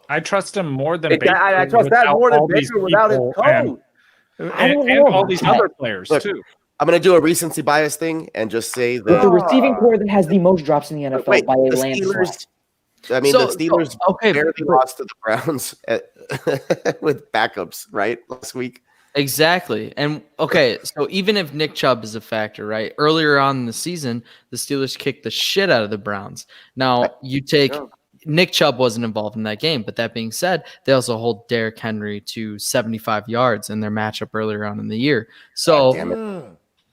Speaker 6: I trust him more than Baker.
Speaker 5: I trust that
Speaker 6: without
Speaker 5: more than
Speaker 6: all these
Speaker 5: Baker without his
Speaker 6: people
Speaker 5: coach.
Speaker 2: I don't
Speaker 6: and
Speaker 2: know
Speaker 6: all
Speaker 2: about
Speaker 6: these
Speaker 2: that.
Speaker 6: other players
Speaker 3: Look,
Speaker 6: too.
Speaker 3: I'm going to do a recency bias thing and just say
Speaker 2: With the
Speaker 3: that
Speaker 2: receiving core that has the most drops in the NFL
Speaker 3: wait,
Speaker 2: by a
Speaker 3: the
Speaker 2: landslide.
Speaker 3: Steelers. I mean,
Speaker 1: So-
Speaker 3: the Steelers
Speaker 1: okay,
Speaker 3: barely
Speaker 1: but-
Speaker 3: lost to the Browns with backups, right? Last week.
Speaker 1: Exactly. And okay, so even if Nick Chubb is a factor, right? Earlier on in the season, the Steelers kicked the shit out of the Browns. Now, you take Nick Chubb wasn't involved in that game, but that being said, they also hold Derrick Henry to 75 yards in their matchup earlier on in the year. So,
Speaker 3: Damn it.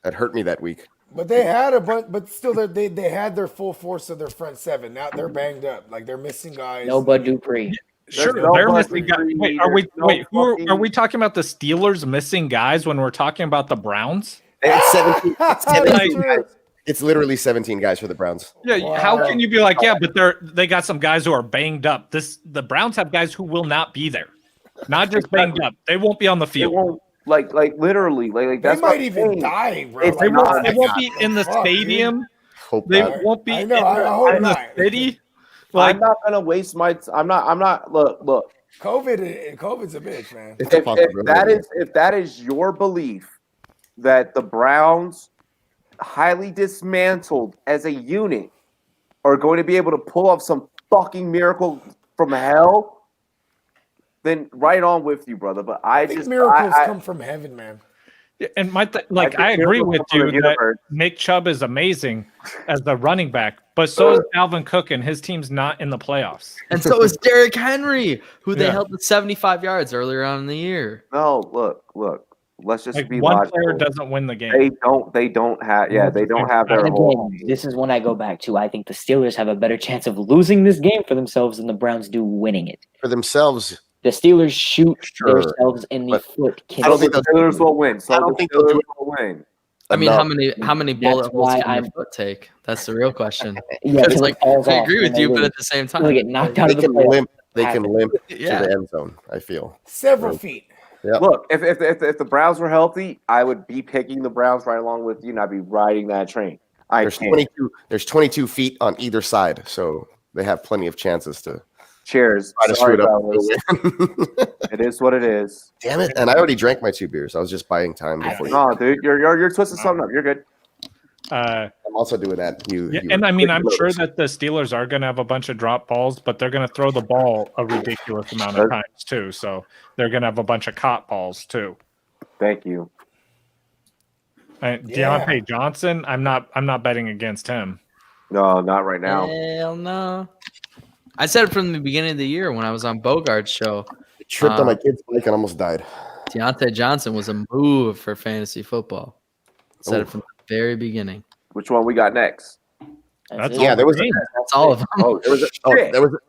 Speaker 3: That hurt me that week.
Speaker 4: But they had a bunch, but still, they had their full force of their front seven. Now they're banged up, like they're missing guys.
Speaker 2: No Bud Dupree.
Speaker 6: Sure,
Speaker 5: no
Speaker 6: they're
Speaker 5: Bucky
Speaker 6: missing guys.
Speaker 5: Reed,
Speaker 6: Wait, are we?
Speaker 5: there's no
Speaker 6: Wait,
Speaker 5: fucking-
Speaker 6: are we talking about the Steelers missing guys when we're talking about the Browns?
Speaker 3: It's 17, it's 17
Speaker 4: Like-
Speaker 3: guys. It's literally 17 guys for the Browns.
Speaker 6: Yeah, how can you be like, yeah, but they got some guys who are banged up. The Browns have guys who will not be there, not just banged up. They won't be on the
Speaker 5: They
Speaker 6: field.
Speaker 5: won't like literally like
Speaker 4: They
Speaker 5: that's what
Speaker 4: might
Speaker 5: I'm
Speaker 4: even
Speaker 5: saying.
Speaker 4: die, bro.
Speaker 5: It's
Speaker 6: They
Speaker 4: Like,
Speaker 6: won't,
Speaker 5: not-
Speaker 6: they won't be in the
Speaker 4: Fuck, dude.
Speaker 6: stadium.
Speaker 3: Hope
Speaker 6: They
Speaker 3: not.
Speaker 6: won't be
Speaker 4: I know, I hope
Speaker 6: in the
Speaker 4: not.
Speaker 6: city. Like,
Speaker 5: I'm not gonna waste my. I'm not. Look.
Speaker 4: COVID's a bitch, man.
Speaker 3: It's a
Speaker 5: If
Speaker 3: possibility.
Speaker 5: that is your belief that the Browns, highly dismantled as a unit, are going to be able to pull off some fucking miracle from hell, then right on with you, brother. But
Speaker 4: I think miracles come from heaven, man.
Speaker 6: and I
Speaker 5: think
Speaker 6: agree with
Speaker 5: miracles come from
Speaker 6: you
Speaker 5: the
Speaker 6: that
Speaker 5: universe.
Speaker 6: Nick Chubb is amazing as the running back, but so is Dalvin Cook, and his team's not in the playoffs.
Speaker 1: and so is Derrick Henry, who they
Speaker 6: Yeah.
Speaker 1: held with 75 yards earlier on in the year.
Speaker 5: No, look. Let's just
Speaker 6: Like
Speaker 5: be
Speaker 6: one
Speaker 5: logical.
Speaker 6: player doesn't win the game.
Speaker 5: They don't have. Yeah, they don't have their
Speaker 2: And
Speaker 5: whole.
Speaker 2: again, this is when I go back to I think the Steelers have a better chance of losing this game for themselves than the Browns do winning it.
Speaker 3: For themselves,
Speaker 2: The Steelers shoot
Speaker 3: Sure,
Speaker 2: themselves in the
Speaker 3: but
Speaker 2: foot.
Speaker 3: I don't think
Speaker 5: the Steelers will win. So
Speaker 3: I don't
Speaker 5: the
Speaker 3: think they'll do
Speaker 5: Steelers
Speaker 3: it.
Speaker 5: will win.
Speaker 1: I mean,
Speaker 3: enough.
Speaker 1: how many
Speaker 2: That's
Speaker 1: bullet holes
Speaker 2: why
Speaker 1: can your
Speaker 2: I'm-
Speaker 1: foot take? That's the real question.
Speaker 2: Yeah,
Speaker 1: Because,
Speaker 2: till
Speaker 1: like,
Speaker 2: it falls
Speaker 1: I
Speaker 2: off
Speaker 1: agree
Speaker 2: and
Speaker 1: with
Speaker 2: they
Speaker 1: you, but
Speaker 2: lose.
Speaker 1: at the same time,
Speaker 2: They get knocked out
Speaker 3: They
Speaker 2: of the
Speaker 3: can
Speaker 2: playoffs.
Speaker 3: limp. They can
Speaker 2: Happen.
Speaker 3: limp
Speaker 1: Yeah.
Speaker 3: to the end zone. I feel.
Speaker 4: Several feet.
Speaker 3: Yeah.
Speaker 5: Look, if the Browns were healthy, I would be picking the Browns right along with you, and I'd be riding that train.
Speaker 3: There's 22. There's 22 feet on either side, so they have plenty of chances to
Speaker 5: Cheers.
Speaker 3: try to
Speaker 5: Sorry,
Speaker 3: screw it up.
Speaker 5: fellas. It is what it is.
Speaker 3: Damn it! And I already drank my 2 beers. I was just buying time before you.
Speaker 5: No, dude, you're twisting something up. You're good.
Speaker 3: I'm also doing that. You
Speaker 6: And I mean,
Speaker 3: quick
Speaker 6: I'm sure
Speaker 3: notice.
Speaker 6: that the Steelers are going to have a bunch of drop balls, but they're going to throw the ball a ridiculous amount of times too. So they're going to have a bunch of caught balls too.
Speaker 5: Thank you.
Speaker 6: And
Speaker 4: Yeah.
Speaker 6: Deontay Johnson, I'm not betting against him.
Speaker 5: No, not right now.
Speaker 1: Hell no. I said it from the beginning of the year when I was on Bogart's show.
Speaker 3: tripped on my kid's bike and almost died.
Speaker 1: Deontay Johnson was a move for fantasy football. Said it from the very beginning.
Speaker 5: Which one we got next?
Speaker 6: That's
Speaker 2: it.
Speaker 3: Yeah, there was
Speaker 1: That's all of them.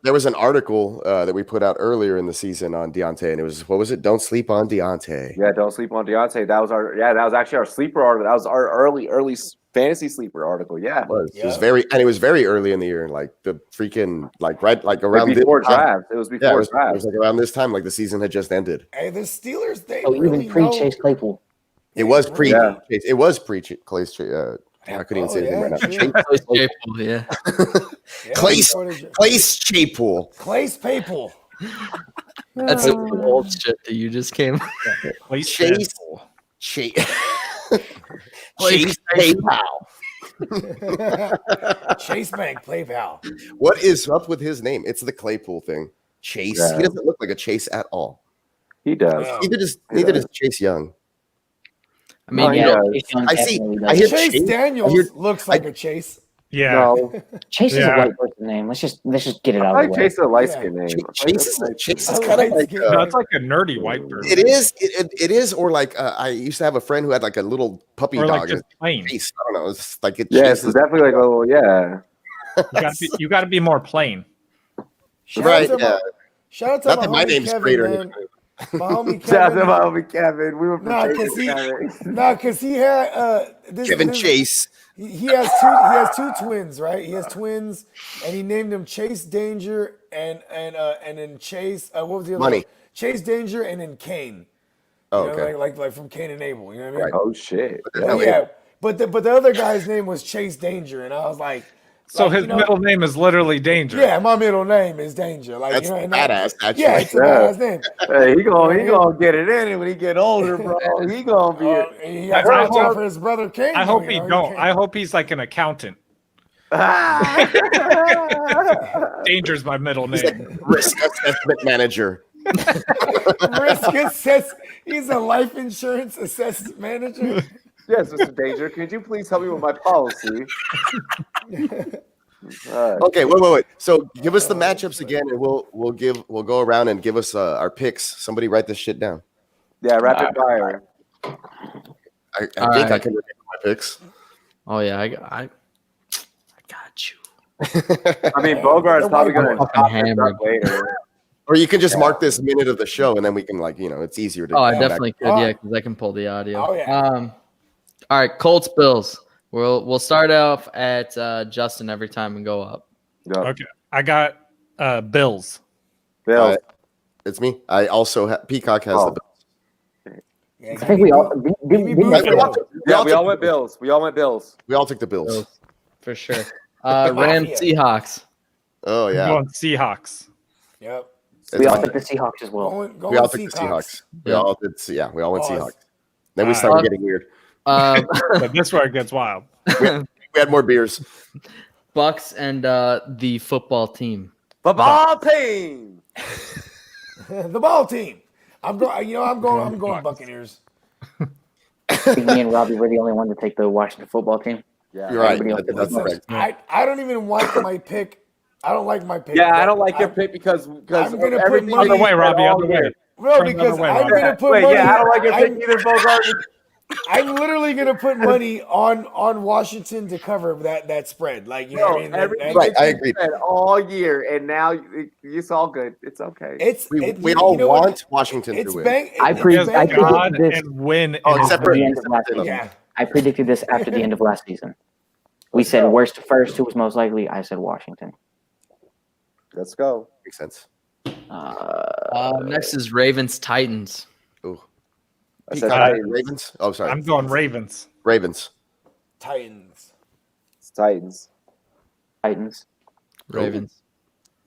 Speaker 3: there was an article that we put out earlier in the season on Deontay, and it was what was it? Don't sleep on Deontay.
Speaker 5: Yeah, don't sleep on Deontay. That was actually our sleeper article. That was our early fantasy sleeper article. Yeah,
Speaker 3: It was.
Speaker 4: Yeah.
Speaker 3: It was very early in the year, like the freaking around
Speaker 5: before
Speaker 3: this time.
Speaker 5: draft. It was before
Speaker 3: Yeah, it
Speaker 5: draft.
Speaker 3: was like around this time, like the season had just ended.
Speaker 4: Hey, the Steelers, they
Speaker 2: Oh,
Speaker 4: really
Speaker 2: even pre
Speaker 4: know.
Speaker 2: Chase Claypool.
Speaker 3: It was pre.
Speaker 5: Yeah.
Speaker 3: It was pre. Clays. I couldn't even say anything right now.
Speaker 4: true.
Speaker 1: Yeah.
Speaker 4: Yeah,
Speaker 3: Clays
Speaker 4: before the-
Speaker 3: Chapel.
Speaker 4: Clays Paypool.
Speaker 1: That's some old shit that you just came.
Speaker 3: Chase PayPal.
Speaker 4: Chase Bank PayPal.
Speaker 3: What is up with his name? It's the Claypool thing. Chase.
Speaker 5: Yeah.
Speaker 3: He doesn't look like a Chase at all.
Speaker 5: He does.
Speaker 4: Yeah.
Speaker 3: Neither does Chase Young.
Speaker 1: I mean,
Speaker 5: Oh,
Speaker 1: you
Speaker 5: yeah.
Speaker 1: know,
Speaker 2: Chase Young
Speaker 3: I see-
Speaker 2: definitely
Speaker 3: I
Speaker 2: does.
Speaker 3: hear
Speaker 4: Chase
Speaker 3: Chase-
Speaker 4: Daniels looks like a Chase.
Speaker 6: Yeah.
Speaker 5: No,
Speaker 2: Chase is
Speaker 6: Yeah.
Speaker 2: a white person name. Let's just get it
Speaker 5: I
Speaker 2: out
Speaker 5: like
Speaker 2: of the way.
Speaker 5: Chase is a light skin name.
Speaker 3: Chase is
Speaker 4: I
Speaker 3: kind of
Speaker 4: like
Speaker 3: like.
Speaker 4: skin.
Speaker 6: No, it's like a nerdy white person.
Speaker 3: It is. It is. Or like I used to have a friend who had like a little puppy
Speaker 6: Or
Speaker 3: dog.
Speaker 6: like just plain.
Speaker 3: Chase. I don't know. It's like it.
Speaker 5: Yeah, it's
Speaker 3: chases-
Speaker 5: definitely like a little
Speaker 6: You got to be more plain.
Speaker 4: Shout
Speaker 3: Right.
Speaker 4: out to
Speaker 3: Yeah.
Speaker 4: my, shout out to
Speaker 3: Not
Speaker 4: my
Speaker 3: that my
Speaker 4: homie
Speaker 3: name's
Speaker 4: Kevin,
Speaker 3: great or
Speaker 4: man.
Speaker 3: anything.
Speaker 4: My homie
Speaker 5: Shout out to
Speaker 4: Kevin.
Speaker 5: my homie Kevin. We were
Speaker 4: Nah,
Speaker 5: prepared
Speaker 4: cause he had
Speaker 3: Kevin Chase.
Speaker 4: He has two twins, right? He has twins, and he named them Chase Danger and then Chase. What was the other
Speaker 3: Money.
Speaker 4: one? Chase Danger and then Cain.
Speaker 3: Oh,
Speaker 4: You know,
Speaker 3: okay.
Speaker 4: like from Cain and Abel. You know what I mean?
Speaker 3: Right.
Speaker 5: Oh shit!
Speaker 4: But yeah, but the other guy's name was Chase Danger, and I was like,
Speaker 6: So
Speaker 4: like,
Speaker 6: his
Speaker 4: you know,
Speaker 6: middle name is literally Danger.
Speaker 4: Yeah, my middle name is Danger. Like
Speaker 3: That's
Speaker 4: you know, and
Speaker 3: badass. Actually.
Speaker 4: Yeah, it's a
Speaker 5: Yeah.
Speaker 4: badass name.
Speaker 5: Hey, he gonna get it in when he get older, bro. He gonna be.
Speaker 4: He got
Speaker 6: I
Speaker 4: to watch out
Speaker 6: hope-
Speaker 4: for his brother Cain.
Speaker 6: I
Speaker 4: though,
Speaker 6: hope
Speaker 4: you
Speaker 6: he
Speaker 4: know,
Speaker 6: don't.
Speaker 4: can't-
Speaker 6: I hope he's like an accountant. Danger's my middle
Speaker 3: He's like
Speaker 6: name.
Speaker 3: risk assessment manager.
Speaker 4: risk assess. He's a life insurance assessment manager.
Speaker 5: Yes, Mr. Danger. Could you please help me with my policy?
Speaker 3: Okay, wait. So give us the matchups again, and we'll go around and give us our picks. Somebody write this shit down.
Speaker 5: Yeah, rapid fire.
Speaker 3: I think I
Speaker 1: right.
Speaker 3: can remember my picks.
Speaker 1: Oh yeah, I got you.
Speaker 5: I mean, Bogart's probably gonna
Speaker 1: Fucking
Speaker 5: top this
Speaker 1: hammered.
Speaker 5: up later.
Speaker 3: Or you can just mark this minute of the show, and then we can it's easier to.
Speaker 1: Oh, I
Speaker 3: come back.
Speaker 1: definitely could, yeah, because I can pull the audio.
Speaker 4: Oh, yeah.
Speaker 1: All right, Colts Bills. We'll start off at Justin every time and go up.
Speaker 5: Go.
Speaker 6: Okay, I got Bills.
Speaker 5: Bill.
Speaker 3: It's me. I also Peacock has
Speaker 5: Oh.
Speaker 3: the.
Speaker 4: Yeah,
Speaker 2: I think we all.
Speaker 4: me
Speaker 2: didn't-
Speaker 4: Bills.
Speaker 3: We all took-
Speaker 5: Yeah, we all
Speaker 3: took
Speaker 5: went
Speaker 3: the
Speaker 5: Bills. We all went Bills.
Speaker 3: We all took the Bills.
Speaker 1: Bills, for sure. Rams Seahawks.
Speaker 3: Oh
Speaker 6: I'm
Speaker 3: yeah,
Speaker 6: going Seahawks.
Speaker 4: Yep.
Speaker 2: We all
Speaker 3: It's
Speaker 2: took the Seahawks as well.
Speaker 3: we all took the Seahawks. We
Speaker 1: Yeah.
Speaker 3: all did. Yeah, we all went
Speaker 4: Pause.
Speaker 3: Seahawks. Then we
Speaker 6: All
Speaker 3: started
Speaker 1: right.
Speaker 3: getting weird.
Speaker 6: So this is where it gets wild.
Speaker 3: We had more beers.
Speaker 1: Bucks and the football team.
Speaker 5: The ball team.
Speaker 4: The ball team. I'm going. You know, I'm going Buccaneers.
Speaker 2: I think me and Robbie were the only one to take the Washington football team.
Speaker 5: Yeah.
Speaker 3: You're right.
Speaker 2: Everybody else
Speaker 3: That's
Speaker 2: did.
Speaker 3: correct.
Speaker 4: I don't even like my pick. I don't like my pick.
Speaker 5: Yeah, I don't like your
Speaker 4: I-
Speaker 5: pick because
Speaker 4: I'm gonna put
Speaker 5: everything
Speaker 4: money-
Speaker 6: Other way,
Speaker 5: you said
Speaker 6: Robbie.
Speaker 5: all
Speaker 6: Other
Speaker 5: year.
Speaker 6: way.
Speaker 4: No,
Speaker 6: Turn the
Speaker 4: because
Speaker 6: other way,
Speaker 4: I'm
Speaker 6: Robbie.
Speaker 4: gonna put
Speaker 5: Wait,
Speaker 4: money.
Speaker 5: yeah, I don't like your pick
Speaker 4: I'm,
Speaker 5: either, Bogart.
Speaker 4: I'm literally gonna put money on Washington to cover that spread. Like you know
Speaker 5: No,
Speaker 4: what I mean?
Speaker 5: everything
Speaker 3: Right, I
Speaker 5: you
Speaker 3: agree.
Speaker 5: said all year, and now it's all good. It's okay.
Speaker 3: We all want Washington
Speaker 4: It's
Speaker 3: to win.
Speaker 4: bang.
Speaker 2: I
Speaker 4: it's
Speaker 2: pre-
Speaker 6: Yes,
Speaker 2: I
Speaker 4: bang-
Speaker 2: predict
Speaker 6: God
Speaker 2: this.
Speaker 6: and win.
Speaker 3: Oh,
Speaker 6: in
Speaker 3: except
Speaker 6: his
Speaker 3: for
Speaker 2: the
Speaker 6: league.
Speaker 2: end of last season.
Speaker 4: Yeah.
Speaker 2: I predicted this after the end of last season. We said worst to first, who was most likely? I said Washington.
Speaker 5: Let's go.
Speaker 3: Makes sense.
Speaker 1: Next is Ravens Titans.
Speaker 3: Ooh.
Speaker 5: I said
Speaker 3: Peacock,
Speaker 5: Titans.
Speaker 3: Ravens. Oh, sorry.
Speaker 6: I'm going Ravens.
Speaker 3: Ravens.
Speaker 4: Titans.
Speaker 5: It's Titans.
Speaker 2: Titans.
Speaker 1: Ravens.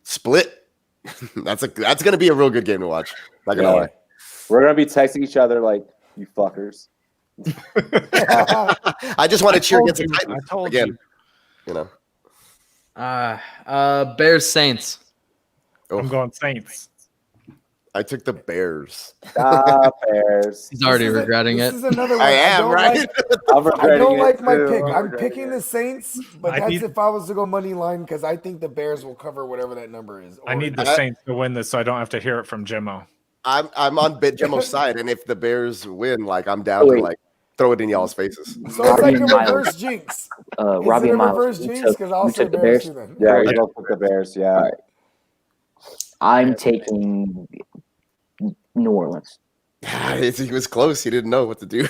Speaker 3: Split. That's gonna be a real good game to watch. Not gonna
Speaker 4: Yeah.
Speaker 3: lie.
Speaker 5: We're gonna be texting each other like, "You fuckers."
Speaker 3: I just want to cheer against the
Speaker 6: I
Speaker 3: Titans
Speaker 6: told
Speaker 3: again.
Speaker 6: you.
Speaker 3: You know.
Speaker 1: Bears Saints.
Speaker 3: Oh,
Speaker 6: I'm going Saints.
Speaker 3: I took the Bears.
Speaker 5: Bears.
Speaker 1: He's already
Speaker 4: This is a-
Speaker 1: regretting
Speaker 4: this
Speaker 1: it.
Speaker 4: is another one.
Speaker 3: I am
Speaker 4: don't
Speaker 3: right.
Speaker 4: like-
Speaker 5: I'm
Speaker 4: I
Speaker 5: regretting
Speaker 4: don't
Speaker 5: it,
Speaker 4: like my
Speaker 5: too.
Speaker 4: pick. I'm
Speaker 5: regretting
Speaker 4: picking
Speaker 5: it.
Speaker 4: the Saints, but
Speaker 6: I
Speaker 4: that's
Speaker 6: need-
Speaker 4: if I was to go money line because I think the Bears will cover whatever that number is.
Speaker 6: I need the
Speaker 3: I-
Speaker 6: Saints to win this so I don't have to hear it from Jimmo.
Speaker 3: I'm on Jimmo's side, and if the Bears win, like I'm down
Speaker 2: Wait.
Speaker 3: to like throw it in y'all's faces.
Speaker 4: So it's like a
Speaker 2: Miles.
Speaker 4: reverse jinx. Is
Speaker 2: Robbie
Speaker 4: it a
Speaker 2: and Miles.
Speaker 4: reverse
Speaker 2: who
Speaker 4: jinx?
Speaker 2: took-
Speaker 4: Because
Speaker 2: who
Speaker 4: I'll say
Speaker 2: took the
Speaker 4: Bears
Speaker 2: Bears?
Speaker 4: too then.
Speaker 5: Yeah, you both took the Bears. Yeah.
Speaker 2: All right. I'm taking New Orleans.
Speaker 3: He was close. He didn't know what to do.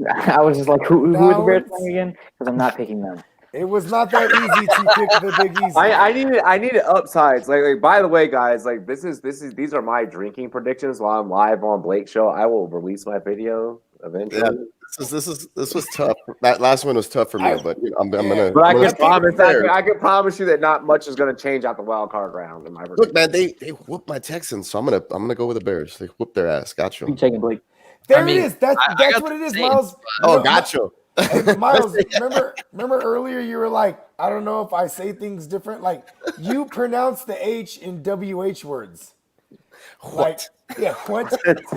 Speaker 2: I was just like, who are the
Speaker 4: Now
Speaker 2: Bears
Speaker 4: it's-
Speaker 2: playing again? Because I'm not picking them.
Speaker 4: It was not that easy to pick the Big Easy.
Speaker 5: I needed upsides. Like by the way, guys, like these are my drinking predictions while I'm live on Blake's show. I will release my video eventually.
Speaker 3: Yeah, this was tough. That last one was tough for me, but I'm gonna.
Speaker 5: But I
Speaker 3: I'm
Speaker 5: can
Speaker 3: gonna
Speaker 5: promise
Speaker 3: fair.
Speaker 5: I can promise you that not much is going to change out the wild card round in my
Speaker 3: Look, man, they whooped my Texans, so I'm gonna go with the Bears. They whooped their ass. Got
Speaker 2: I'm
Speaker 3: you.
Speaker 2: taking Blake.
Speaker 4: There
Speaker 1: I mean,
Speaker 4: it is. That's
Speaker 1: got
Speaker 4: what
Speaker 1: the
Speaker 4: it is,
Speaker 1: same,
Speaker 4: Miles.
Speaker 3: Oh, got you.
Speaker 4: Hey, Miles, remember earlier you were like, I don't know if I say things different. Like you pronounce the H in WH words. Like, yeah, what?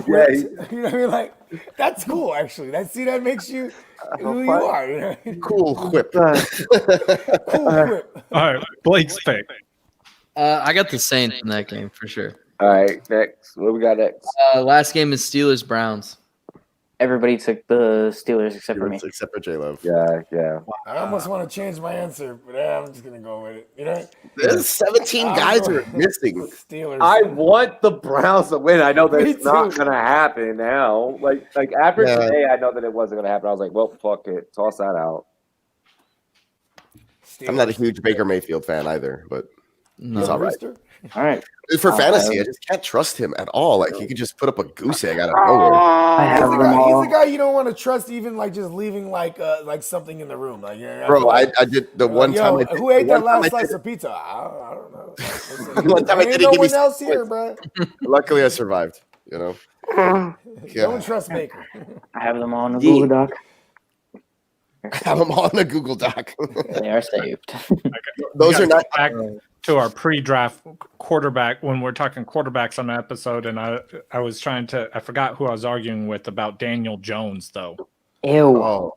Speaker 5: Yeah,
Speaker 4: You know what I mean? Like, that's cool, actually. That makes you who you are. You know?
Speaker 3: Cool whip.
Speaker 4: Cool whip.
Speaker 6: All right, Blake's pick.
Speaker 1: I got the Saints in that game for sure.
Speaker 5: All right, next. What we got next?
Speaker 1: Last game is Steelers Browns.
Speaker 2: Everybody took the Steelers except for me.
Speaker 3: Except for J Love.
Speaker 5: Yeah.
Speaker 4: I almost want to change my answer, but I'm just gonna go with it. You know,
Speaker 3: There's 17
Speaker 4: I'm
Speaker 3: guys
Speaker 4: going-
Speaker 3: are missing.
Speaker 4: Steelers.
Speaker 5: I want the Browns to win. I know
Speaker 4: Me
Speaker 5: that's not
Speaker 4: too.
Speaker 5: going to happen now. Like after
Speaker 3: Yeah.
Speaker 5: today, I know that it wasn't going to happen. I was like, well, fuck it, toss that out.
Speaker 3: I'm not a huge Baker Mayfield fan either, but
Speaker 1: No.
Speaker 3: he's all right.
Speaker 4: Rooster?
Speaker 2: All right.
Speaker 3: For fantasy, I just can't trust him at all. Like he could just put up a goose egg out of nowhere.
Speaker 2: I
Speaker 4: He's
Speaker 2: have
Speaker 4: the,
Speaker 2: them
Speaker 4: guy,
Speaker 2: all.
Speaker 4: he's the guy you don't want to trust, even like just leaving like something in the room. Like, you're not
Speaker 3: Bro,
Speaker 4: like,
Speaker 3: I did the one
Speaker 4: yo,
Speaker 3: time. I did,
Speaker 4: who ate
Speaker 3: the
Speaker 4: that
Speaker 3: one time
Speaker 4: last
Speaker 3: I
Speaker 4: slice
Speaker 3: did-
Speaker 4: of pizza? I don't know.
Speaker 3: One time I
Speaker 4: Ain't
Speaker 3: did,
Speaker 4: no
Speaker 3: he gave me
Speaker 4: one else
Speaker 3: 6
Speaker 4: here,
Speaker 3: points.
Speaker 4: bro.
Speaker 3: Luckily, I survived. You know. Yeah.
Speaker 4: Don't trust Baker.
Speaker 2: I have them all in the
Speaker 3: Yeah.
Speaker 2: Google Doc.
Speaker 3: Have them on a Google Doc.
Speaker 2: They are saved.
Speaker 3: Those
Speaker 6: We
Speaker 3: are
Speaker 6: gotta
Speaker 3: not.
Speaker 6: go back to our pre-draft quarterback when we're talking quarterbacks on the episode, and I was trying to I forgot who I was arguing with about Daniel Jones though.
Speaker 2: Ew.
Speaker 1: Oh,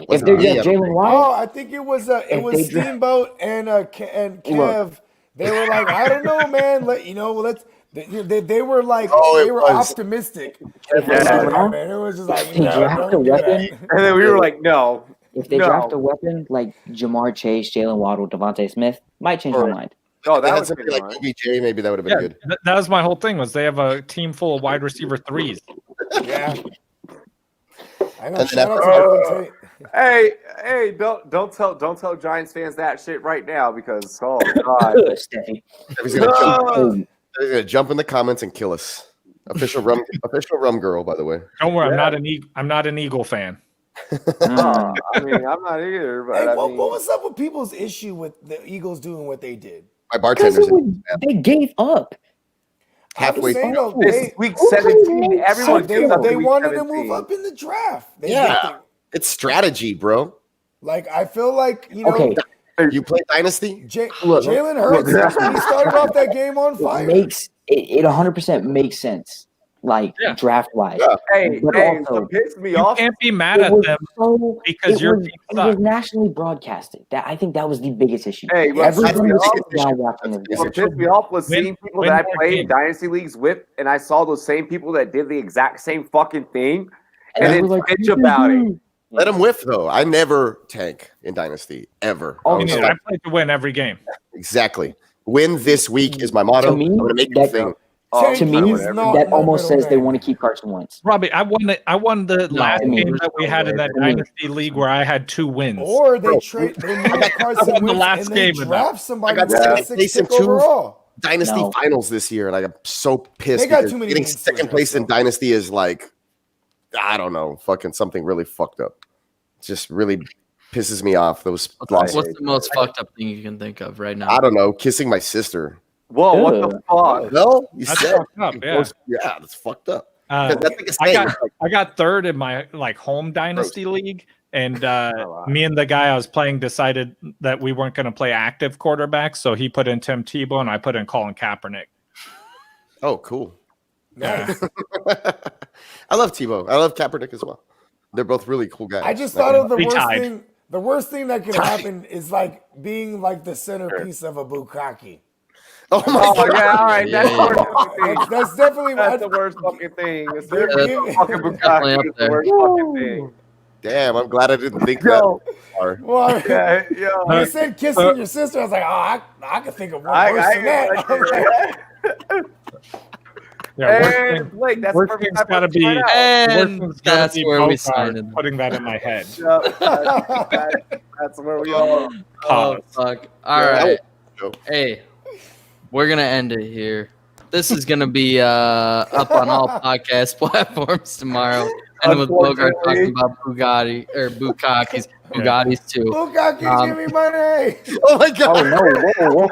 Speaker 2: If they're
Speaker 3: Yeah.
Speaker 2: Jalen
Speaker 4: Oh,
Speaker 2: Waddle,
Speaker 4: I think it was
Speaker 2: If they dra-
Speaker 4: Steamboat and Kev. They were like, I don't know, man. Let's. They were like,
Speaker 3: Oh, it
Speaker 4: they were
Speaker 3: was.
Speaker 4: optimistic.
Speaker 2: if they
Speaker 4: Yeah,
Speaker 2: draft,
Speaker 4: man. It was just like,
Speaker 2: If they
Speaker 4: no,
Speaker 2: draft
Speaker 4: don't
Speaker 2: a
Speaker 4: do
Speaker 2: weapon,
Speaker 4: that.
Speaker 5: And then we were like, no.
Speaker 2: if they
Speaker 5: No.
Speaker 2: draft a weapon like Jamar Chase, Jalen Waddle, Devontae Smith, might change my
Speaker 3: Or-
Speaker 2: mind.
Speaker 5: Oh,
Speaker 3: They
Speaker 5: that
Speaker 3: had
Speaker 5: was
Speaker 3: something
Speaker 5: good.
Speaker 3: like OBJ. Maybe that would have been
Speaker 6: Yeah,
Speaker 3: good.
Speaker 6: that was my whole thing. Was they have a team full of wide receiver threes?
Speaker 4: Yeah. I know.
Speaker 3: then
Speaker 4: Shout out to
Speaker 3: after-
Speaker 4: Golden Tate.
Speaker 5: Hey, don't tell Giants fans that shit right now because oh god.
Speaker 2: Steffi.
Speaker 3: He's gonna, jump,
Speaker 5: Oh,
Speaker 3: he's gonna jump in the comments and kill us. Official rum girl, by the way.
Speaker 6: Don't worry,
Speaker 5: Yeah.
Speaker 6: I'm not an Eagle fan.
Speaker 5: I mean, I'm not either, but
Speaker 4: Hey,
Speaker 5: I
Speaker 4: what
Speaker 5: mean,
Speaker 4: was up with people's issue with the Eagles doing what they did?
Speaker 3: My
Speaker 2: Because
Speaker 3: bartenders
Speaker 2: they gave up.
Speaker 3: halfway.
Speaker 4: I'm saying, though,
Speaker 5: this week 17. Everyone
Speaker 4: they
Speaker 5: gives up
Speaker 4: they
Speaker 5: week
Speaker 4: wanted to
Speaker 5: 17.
Speaker 4: move up in the draft.
Speaker 3: Yeah. It's strategy, bro.
Speaker 4: Like, I feel like, you know,
Speaker 2: Okay,
Speaker 3: You play Dynasty?
Speaker 2: Look,
Speaker 4: Jalen Hurts, he started off that game on
Speaker 2: it
Speaker 4: fire.
Speaker 2: makes it 100% makes sense, like
Speaker 6: Yeah.
Speaker 2: draft wise.
Speaker 3: Yeah.
Speaker 5: Hey,
Speaker 2: But
Speaker 5: hey,
Speaker 2: also,
Speaker 5: what pissed me
Speaker 6: You
Speaker 5: off.
Speaker 6: can't be mad
Speaker 2: It
Speaker 6: at
Speaker 2: was
Speaker 6: them
Speaker 2: so
Speaker 6: because
Speaker 2: it
Speaker 6: your
Speaker 2: was,
Speaker 6: team
Speaker 2: it was
Speaker 6: sucks.
Speaker 2: nationally broadcasted. That I think that was the biggest issue.
Speaker 5: Hey, what
Speaker 2: Everybody
Speaker 5: pissed me
Speaker 2: was
Speaker 5: off-
Speaker 2: sitting down watching this
Speaker 5: What
Speaker 2: game.
Speaker 5: pissed me off was
Speaker 6: Win-
Speaker 5: seeing people
Speaker 6: win
Speaker 5: that I
Speaker 6: more
Speaker 5: played in
Speaker 6: games.
Speaker 5: Dynasty Leagues whip, and I saw those same people that did the exact same fucking thing, and
Speaker 2: they
Speaker 5: then
Speaker 2: were like,
Speaker 5: bitch about it.
Speaker 3: Let him whiff, though. I never tank in Dynasty, ever.
Speaker 2: Oh,
Speaker 3: I
Speaker 6: You
Speaker 3: was
Speaker 6: know,
Speaker 3: like,
Speaker 6: I play to win every game.
Speaker 3: exactly. Win this week is my motto.
Speaker 2: To me,
Speaker 3: I'm going to make it a
Speaker 2: that-
Speaker 3: thing.
Speaker 5: Oh,
Speaker 2: To me,
Speaker 5: kinda
Speaker 4: He's
Speaker 5: whatever.
Speaker 4: not
Speaker 2: that
Speaker 4: my
Speaker 2: almost
Speaker 4: middle
Speaker 2: says they
Speaker 4: name.
Speaker 2: want to keep Carson Wentz.
Speaker 6: Robbie, I won the last
Speaker 2: I mean,
Speaker 6: game that we had in that
Speaker 2: I mean-
Speaker 6: dynasty league where I had 2 wins.
Speaker 4: Or they
Speaker 3: Bro,
Speaker 4: trade, they move Carson
Speaker 6: won the
Speaker 4: Wentz
Speaker 6: last
Speaker 4: and they
Speaker 6: game of
Speaker 4: draft
Speaker 3: I
Speaker 4: somebody
Speaker 3: got
Speaker 4: with
Speaker 3: second
Speaker 4: the
Speaker 3: place
Speaker 4: 6th
Speaker 3: in
Speaker 4: pick
Speaker 3: 2
Speaker 4: overall.
Speaker 3: Dynasty
Speaker 2: No.
Speaker 3: finals this year, and I'm so pissed
Speaker 4: They got
Speaker 3: because
Speaker 4: too many
Speaker 3: getting
Speaker 4: wins to
Speaker 3: second
Speaker 4: it,
Speaker 3: place in
Speaker 4: so.
Speaker 3: Dynasty is like, I don't know, fucking something really fucked up. It just really pisses me off. Those losses.
Speaker 1: What's the most fucked up thing you can think of right now?
Speaker 3: I don't know, kissing my sister.
Speaker 5: Whoa, what the fuck?
Speaker 3: No, you
Speaker 6: That's
Speaker 3: said
Speaker 6: fucked up, yeah.
Speaker 3: yeah, that's fucked up.
Speaker 6: Uh,
Speaker 3: That's like a
Speaker 6: I
Speaker 3: thing.
Speaker 6: got
Speaker 3: It's like,
Speaker 6: I got third in my home dynasty league, and
Speaker 5: wow.
Speaker 6: me and the guy I was playing decided that we weren't going to play active quarterbacks, so he put in Tim Tebow and I put in Colin Kaepernick.
Speaker 3: oh, cool.
Speaker 4: Nice.
Speaker 3: I love Tebow. I love Kaepernick as well. They're both really cool guys.
Speaker 4: I just thought of the
Speaker 6: We
Speaker 4: worst
Speaker 6: tied.
Speaker 4: thing. The worst thing that could happen is like being like the centerpiece of a bukkake.
Speaker 3: Oh my
Speaker 5: Oh
Speaker 3: god.
Speaker 5: yeah, all right. That's
Speaker 1: Yeah,
Speaker 5: the worst fucking thing.
Speaker 4: That's definitely
Speaker 5: That's the worst fucking thing. It's
Speaker 4: They're
Speaker 5: the
Speaker 4: giving-
Speaker 5: fucking
Speaker 1: Definitely up
Speaker 5: Bukkake is the
Speaker 1: there.
Speaker 5: worst fucking thing.
Speaker 3: Damn, I'm glad I didn't think that
Speaker 5: Yo,
Speaker 3: far.
Speaker 4: Well,
Speaker 5: yeah, yo.
Speaker 4: you said kissing your sister. I was like, oh, I could think of one
Speaker 5: I,
Speaker 4: worse than that.
Speaker 6: Yeah, worst
Speaker 5: and
Speaker 6: thing,
Speaker 5: Blake, that's the
Speaker 6: worst
Speaker 5: perfect
Speaker 6: thing's
Speaker 5: time
Speaker 6: gotta
Speaker 5: to find
Speaker 6: be-
Speaker 5: out.
Speaker 1: And
Speaker 6: worst gotta
Speaker 1: that's
Speaker 6: be
Speaker 1: where we
Speaker 6: Bogart
Speaker 1: signed it.
Speaker 6: putting that in my head.
Speaker 5: That's where we are.
Speaker 1: Oh, fuck. All
Speaker 3: Yeah,
Speaker 1: right.
Speaker 3: Joe.
Speaker 1: Hey, we're going to end it here. This is going to be up on all podcast platforms tomorrow. And with Bogart talking about Bugatti or Bukkakis, Bugattis too.
Speaker 4: Bukkake, give me money.
Speaker 3: Oh my god.
Speaker 2: Oh no! Whoa!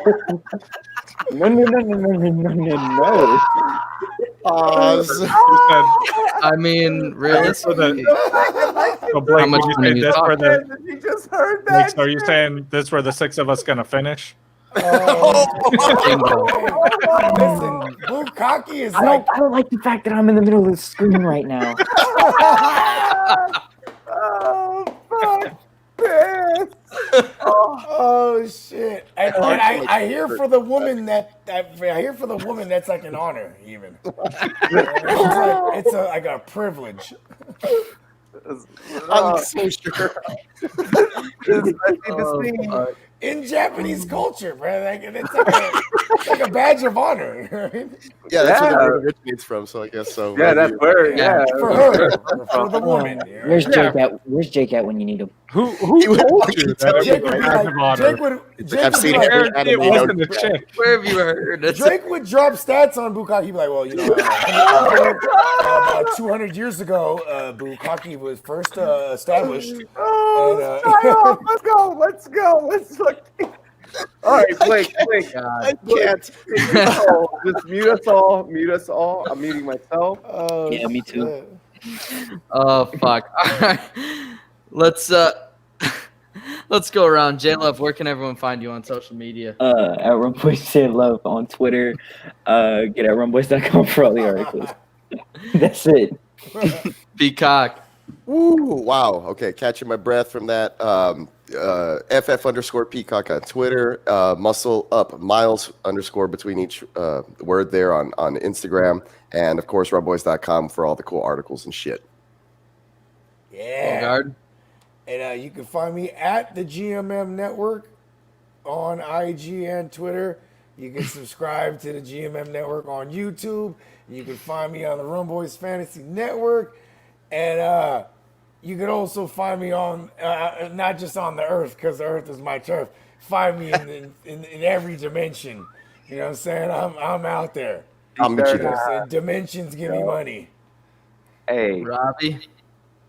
Speaker 2: No!
Speaker 3: Pause.
Speaker 6: You
Speaker 1: I mean, realistically,
Speaker 6: said, so Blake,
Speaker 1: How much
Speaker 6: would you
Speaker 1: money
Speaker 6: say
Speaker 1: you
Speaker 6: this
Speaker 1: talking?
Speaker 6: where the
Speaker 5: You just heard
Speaker 6: Blake,
Speaker 5: that.
Speaker 6: so are you saying this where the six of us gonna finish?
Speaker 1: bingo.
Speaker 4: Listen, Bukkake is
Speaker 2: I don't like the fact that I'm in the middle of the screen right now.
Speaker 5: Oh fuck this.
Speaker 4: Oh shit! And I hear for the woman I hear for the woman that's like an honor even. It's like a privilege.
Speaker 3: I'm so sure.
Speaker 1: Fuck.
Speaker 4: In Japanese culture, bro. Like, it's like a badge of honor.
Speaker 3: Yeah, that's where the
Speaker 5: Yeah.
Speaker 3: word originates from, so I guess so.
Speaker 5: Yeah, that's where.
Speaker 1: Yeah.
Speaker 5: Yeah,
Speaker 4: For her, for the woman.
Speaker 2: Where's Jake at? Where's Jake at when you need him?
Speaker 6: Who
Speaker 3: He would
Speaker 6: told
Speaker 3: fucking
Speaker 6: you
Speaker 3: tell
Speaker 6: that
Speaker 3: you
Speaker 6: it
Speaker 4: Jake
Speaker 6: was
Speaker 4: would
Speaker 6: a
Speaker 4: be
Speaker 6: badge
Speaker 4: like,
Speaker 6: of honor?
Speaker 4: Jake would
Speaker 3: I've
Speaker 4: be
Speaker 3: seen
Speaker 4: like,
Speaker 3: every
Speaker 6: It
Speaker 3: anime.
Speaker 6: wasn't a chick.
Speaker 1: Where have you heard it?
Speaker 4: Drake would drop stats on Bukkake. He'd be like, well, you know, about 200 years ago, Bukkake was first established.
Speaker 5: Oh,
Speaker 4: And,
Speaker 5: sign off. Let's go. Let's fucking. All right, Blake.
Speaker 3: I can't.
Speaker 5: Just mute us all. Mute us all. I'm muting myself.
Speaker 4: Oh,
Speaker 2: Yeah, me too.
Speaker 4: shit.
Speaker 1: Oh fuck! All right, let's let's go around. J Love, where can everyone find you on social media?
Speaker 2: At Rumboys Say Love on Twitter. Get at rumboys.com for all the articles. That's it.
Speaker 1: Peacock.
Speaker 3: Woo! Wow. Okay, catching my breath from that. FF_Peacock on Twitter. Muscle Up Miles _ between each word there on Instagram, and of course rumboys.com for all the cool articles and shit.
Speaker 4: Yeah.
Speaker 1: Bogard.
Speaker 4: And you can find me at the GMM Network on IG and Twitter. You can subscribe to the GMM Network on YouTube. You can find me on the Rumboys Fantasy Network. And you can also find me on, not just on the Earth, because the Earth is my turf. Find me in every dimension. You know what I'm saying? I'm out there.
Speaker 3: I'll meet you
Speaker 4: You know
Speaker 3: there.
Speaker 4: what I'm saying? Dimensions give me money.
Speaker 5: Hey,
Speaker 1: Robbie.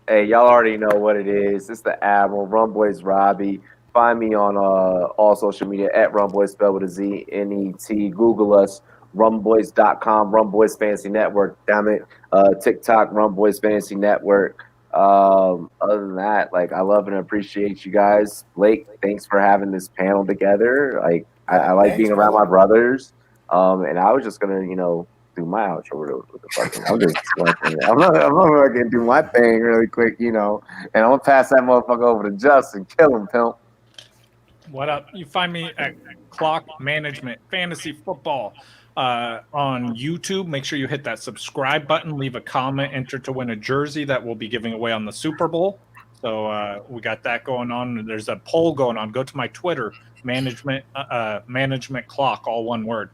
Speaker 5: hey, y'all already know what it is. It's the Admiral, Rumboys Robbie. Find me on all social media at Rumboys, spelled with a Z, Net. Google us, rumboys.com, Rumboys Fantasy Network, damn it. TikTok, Rumboys Fantasy Network. Other than that, like, I love and appreciate you guys. Blake, thanks for having this panel together. Like, I like
Speaker 4: Thanks,
Speaker 5: being around
Speaker 4: brother.
Speaker 5: my brothers. And I was just gonna, do my outro with the fucking. I'm not gonna do my thing really quick, and I'm gonna pass that motherfucker over to Justin. Kill him, pimp.
Speaker 6: What up? You find me at Clock Management Fantasy Football on YouTube. Make sure you hit that subscribe button, leave a comment, enter to win a jersey that we'll be giving away on the Super Bowl. So we got that going on. There's a poll going on. Go to my Twitter, Management Clock, all one word,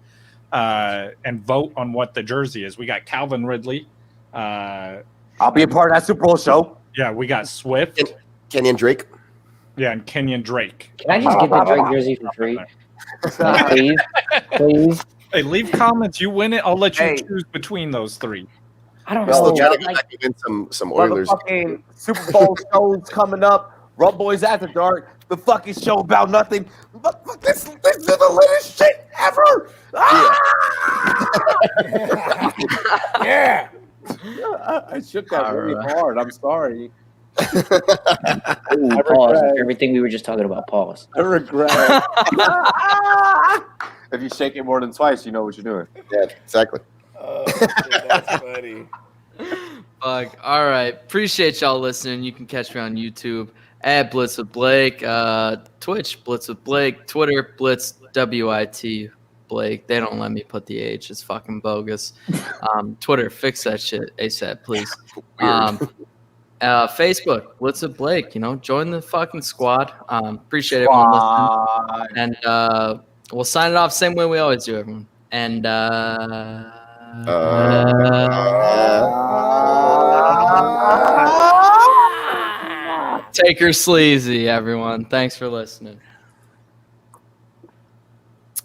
Speaker 6: and vote on what the jersey is. We got Calvin Ridley.
Speaker 5: I'll be a part of that Super Bowl show.
Speaker 6: Yeah, we got Swift.
Speaker 3: Kenyon Drake.
Speaker 6: Yeah, and Kenyon Drake.
Speaker 2: Can I just get the Drake jersey for free? Please? Please?
Speaker 6: Hey, leave comments. You win it. I'll let you
Speaker 5: Hey.
Speaker 6: choose between those three.
Speaker 2: I don't
Speaker 3: I'm still
Speaker 2: know.
Speaker 3: trying to
Speaker 2: Like,
Speaker 3: get back in some Oilers.
Speaker 5: Motherfucking Super Bowl shows coming up. Rumboys After Dark. The fucking show about nothing. But this is the latest shit ever.
Speaker 4: Yeah.
Speaker 5: I shook that really
Speaker 1: Alright.
Speaker 5: hard. I'm sorry.
Speaker 2: ooh, pause. Everything we were just talking about, pause.
Speaker 5: I regret it. If you shake it more than twice, you know what you're doing.
Speaker 3: Yeah, exactly.
Speaker 4: Oh, shit, that's funny.
Speaker 1: Fuck. All right. Appreciate y'all listening. You can catch me on YouTube at Blitz with Blake, Twitch Blitz with Blake, Twitter Blitz WIT. Blake. They don't let me put the H. It's fucking bogus. Twitter, fix that shit ASAP, please. Facebook, what's up, Blake? Join the fucking squad. Appreciate everyone listening. And we'll sign it off same way we always do, everyone. And take her sleazy, everyone. Thanks for listening.